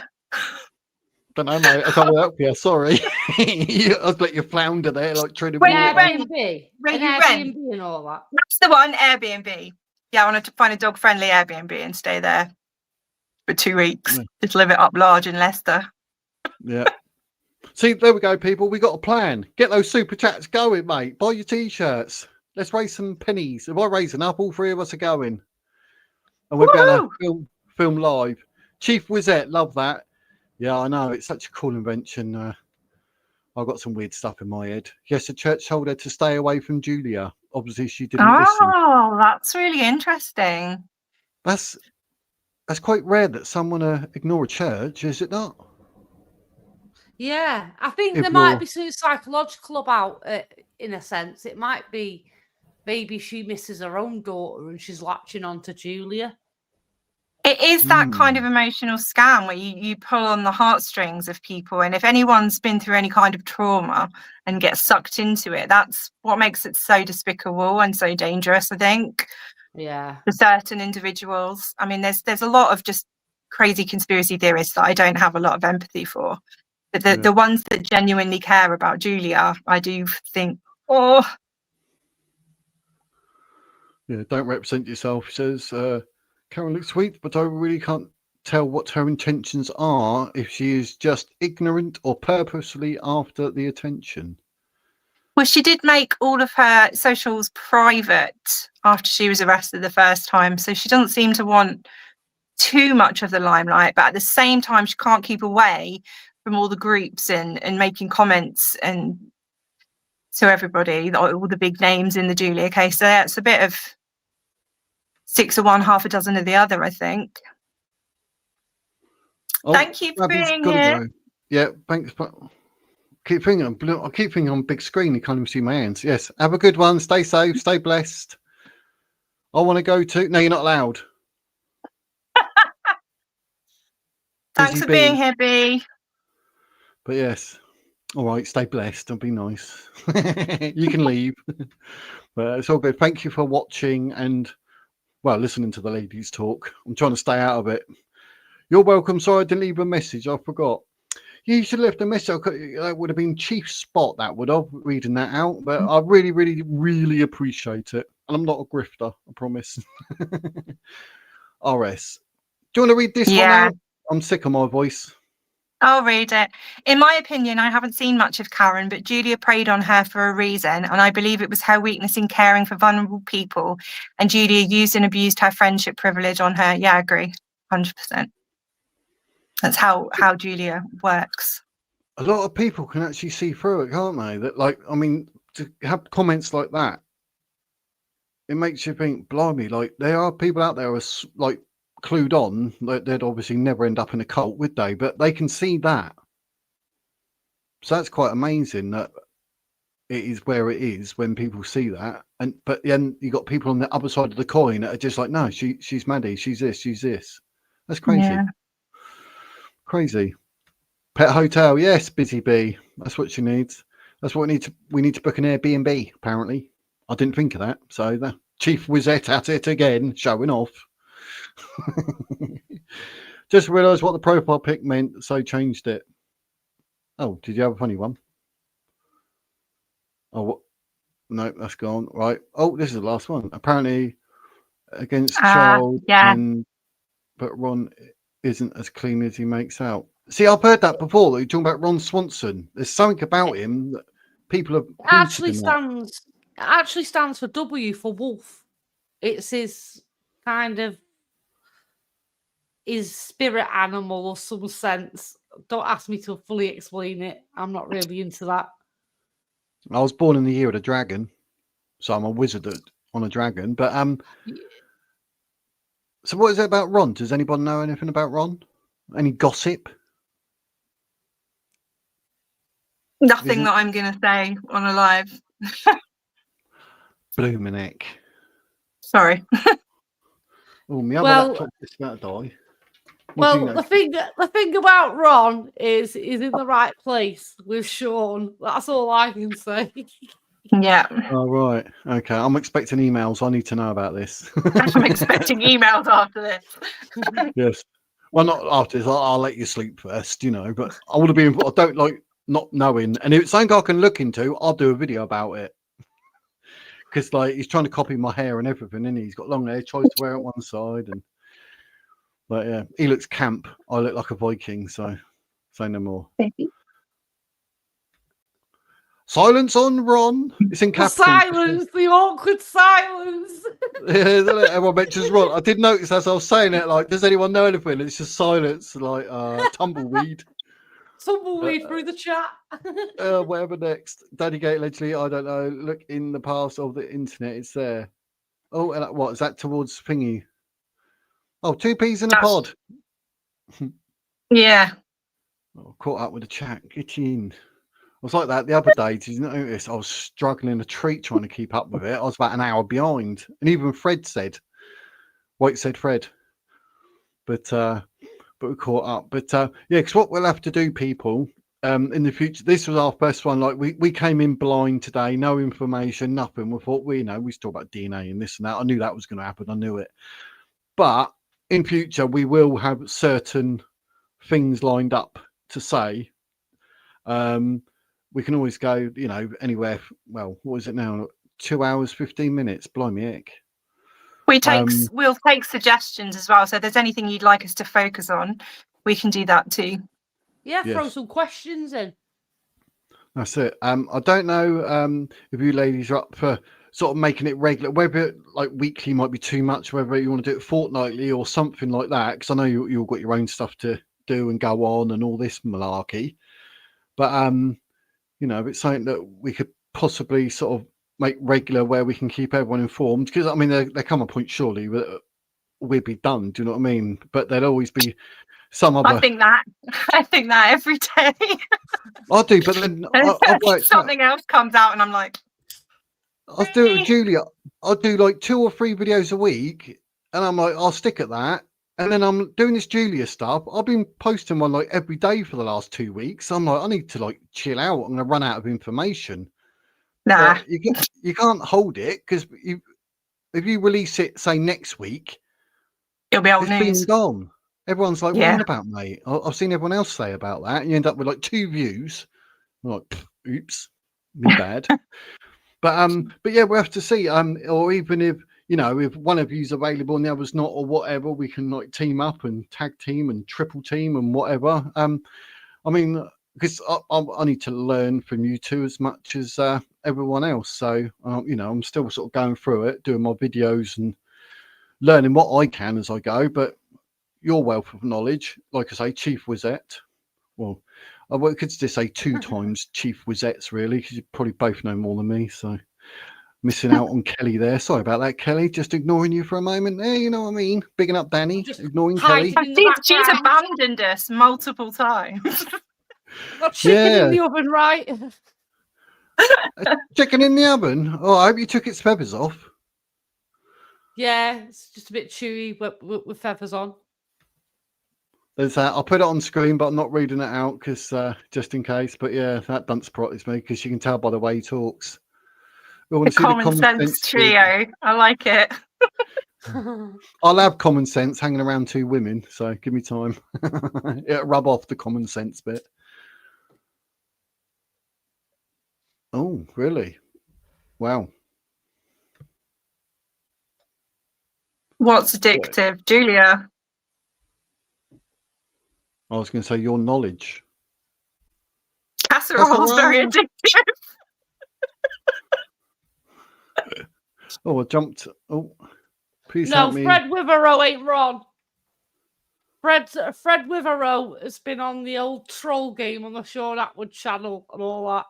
Don't know, mate. I can't help you. Sorry. I was like you flounder there, like treading When water. you rent- Airbnb. when An you rent. Airbnb and all that. That's the one. Airbnb. Yeah, I wanted to find a dog friendly Airbnb and stay there for 2 weeks. Yeah. Just live it up large in Leicester. Yeah. See, there we go, people. We got a plan. Get those super chats going, mate. Buy your t-shirts. Let's raise some pennies. If I raise enough, all three of us are going. And we're going to film live. Chief Wizette, love that. Yeah, I know. It's such a cool invention. I've got some weird stuff in my head. Yes, the church told her to stay away from Julia. Obviously, she didn't listen. Oh, that's really interesting. That's quite rare that someone ignore a church, is it not? Yeah, I think If there might you're- be something psychological about it, in a sense. It might be maybe she misses her own daughter and she's latching on to Julia. It is that kind of emotional scam where you pull on the heartstrings of people. And if anyone's been through any kind of trauma and gets sucked into it, that's what makes it so despicable and so dangerous, I think, Yeah. for certain individuals. I mean, there's a lot of just crazy conspiracy theorists that I don't have a lot of empathy for. But the ones that genuinely care about Julia, I do think, oh. Yeah, don't represent yourself, says Karen looks sweet, but I really can't tell what her intentions are, if she is just ignorant or purposely after the attention. Well, she did make all of her socials private after she was arrested the first time. So she doesn't seem to want too much of the limelight, but at the same time, she can't keep away from all the groups and making comments and to everybody, all the big names in the Julia case. So that's a bit of 6 of one, half a dozen of the other, I think. Oh, Thank you for Abby's being gotta here. go. Yeah, thanks. But keep thinking I keep thinking on big screen. You can't even see my hands. Yes, have a good one. Stay safe. Stay blessed. I want to go to. No, you're not allowed. Thanks Busy for bee. being here, B. But yes, all right. Stay blessed. Don't be nice. You can leave. But it's all good. Thank you for watching and listening to the ladies talk. I'm trying to stay out of it. You're welcome. Sorry, I didn't leave a message. I forgot. You should have left a message. That would have been Chief Spot. That would have reading that out. But I really, really, really appreciate it. And I'm not a grifter. I promise. RS. Do you want to read this one out? I'm sick of my voice. I'll read it. In my opinion, I haven't seen much of Karen, but Julia preyed on her for a reason, and I believe it was her weakness in caring for vulnerable people, and Julia used and abused her friendship privilege on her. Yeah, I agree. 100%. That's how Julia works. A lot of people can actually see through it, can't they? That, like, I mean, to have comments like that, it makes you think, blimey, like, there are people out there who are, like, clued on. Like, they'd obviously never end up in a cult, would they? But they can see that. So that's quite amazing that it is where it is when people see that. But then you got people on the other side of the coin that are just like, no, she's Maddie, she's this, she's this. That's crazy. Yeah. Crazy. Pet hotel, yes, Busy Bee. That's what she needs. That's what we need to book an Airbnb, apparently. I didn't think of that. So the Chief Wizette at it again, showing off. Just realised what the profile pic meant, so changed it. Oh, did you have a funny one? Oh, what? No, that's gone. Right. Oh, this is the last one. Apparently, against child, but Ron isn't as clean as he makes out. See, I've heard that before. That you're talking about Ron Swanson. There's something about him that people have. It actually stands for W for Wolf. It's his kind of his spirit animal or some sense. Don't ask me to fully explain it. I'm not really into that. I was born in the year of the dragon, so I'm a wizard on a dragon. But so what is it about Ron? Does anybody know anything about Ron? Any gossip? Nothing that I'm going to say on a live. Blooming heck. Sorry. Oh, my other Well- laptop is about to die. What do you Well, know? the thing about Ron is he's in the right place with Sean. That's all I can say. Yeah. Oh, right. Okay. I'm expecting emails. I need to know about this. I'm expecting emails after this. Yes. Well, not after this. I'll let you sleep first, but I want to be, I don't like not knowing. And if it's something I can look into, I'll do a video about it. Because, like, he's trying to copy my hair and everything, and he's got long hair, tries to wear it one side. But yeah, he looks camp. I look like a Viking, so say no more. Silence on Ron. It's in The capital. silence, the awkward silence. Yeah, isn't it? Everyone mentions Ron. I did notice as I was saying it, like, does anyone know anything? It's just silence, like tumbleweed. Tumbleweed through the chat. Whatever next. Daddy Gate allegedly, I don't know. Look in the past of the internet, it's there. Oh, and what is that towards thingy? Oh, 2 peas in a pod. Yeah. Oh, caught up with the chat. Get in. I was like that the other day. Did you notice? I was struggling a treat trying to keep up with it. I was about an hour behind, and even Fred said, "Wait," said Fred. But we caught up. But yeah, because what we'll have to do, people, in the future. This was our first one. Like we came in blind today, no information, nothing. We thought we talk about DNA and this and that. I knew that was going to happen. I knew it. But in future, we will have certain things lined up to say. We can always go, anywhere. Well, what is it now? 2 hours, 15 minutes. Blimey heck. We'll take suggestions as well. So if there's anything you'd like us to focus on, we can do that too. Yeah, throw Yes. some questions in. That's it. I don't know if you ladies are up for sort of making it regular, whether like weekly might be too much, whether you want to do it fortnightly or something like that. Because I know you've got your own stuff to do and go on and all this malarkey. But if it's something that we could possibly sort of make regular, where we can keep everyone informed. Because I mean, there come a point surely that we'd be done. Do you know what I mean? But there'd always be some other. I think that every day. I do, but then something else comes out, and I'm like, I'll do it with Julia. I'll do like 2 or 3 videos a week, and I'm like, I'll stick at that. And then I'm doing this Julia stuff. I've been posting one like every day for the last 2 weeks. I'm like, I need to like chill out. I'm gonna run out of information. nah. But you can't hold it, because if you release it, say next week, It'll be old it's news. been gone. Everyone's like, Yeah. what about, mate? I've seen everyone else say about that. And you end up with like 2 views. I'm like, oops, me bad. But yeah, we'll have to see. Or even if if one of you's available and the other's not, or whatever, we can like team up and tag team and triple team and whatever. I mean, because I need to learn from you two as much as everyone else. So I'm still sort of going through it, doing my videos and learning what I can as I go. But your wealth of knowledge, like I say, Chief Wizette. Well, I could just say 2 times Chief Wizettes, really, because you probably both know more than me. So missing out on Kelly there. Sorry about that, Kelly. Just ignoring you for a moment there. You know what I mean? Bigging up Danny, Just ignoring Kelly. hiding in the She's background. abandoned us multiple times. Got chicken Yeah. in the oven, right? Chicken in the oven. Oh, I hope you took its feathers off. Yeah, it's just a bit chewy with feathers on. There's that. I'll put it on screen, but I'm not reading it out because just in case. But yeah, that dunce spotted me, because you can tell by the way he talks. We want The to see common sense trio. I like it. I'll have common sense hanging around 2 women, so give me time. It'll rub off the common sense bit. Oh, really? Wow. What's addictive, Julia? I was going to say your knowledge. Casserole's very addictive. Oh, I jumped. Oh, Please No, help me. Fred Withero ain't wrong. Fred Withero has been on the old troll game on the Sean Atwood channel and all that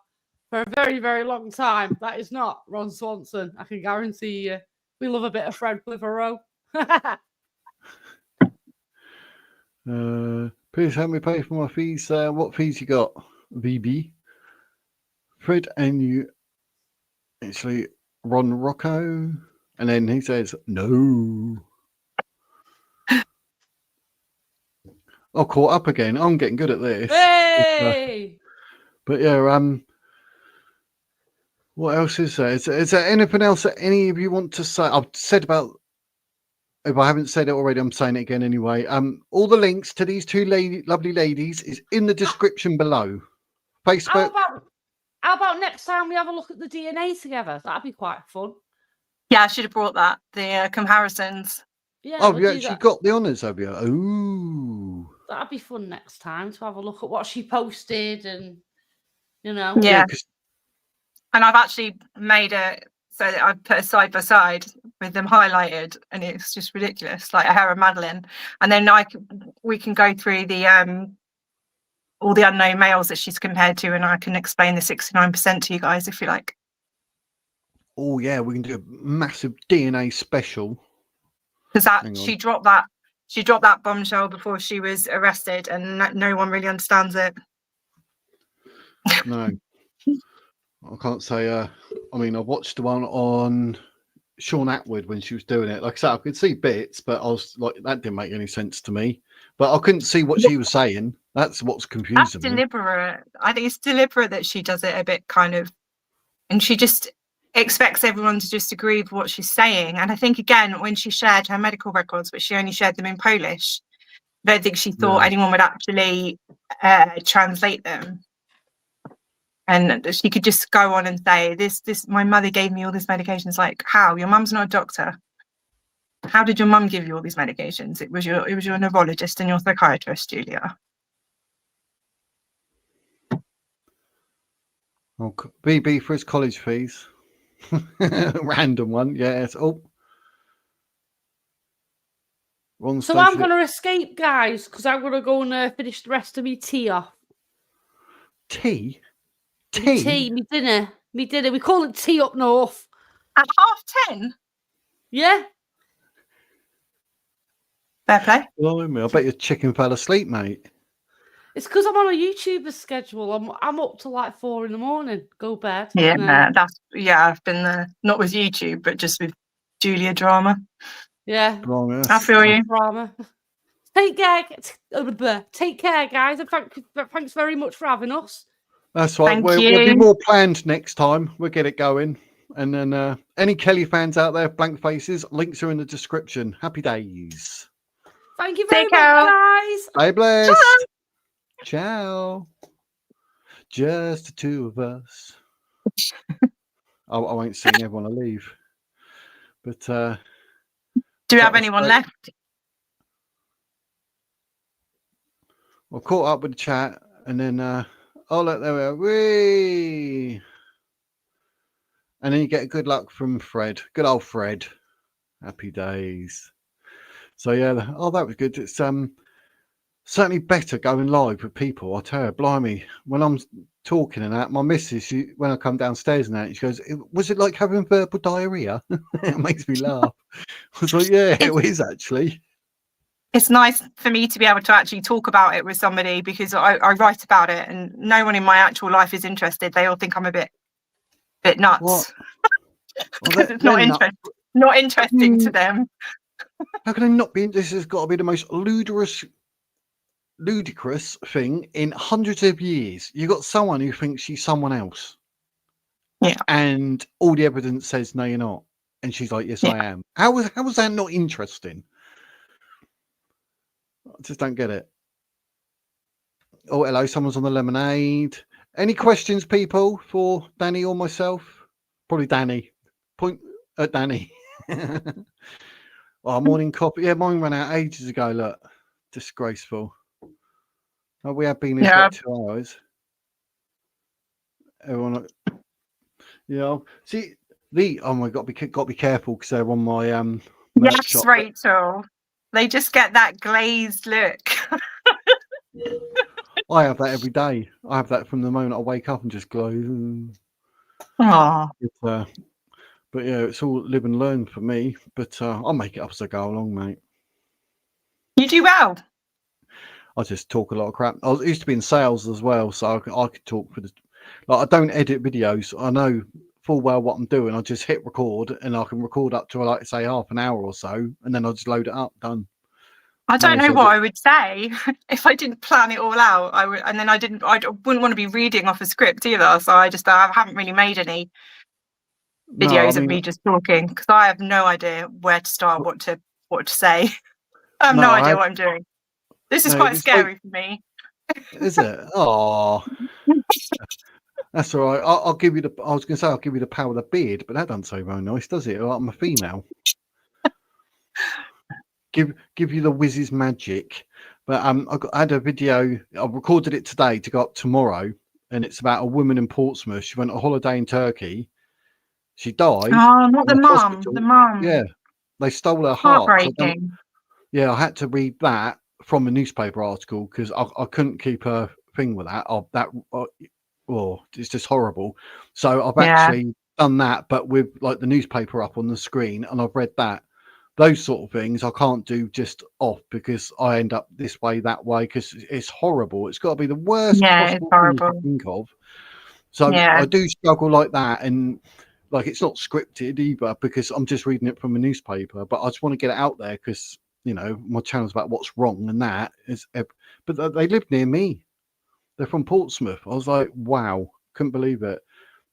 for a very, very long time. That is not Ron Swanson. I can guarantee you. We love a bit of Fred Withero. Please help me pay for my fees. What fees you got, VB? Fred and you actually Ron Rocco, and then he says no. I caught up again. I'm getting good at this. Hey! But yeah, what else is there? Is there anything else that any of you want to say? I've said about. If I haven't said it already, I'm saying it again anyway. All the links to these two lovely ladies is in the description below. Facebook. How about next time we have a look at the DNA together? That'd be quite fun. Yeah, I should have brought that. The comparisons. Yeah. Oh, you actually got the honours, have you? Ooh. That'd be fun next time to have a look at what she posted and, you know. Yeah. 'Cause And I've actually made it so that I've put a side by side with them highlighted, and it's just ridiculous, like a hair of Madeline. And then we can go through the all the unknown males that she's compared to, and I can explain the 69% to you guys if you like. Oh yeah, we can do a massive DNA special. Because she dropped that bombshell before she was arrested, and no one really understands it. No, I can't say. I mean, I watched the one on Sean Atwood when she was doing it. Like I said, I could see bits, but I was like, that didn't make any sense to me. But I couldn't see what she was saying. That's what's confusing That's deliberate. I think it's deliberate that she does it a bit kind of, and she just expects everyone to just agree with what she's saying. And I think, again, when she shared her medical records, but she only shared them in Polish, I don't think she thought anyone would actually translate them. And she could just go on and say, this, my mother gave me all these medications. Like, how? Your mum's not a doctor. How did your mum give you all these medications? It was your neurologist and your psychiatrist, Julia. Oh, BB for his college fees. Random one, yes. Oh, wrong So I'm going to escape, guys, because I'm going to go and finish the rest of me tea off. Tea? Me dinner. We call it tea up north. At 10:30? Yeah. Fair play. Oh, I bet your chicken fell asleep, mate. It's because I'm on a YouTuber schedule. I'm up to like 4 a.m. Go bed. Yeah, I've been there, not with YouTube, but just with Julia drama. Yeah. I feel you. Drama. Take care, guys, and thanks very much for having us. That's right. We'll be more planned next time. We'll get it going. And then any Kelly fans out there, blank faces, links are in the description. Happy days. Thank you very much, guys. Stay blessed. Ciao. Just the two of us. I won't sing, everyone will leave. But do we have anyone left? I caught up with the chat, and then oh look, there we are. Whee! And then you get good luck from Fred. Good old Fred. Happy days. So yeah, that was good. It's certainly better going live with people. I tell you, blimey, when I'm talking and that, my missus, when I come downstairs and that, she goes, "Was it like having verbal diarrhea?" It makes me laugh. I was like, "Yeah, it is actually." It's nice for me to be able to actually talk about it with somebody, because I write about it, and no one in my actual life is interested. They all think I'm a bit nuts. What? Because it's not interesting to them. How can they not be? This has got to be the most ludicrous thing in hundreds of years. You got someone who thinks she's someone else, and all the evidence says no, you're not, and she's like, yes, I am. How was that not interesting? I just don't get it. Oh, hello, someone's on the lemonade. Any questions, people, for Danny or myself? Probably Danny. Point at Danny. Oh, morning copy. Yeah, mine ran out ages ago. Look, disgraceful. Oh, we have been here for 2 hours. Everyone, see oh my God, got to be careful because they're on my Yes, shop. Rachel. They just get that glazed look. I have that every day. I have that from the moment I wake up and just glow. Oh, But yeah, it's all live and learn for me. But I'll make it up as I go along, mate. you do well. I just talk a lot of crap. I used to be in sales as well, so I could talk for the. Like, I don't edit videos. I know full well what I'm doing. I just hit record, and I can record up to, like, say, half an hour or so, and then I just load it up. Done. I don't know Whereas what I would say if I didn't plan it all out. I would, and then I wouldn't want to be reading off a script either. So I haven't really made any No, videos I of mean, me just talking because I have no idea where to start, what to say. I have no, no idea what I'm doing. This is no, quite it's like, scary for me. is it? Oh, that's all right. I'll give you the. I was going to say I'll give you the power of the beard, but that doesn't sound very nice, does it? I'm a female. Give you the whizz's magic. But I had a video. I recorded it today to go up tomorrow, and it's about a woman in Portsmouth. She went on a holiday in Turkey. She died Oh, not in the the mum. hospital. The mum. Yeah, they stole her heart. So Heartbreaking. yeah, I had to read that from a newspaper article because I couldn't keep a thing with that. It's just horrible. So I've Yeah. actually done that, but with like the newspaper up on the screen, and I've read that. Those sort of things I can't do just off because I end up this way, that way, because it's horrible. It's got to be the worst Yeah, it's possible thing you can horrible. think of. So Yeah. I do struggle like that, and like it's not scripted either because I'm just reading it from a newspaper. But I just want to get it out there because my channel's about what's wrong, and that is. But they live near me. They're from Portsmouth. I was like, wow, couldn't believe it.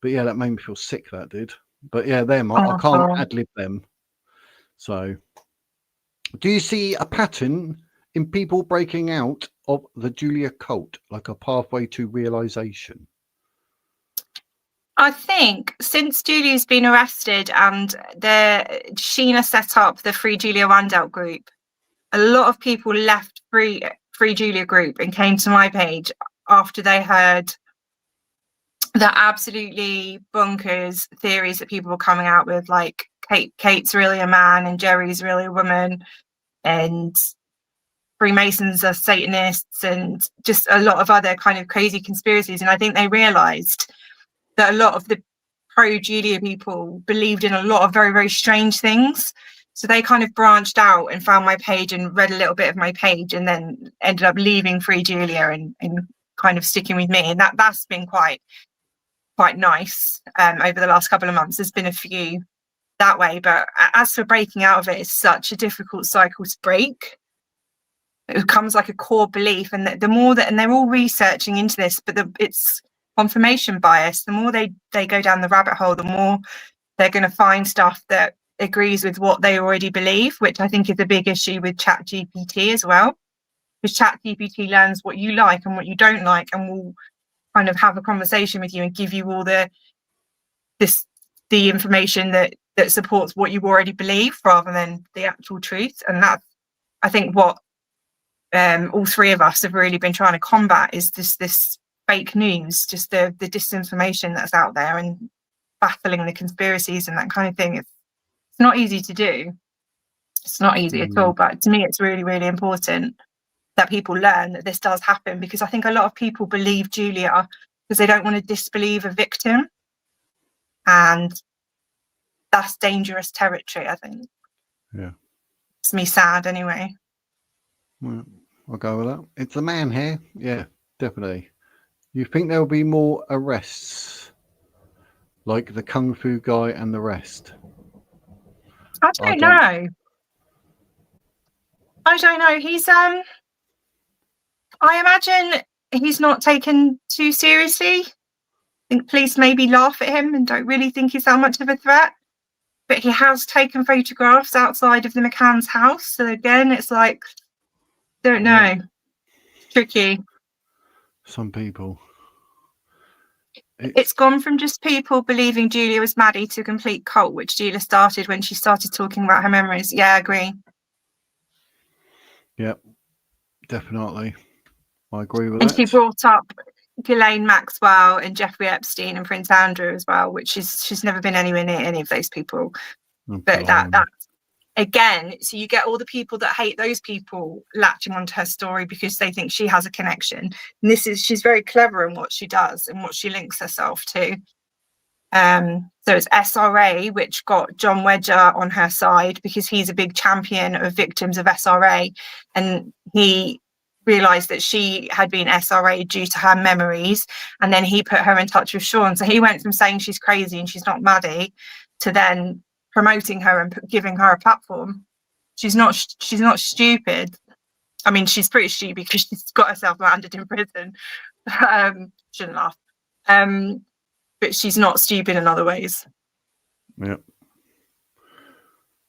But yeah, that made me feel sick. That did. But yeah, I can't Awful. ad lib them. So, do you see a pattern in people breaking out of the Julia cult, like a pathway to realization? I think since Julia's been arrested and Sheena set up the Free Julia Wandelt group, a lot of people left Free Julia group and came to my page after they heard the absolutely bonkers theories that people were coming out with, like Kate's really a man and Jerry's really a woman, and Freemasons are Satanists, and just a lot of other kind of crazy conspiracies. And I think they realized that a lot of the pro-Julia people believed in a lot of very, very strange things. So they kind of branched out and found my page and read a little bit of my page, and then ended up leaving Free Julia and kind of sticking with me. And that's been quite nice over the last couple of months. There's been a few that way, but as for breaking out of it, it's such a difficult cycle to break. It becomes like a core belief, and the more that, and they're all researching into this, but it's confirmation bias. The more they go down the rabbit hole, the more they're going to find stuff that agrees with what they already believe, which I think is a big issue with ChatGPT as well, because ChatGPT learns what you like and what you don't like, and will kind of have a conversation with you and give you all the information that supports what you already believe rather than the actual truth. And that's, I think, what all three of us have really been trying to combat, is this fake news, just the disinformation that's out there, and battling the conspiracies and that kind of thing. It's not easy to do. It's not easy at all, but to me it's really, really important that people learn that this does happen, because I think a lot of people believe Julia because they don't want to disbelieve a victim, and that's dangerous territory, I think. Yeah, It's me sad anyway. Well, I'll go with that. It's a man here. Yeah, definitely. You think there'll be more arrests, like the Kung Fu guy and the rest? I don't know. He's I imagine he's not taken too seriously. I think police maybe laugh at him and don't really think he's that much of a threat. But he has taken photographs outside of the McCann's house. So again, it's like, don't know. Tricky. Some people. It's gone from just people believing Julia was Maddie to a complete cult, which Julia started when she started talking about her memories. Yeah, I agree. Yep, definitely. I agree with and that. She brought up Ghislaine Maxwell and Jeffrey Epstein and Prince Andrew as well, which she's never been anywhere near any of those people. But again, so you get all the people that hate those people latching onto her story because they think she has a connection. And she's very clever in what she does and what she links herself to. So it's SRA, which got John Wedger on her side because he's a big champion of victims of SRA, and he realised that she had been SRA due to her memories, and then he put her in touch with Sean. So he went from saying she's crazy and she's not Maddie to then promoting her and giving her a platform. She's not stupid. I mean, she's pretty stupid because she's got herself landed in prison. Shouldn't laugh. But she's not stupid in other ways. Yeah.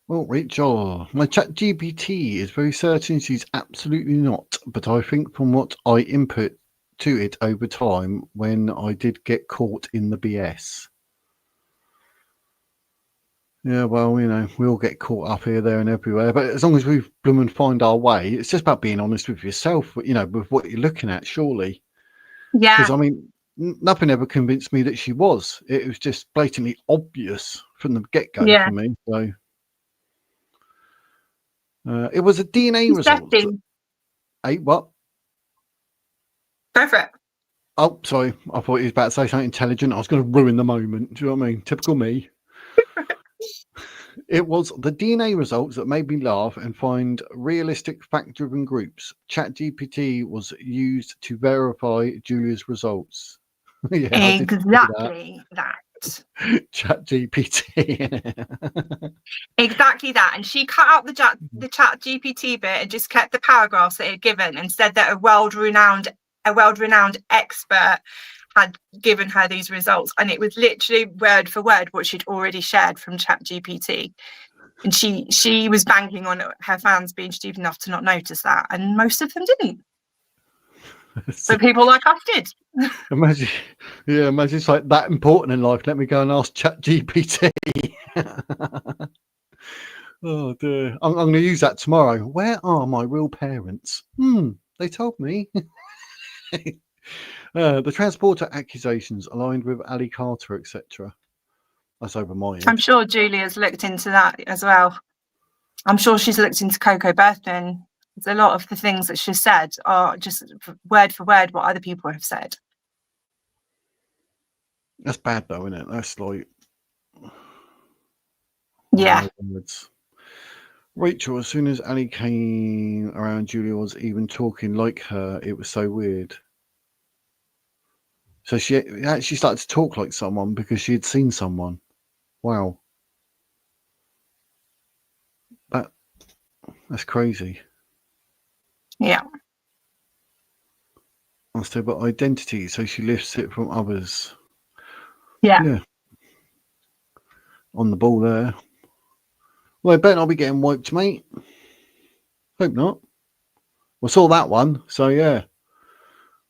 Well, Rachel, my chat GPT is very certain she's absolutely not, but I think from what I input to it over time when I did get caught in the BS. Yeah, well, you know, we all get caught up here, there and everywhere, but as long as we bloom and find our way, it's just about being honest with yourself, you know, with what you're looking at, surely. Yeah. Because, I mean, nothing ever convinced me that she was. It was just blatantly obvious from the get-go for me. So it was a DNA result. Hey, what? Go for it. Oh, sorry. I thought he was about to say something intelligent. I was going to ruin the moment. Do you know what I mean? Typical me. It was the DNA results that made me laugh and find realistic fact-driven groups. ChatGPT was used to verify Julia's results. Yeah, exactly that. ChatGPT. Exactly that. And she cut out the ChatGPT bit and just kept the paragraphs that it had given and said that a world-renowned expert had given her these results, and it was literally word for word what she'd already shared from ChatGPT. And she was banking on her fans being stupid enough to not notice that, and most of them didn't. So people like us did. Imagine it's like that important in life. Let me go and ask ChatGPT. Oh dear, I'm going to use that tomorrow. Where are my real parents? They told me. The transporter accusations aligned with Ali Carter, etc. That's over my head. I'm sure Julia's looked into that as well. I'm sure she's looked into Coco Berthin. A lot of the things that she said are just word for word what other people have said. That's bad though, isn't it? That's like... Yeah. Rachel, as soon as Ali came around, Julia was even talking like her. It was so weird. So she actually started to talk like someone because she had seen someone. Wow. That's crazy. Yeah. Must have got identity, so she lifts it from others. Yeah. On the ball there. Well, I better not be getting wiped, mate. Hope not. Well, saw that one, so yeah.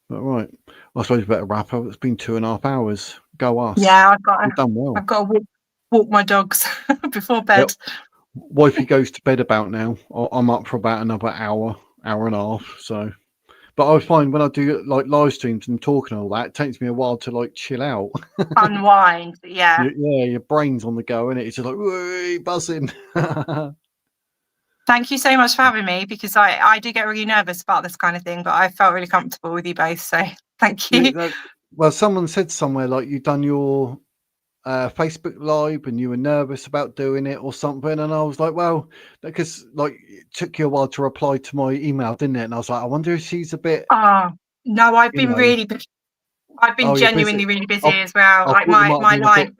But right. I suppose we better wrap up. It's been 2.5 hours. Go us. Yeah, We've done well. I've got to walk my dogs before bed. Yep. Wifey goes to bed about now. I'm up for about another hour and a half. So, but I find when I do like live streams and talking and all that, it takes me a while to like chill out, unwind. Yeah. Your brain's on the go, and it's just like whoo, buzzing. Thank you so much for having me, because I do get really nervous about this kind of thing, but I felt really comfortable with you both. So thank you. Well, someone said somewhere like you've done your Facebook Live and you were nervous about doing it or something, and I was like, well, because like it took you a while to reply to my email, didn't it? And I was like, I wonder if she's a bit. No, I've been really busy. I've been genuinely really busy as well. Like my life,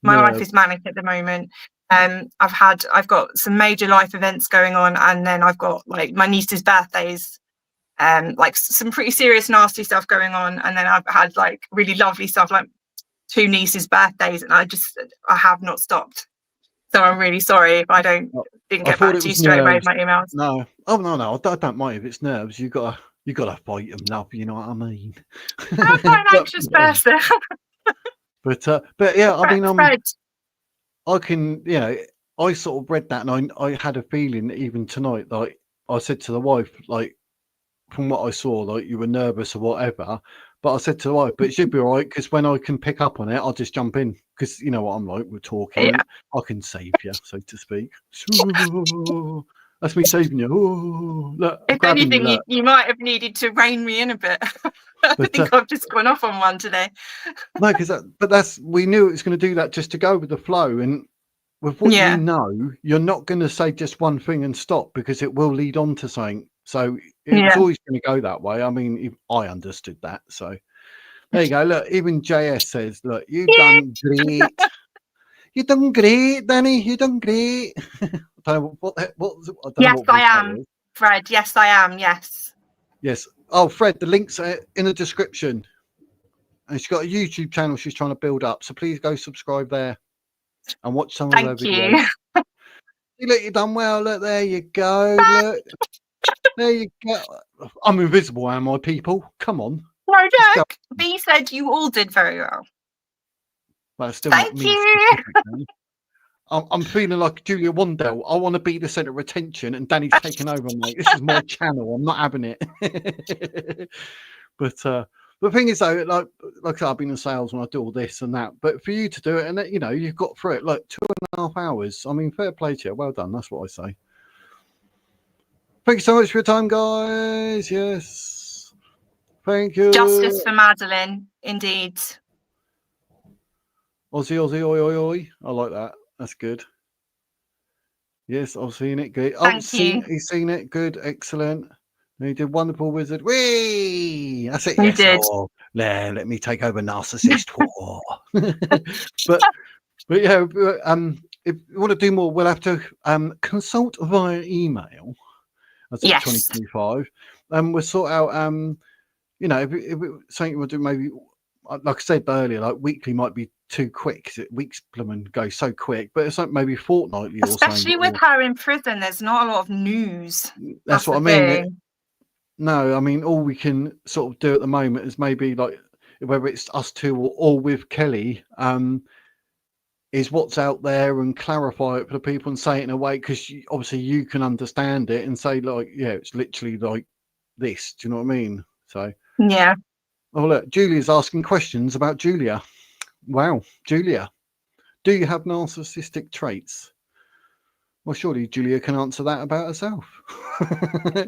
my life is manic at the moment. I've got some major life events going on, and then I've got like my niece's birthdays, like some pretty serious nasty stuff going on, and then I've had like really lovely stuff like 2 nieces' birthdays, and I have not stopped. So I'm really sorry if I didn't get back to you straight away with my emails. No, no, I don't mind if it's nerves. You gotta fight them, love. You know what I mean? I'm quite an anxious person. But yeah, I mean, I can, I sort of read that, and I had a feeling even tonight, like I said to the wife, like from what I saw, like you were nervous or whatever, But I said to the wife, but it should be all right because when I can pick up on it, I'll just jump in because you know what I'm like. We're talking. Yeah. I can save you, so to speak. That's me saving you. Oh, look, I'm If grabbing anything, you. Look. you might have needed to rein me in a bit. I But, think I've just gone off on one today. No, because we knew it was going to do that just to go with the flow. And with what Yeah. you know, you're not going to say just one thing and stop because it will lead on to something. So it was always going to go that way. I mean, I understood that. So there you go. Look, even JS says, look, you've done great. You've done great, Danny. You've done great. I don't know what I don't Yes, know what I voice that am, was. Fred. Yes, I am. Yes. Yes. Oh, Fred, the links are in the description. And she's got a YouTube channel she's trying to build up. So please go subscribe there and watch some of her Thank videos. you. Look, you've done well. Look, there you go. Look. There you go. I'm invisible, am I, people? Come on. No Let's go. joke. B said you all did very well. Well, it's still Thank not me you. specifically. I'm feeling like Julia Wandelt. I want to be the centre of attention, and Danny's taken over, mate. This is my channel. I'm not having it. But the thing is, though, like I said, I've been in sales when I do all this and that. But for you to do it, and you know, you've got through it like 2.5 hours. I mean, fair play to you. Well done. That's what I say. Thank you so much for your time, guys. Yes. Thank you. Justice for Madeline, indeed. Aussie, Aussie, oi, oi, oi. I like that. That's good. Yes, I've seen it. Good. Oh, Thank you. he's seen it. Good. Excellent. He did wonderful, wizard. Whee! That's it. You Yes. did. Oh, let me take over narcissist war. but yeah, if you want to do more, we'll have to consult via email. That's Yes. 2025. We'll sort out you know, if something we'll do, maybe like I said earlier, like weekly might be too quick because weeks go so quick, but it's like maybe fortnightly or something. Especially with her in prison, there's not a lot of news. That's what I the mean. No, I mean, all we can sort of do at the moment is maybe like whether it's us two or with Kelly, is what's out there and clarify it for the people and say it in a way because obviously you can understand it and say like, yeah, it's literally like this. Do you know what I mean? So Yeah. oh look, Julia's asking questions about Julia. Wow, Julia, do you have narcissistic traits? Well, surely Julia can answer that about herself.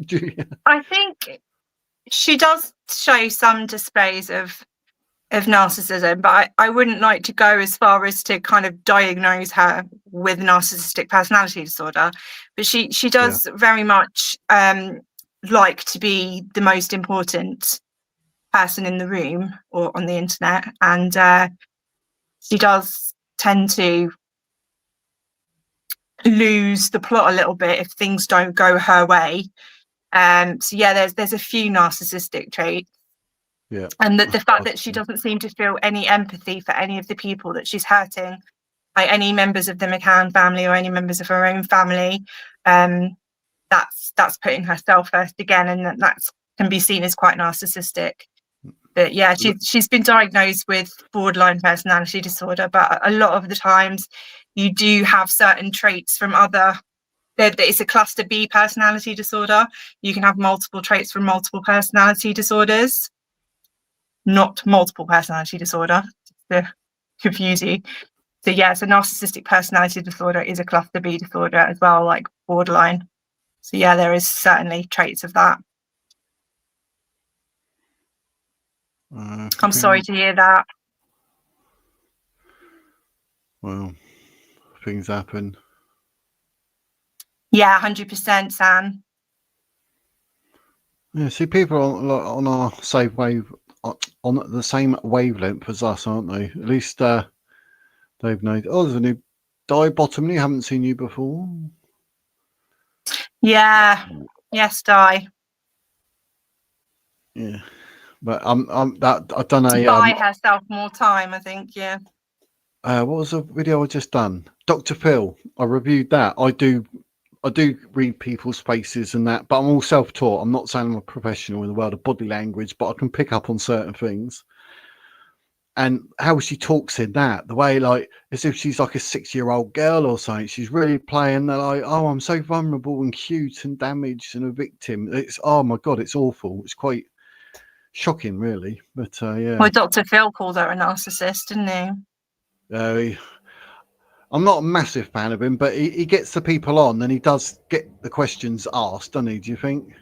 Julia. I think she does show some displays of narcissism, but I wouldn't like to go as far as to kind of diagnose her with narcissistic personality disorder. But she does very much like to be the most important person in the room or on the internet, and she does tend to lose the plot a little bit if things don't go her way. So yeah, there's a few narcissistic traits. Yeah. And the fact that she doesn't seem to feel any empathy for any of the people that she's hurting, like any members of the McCann family or any members of her own family, that's putting herself first again, and that can be seen as quite narcissistic. But yeah, she's been diagnosed with borderline personality disorder, but a lot of the times you do have certain traits from other. It's a cluster B personality disorder. You can have multiple traits from multiple personality disorders, not multiple personality disorder, to confuse you. So yeah, so narcissistic personality disorder is a cluster B disorder as well, like borderline. So yeah, there is certainly traits of that. I'm sorry to hear that. Well, things happen. Yeah, 100%, Sam. Yeah, see, people on our same wave, on the same wavelength as us, aren't they? At least they've known. Oh, there's a new Debunking. You haven't seen you before. Yeah. Yes, Di. Yeah, but that I've done a buy herself more time, I think. Yeah. What was the video I just done? Dr. Phil. I reviewed that. I do read people's faces and that, but I'm all self-taught. I'm not saying I'm a professional in the world of body language, but I can pick up on certain things. And how she talks in that, the way like as if she's like a 6-year-old girl or something. She's really playing the like, oh, I'm so vulnerable and cute and damaged and a victim. It's oh my god, it's awful. It's quite shocking, really. But yeah. Well, Dr. Phil called her a narcissist, didn't he? I'm not a massive fan of him, but he gets the people on and he does get the questions asked, doesn't he? Do you think?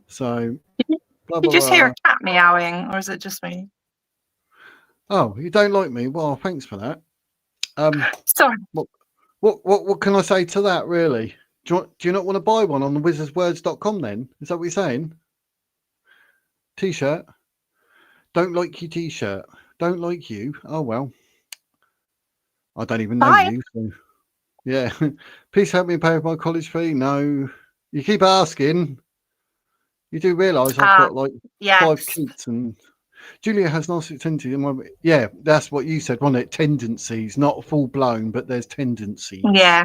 So, blah, You blah, just hear blah. a cat meowing, or is it just me? Oh, you don't like me? Well, thanks for that. Sorry. What can I say to that, really? Do you not want to buy one on the wizardswords.com then? Is that what you're saying? T-shirt? Don't like your T-shirt. Don't like you. Oh, well. I don't even know Bye. you. So, yeah. Please help me pay my college fee. No. You keep asking. You do realise I've got like 5 Yes. kids and Julia has narcissistic tendencies. Yeah, that's what you said, wasn't it? Tendencies, not full blown, but there's tendencies. Yeah.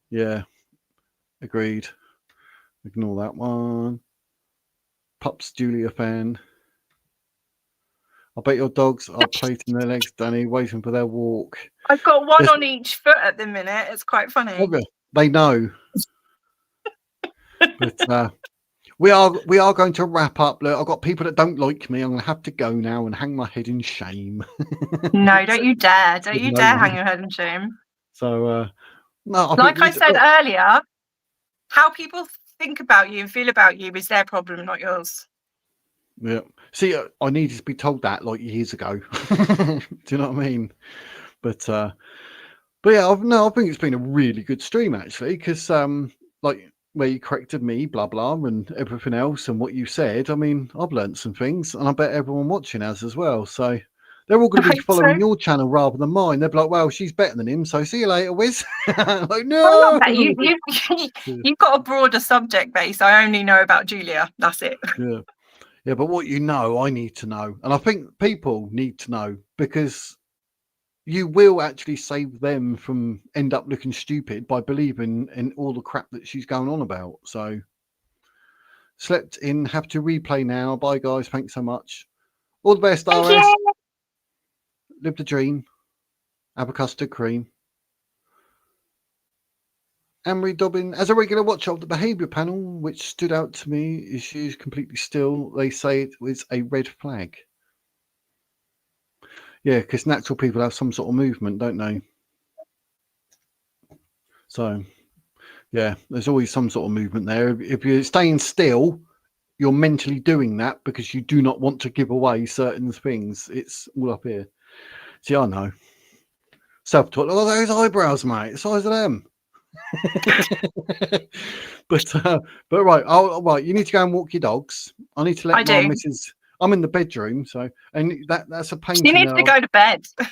Yeah. Agreed. Ignore that one. Pups Julia fan. I bet your dogs are plating their legs, Danny, waiting for their walk. I've got one There's- on each foot at the minute. It's quite funny. They know. But we are going to wrap up. Look, I've got people that don't like me. I'm going to have to go now and hang my head in shame. No, don't you dare. Don't you No dare one. hang your head in shame. So, no. Like I said earlier, how people think about you and feel about you is their problem, not yours. Yeah. See, I needed to be told that like years ago. Do you know what I mean? But yeah, I think it's been a really good stream actually, because like where you corrected me, blah blah, and everything else, and what you said. I mean, I've learned some things, and I bet everyone watching has as well. So they're all going to be following your channel rather than mine. They'll be like, "Well, she's better than him, so see you later, Wiz." Like, no, you've got a broader subject base. I only know about Julia. That's it. Yeah, but what you know, I need to know, and I think people need to know, because you will actually save them from end up looking stupid by believing in all the crap that she's going on about. So, slept in, have to replay now. Bye, guys. Thanks so much. All the best, Thank RS. you. Live the dream. Have a custard cream. Anne-Marie Dobbin, as a regular watcher of the behaviour panel, which stood out to me, is she's completely still. They say it was a red flag. Yeah, because natural people have some sort of movement, don't they? So, yeah, there's always some sort of movement there. If you're staying still, you're mentally doing that because you do not want to give away certain things. It's all up here. See, I know. Self-taught. Look at those eyebrows, mate. The size of them. but right. Right. You need to go and walk your dogs. I need to let my missus. I'm in the bedroom, so that's a painting. You need to go to bed. I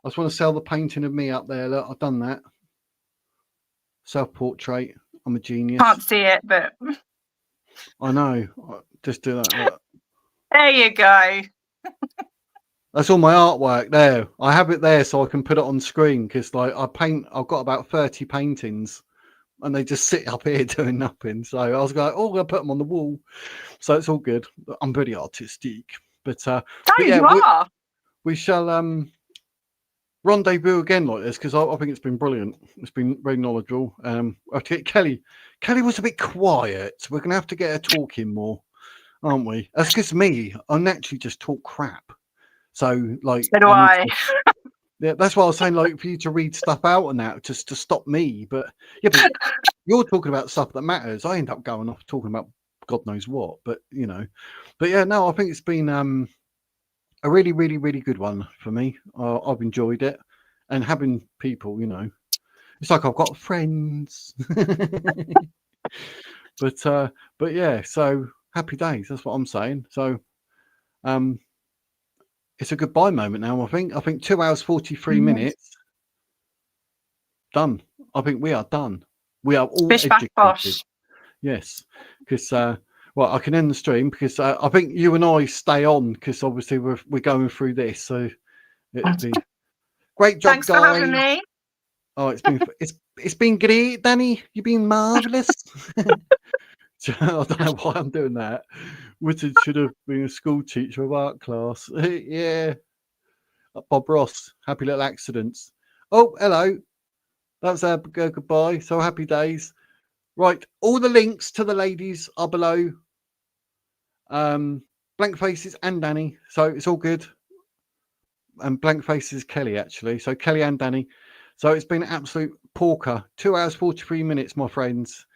just want to sell the painting of me up there. Look, I've done that. Self-portrait. I'm a genius. Can't see it, but I know. Just do that. Look. There you go. That's all my artwork there. I have it there so I can put it on screen, because like I've got about 30 paintings and they just sit up here doing nothing. So I was like, oh, I'm gonna put them on the wall. So it's all good. I'm very artistic. But yeah, we shall rendezvous again like this, because I think it's been brilliant. It's been very knowledgeable. I have to get Kelly. Kelly was a bit quiet. We're gonna have to get her talking more, aren't we? That's because me, I naturally just talk crap. So like, so do I. Yeah, that's why I was saying, like, for you to read stuff out and that, just to stop me. But yeah, but you're talking about stuff that matters. I end up going off talking about God knows what. But you know, but yeah, no, I think it's been a really, really, really good one for me. I've enjoyed it, and having people, you know, it's like I've got friends. But yeah, so happy days. That's what I'm saying. So, it's a goodbye moment now. I think 2 hours 43 minutes. Done. I think we are done. We are all educated. Yes, because well, I can end the stream because I think you and I stay on, because obviously we're going through this. So it'll be great job, Thanks guys. for having me. Oh, it's been great, Danny. You've been marvelous. I don't know why I'm doing that. Richard should have been a school teacher of art class. Yeah. Bob Ross, happy little accidents. Oh, hello. That's our goodbye. So happy days. Right. All the links to the ladies are below. Blank Faces and Danny. So it's all good. And Blank Faces Kelly, actually. So Kelly and Danny. So it's been an absolute porker. 2 hours, 43 minutes, my friends.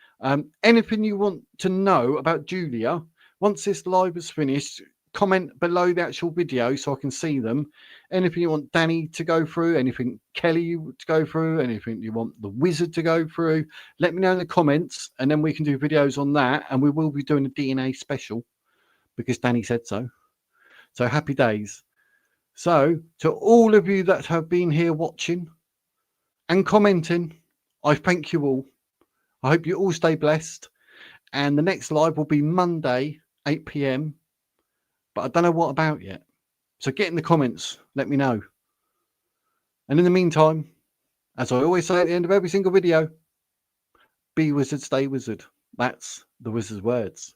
Anything you want to know about Julia, once this live is finished, comment below the actual video so I can see them. Anything you want Danny to go through, anything Kelly to go through, anything you want the wizard to go through, let me know in the comments, and then we can do videos on that. And we will be doing a DNA special because Danny said so. So happy days. So to all of you that have been here watching and commenting, I thank you all. I hope you all stay blessed. And the next live will be Monday, 8 p.m. But I don't know what about yet. So get in the comments. Let me know. And in the meantime, as I always say at the end of every single video, be wizard, stay wizard. That's the wizard's words.